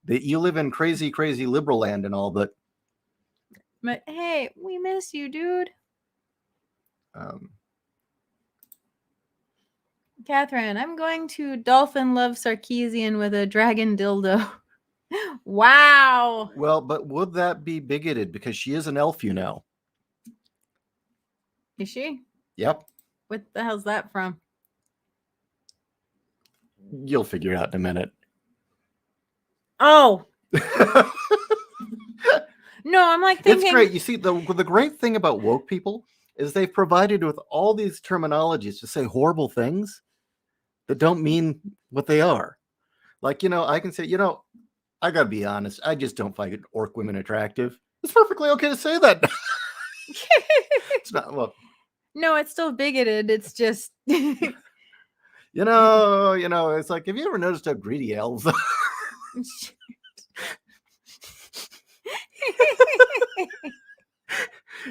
That you live in crazy, crazy liberal land and all, but hey, we miss you, dude. Catherine, I'm going to dolphin love Sarkeesian with a dragon dildo. Wow. Well, but would that be bigoted? Because she is an elf, Is she? Yep. What the hell's that from? You'll figure it out in a minute. Oh. No, I'm like thinking. It's great. You see, the great thing about woke people is they've provided with all these terminologies to say horrible things that don't mean what they are. Like, I can say, I got to be honest. I just don't find orc women attractive. It's perfectly okay to say that. It's not, well. No, it's still bigoted. It's just. It's like, have you ever noticed how greedy elves are?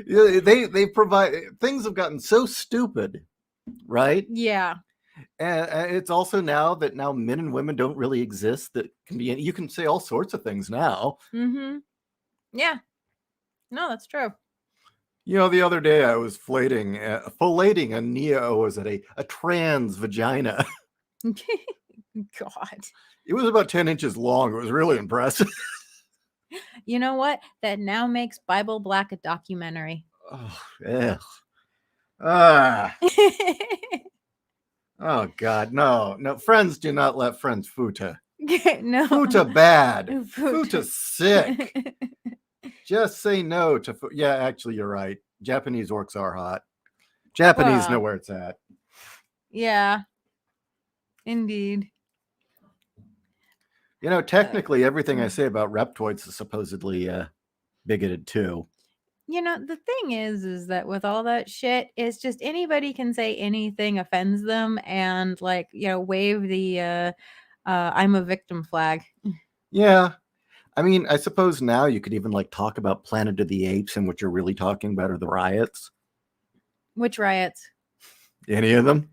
They provide, things have gotten so stupid, right? Yeah. And it's also now men and women don't really exist. That can be, you can say all sorts of things now. Mm-hmm. Yeah. No, that's true. The other day I was filleting a neo, was it a trans vagina? God. It was about 10 inches long. It was really impressive. You know what? That now makes Bible Black a documentary. Oh, ugh. Ah. Oh, God. No. Friends do not let friends futa. No. Futa bad. Futa sick. Just say no to yeah, actually, you're right. Japanese orcs are hot. Japanese know where it's at. Yeah. Indeed. Technically, everything I say about reptoids is supposedly bigoted too. The thing is that with all that shit, it's just anybody can say anything offends them and wave the I'm a victim flag. Yeah. I mean, I suppose now you could even like talk about Planet of the Apes, and what you're really talking about are the riots. Which riots? Any of them?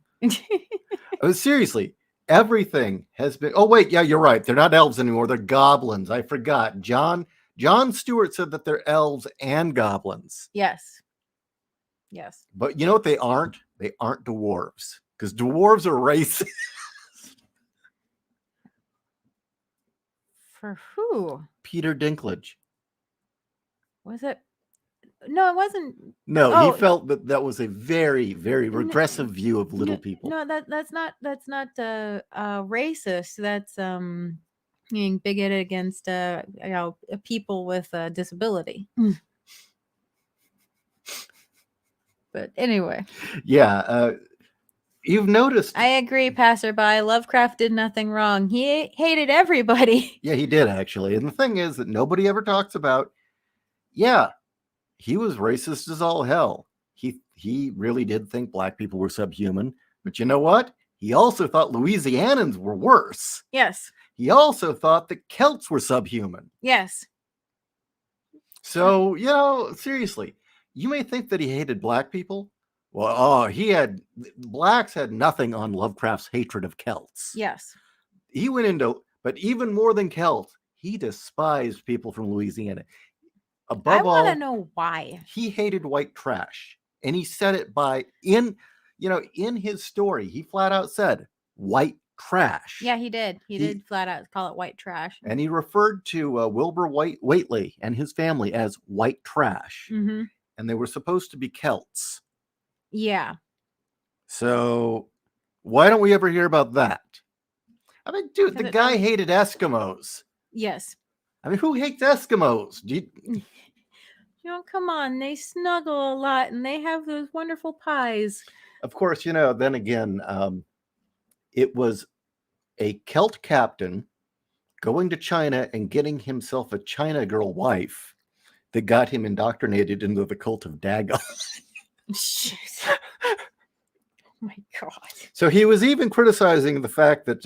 Seriously, everything has been. Oh wait, yeah, you're right. They're not elves anymore. They're goblins. I forgot. John Stewart said that they're elves and goblins. Yes. But you know what they aren't? They aren't dwarves, because dwarves are racist. For who? Peter Dinklage. Was it? No, it wasn't. No, he felt that that was a very, very regressive view of little No, people. no, that's not racist. That's being bigoted against people with a disability. But anyway, Yeah, you've noticed. I agree, passerby. Lovecraft did nothing wrong. He hated everybody. Yeah, he did actually. And the thing is that nobody ever talks about. Yeah, he was racist as all hell. He really did think black people were subhuman. But you know what? He also thought Louisianans were worse. Yes. He also thought that Celts were subhuman. Yes. So, seriously, you may think that he hated black people. Well, blacks had nothing on Lovecraft's hatred of Celts. Yes. He went into, but even more than Celts, he despised people from Louisiana. Above all, I want to know why. He hated white trash. And he said it in his story, he flat out said white trash. Yeah, he did. He did flat out call it white trash. And he referred to Wilbur Whately and his family as white trash. Mm-hmm. And they were supposed to be Celts. Yeah. So why don't we ever hear about that? I mean, dude, the guy hated Eskimos. Yes. I mean, who hates Eskimos? Come on. They snuggle a lot and they have those wonderful pies. Of course, then again, it was a Celt captain going to China and getting himself a China girl wife that got him indoctrinated into the cult of Dagon. Shit. Oh my God. So he was even criticizing the fact that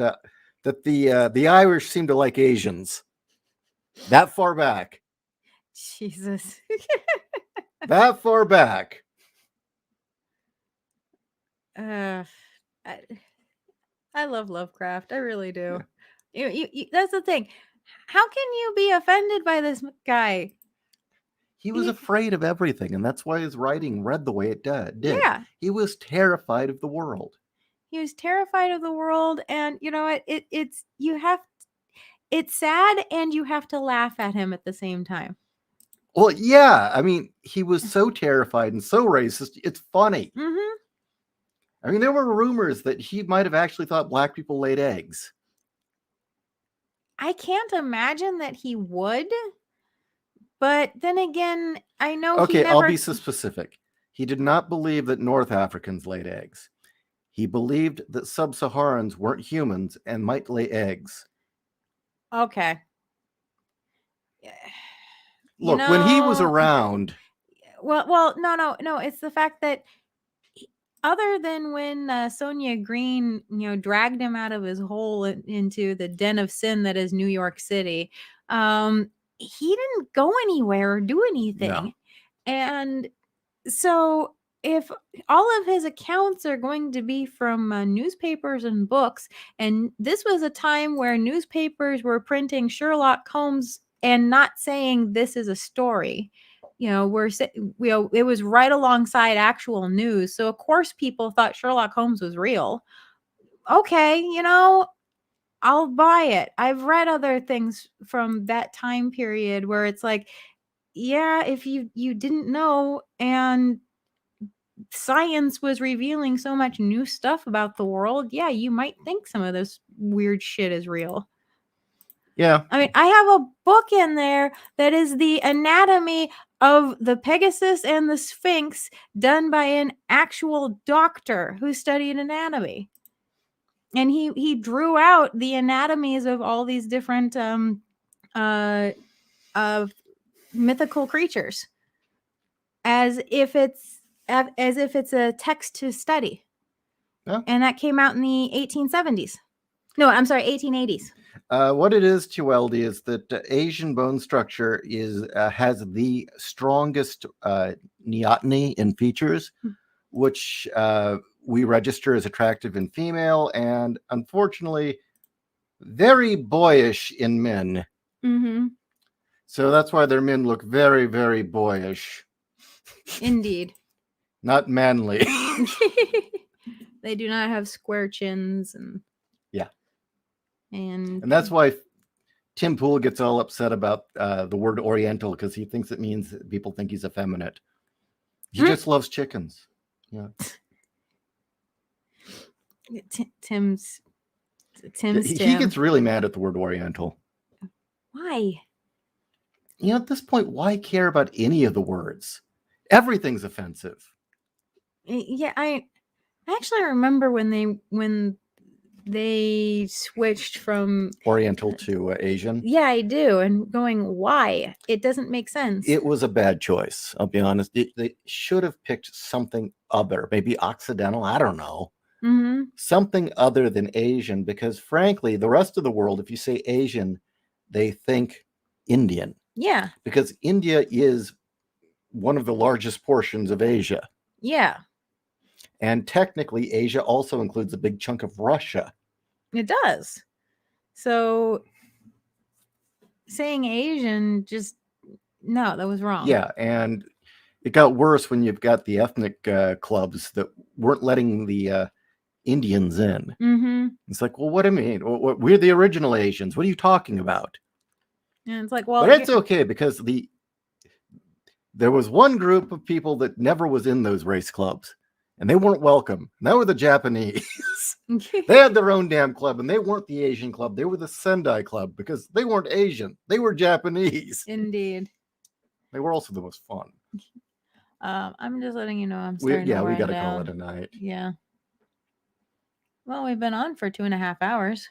the Irish seem to like Asians. That far back. Jesus. That far back. I love Lovecraft. I really do. Yeah. You, that's the thing. How can you be offended by this guy? He was afraid of everything, and that's why his writing read the way it did. Yeah. He was terrified of the world. He was terrified of the world, and you know what? It's sad, and you have to laugh at him at the same time. Well, yeah. I mean, he was so terrified and so racist. It's funny. Mm-hmm. I mean, there were rumors that he might have actually thought black people laid eggs. I can't imagine that he would. But then again, I know. Okay, I'll be so specific. He did not believe that North Africans laid eggs. He believed that sub-Saharans weren't humans and might lay eggs. Okay. Look, when he was around. Well, no. It's the fact that other than when Sonia Green, dragged him out of his hole into the den of sin that is New York City, he didn't go anywhere or do anything. No. And so if all of his accounts are going to be from newspapers and books, and this was a time where newspapers were printing Sherlock Holmes and not saying this is a story, it was right alongside actual news. So of course people thought Sherlock Holmes was real. Okay, I'll buy it. I've read other things from that time period where it's like, yeah, if you didn't know and science was revealing so much new stuff about the world, yeah, you might think some of this weird shit is real. Yeah. I mean, I have a book in there that is the anatomy of the Pegasus and the Sphinx done by an actual doctor who studied anatomy. And he drew out the anatomies of all these different of mythical creatures. as if it's a text to study. Yeah. And that came out in the 1870s. No, I'm sorry, 1880s. What it is, Chiweldi, is that Asian bone structure has the strongest neoteny in features, which we register as attractive in female, and unfortunately, very boyish in men. Mm-hmm. So that's why their men look very, very boyish. Indeed. Not manly. They do not have square chins and yeah. And that's why Tim Pool gets all upset about the word Oriental, because he thinks it means that people think he's effeminate. He just loves chickens. Yeah. Tim's He gets really mad at the word Oriental. Why? You know, at this point, why care about any of the words? Everything's offensive. Yeah, I actually remember when they switched from Oriental to Asian. Yeah, I do. And going, why? It doesn't make sense. It was a bad choice. I'll be honest. They should have picked something other, maybe Occidental. I don't know. Mm-hmm. Something other than Asian, because frankly, the rest of the world, if you say Asian, they think Indian. Yeah. Because India is one of the largest portions of Asia. Yeah. And technically, Asia also includes a big chunk of Russia. It does. So saying Asian, just, no, that was wrong. Yeah, and it got worse when you've got the ethnic clubs that weren't letting the Indians in. Mm-hmm. It's like, well, what do you mean? We're the original Asians. What are you talking about? And it's like, well, but it's okay, because there was one group of people that never was in those race clubs, and they weren't welcome. And that were the Japanese. They had their own damn club, and they weren't the Asian club. They were the Sendai club, because they weren't Asian. They were Japanese. Indeed. They were also the most fun. I'm just letting you know I'm starting to we got to down. call it a night. Yeah. Well, we've been on for 2.5 hours.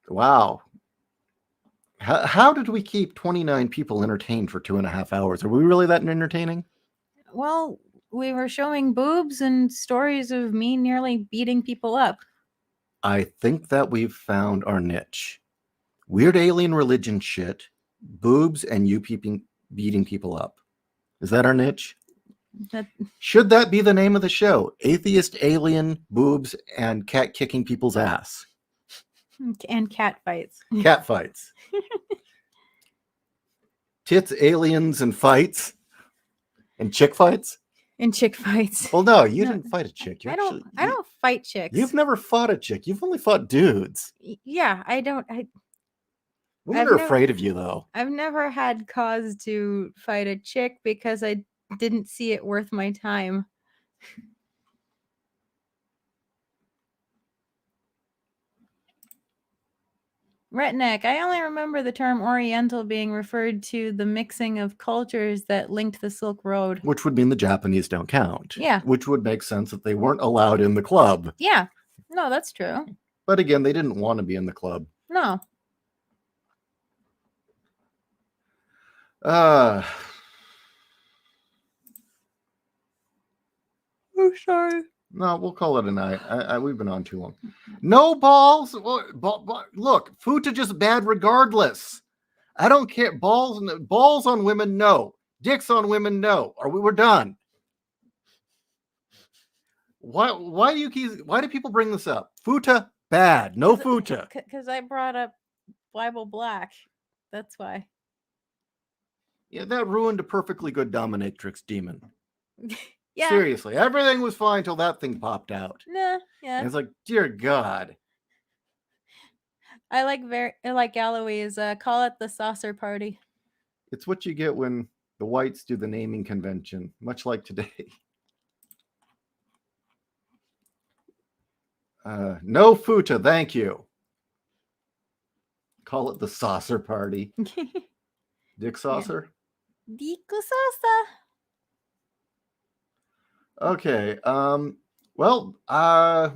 Wow. How did we keep 29 people entertained for 2.5 hours? Are we really that entertaining? Well, we were showing boobs and stories of me nearly beating people up. I think that we've found our niche. Weird alien religion shit, boobs, and you beating people up. Is that our niche? Should that be the name of the show? Atheist, alien, boobs, and cat kicking people's ass. And cat fights. Cat fights. Tits, aliens, and fights. And chick fights? And chick fights. Well, no, you didn't fight a chick. I don't fight chicks. You've never fought a chick. You've only fought dudes. Yeah, I don't. Women are afraid of you, though. I've never had cause to fight a chick because I didn't see it worth my time. Redneck, I only remember the term Oriental being referred to the mixing of cultures that linked the Silk Road. Which would mean the Japanese don't count. Yeah. Which would make sense that they weren't allowed in the club. Yeah. No, that's true. But again, they didn't want to be in the club. No. Oh, sorry. No, we'll call it a night. We've been on too long. No balls. Look, Futa just bad regardless. I don't care. Balls on women, no. Dicks on women, no. We're done. Why do people bring this up? Futa bad. No Futa. Because I brought up Bible Black. That's why. Yeah, that ruined a perfectly good dominatrix demon. Yeah. Seriously, everything was fine till that thing popped out. Nah, yeah. And it's like, dear God. I like Galloway's call it the saucer party. It's what you get when the whites do the naming convention, much like today. No Futa, thank you. Call it the saucer party. Dick saucer? Yeah. Dick saucer. Okay. Well, I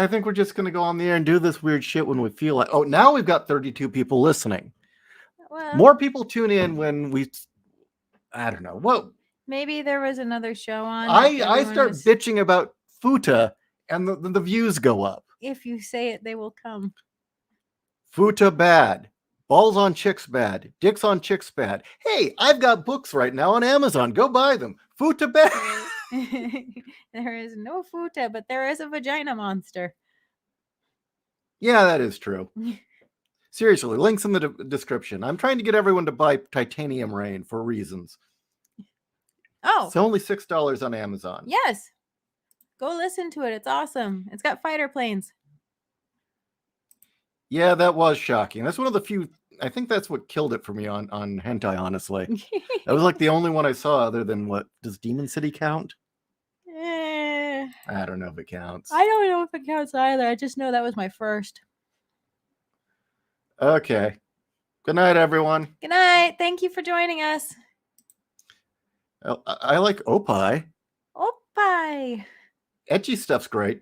think we're just going to go on the air and do this weird shit when we feel like. Oh, now we've got 32 people listening. Well, more people tune in when we I don't know. What Maybe there was another show on. that I everyone start was- bitching about Futa and the views go up. If you say it, they will come. Futa bad. Balls on chicks bad. Dicks on chicks bad. Hey, I've got books right now on Amazon. Go buy them. Futa bad. There is no futa, but there is a vagina monster. Yeah, that is true. Seriously, links in the description. I'm trying to get everyone to buy Titanium Rain for reasons. Oh, It's only $6 on Amazon. yes. Go listen to it. It's awesome. It's got fighter planes. Yeah, that was shocking. That's one of the few. I think that's what killed it for me on hentai, honestly. That was like the only one I saw other than what? Does Demon City count? I don't know if it counts. I don't know if it counts either. I just know that was my first. Okay. Good night, everyone. Good night. Thank you for joining us. I like Opie. Oh, bye. Etchy stuff's great.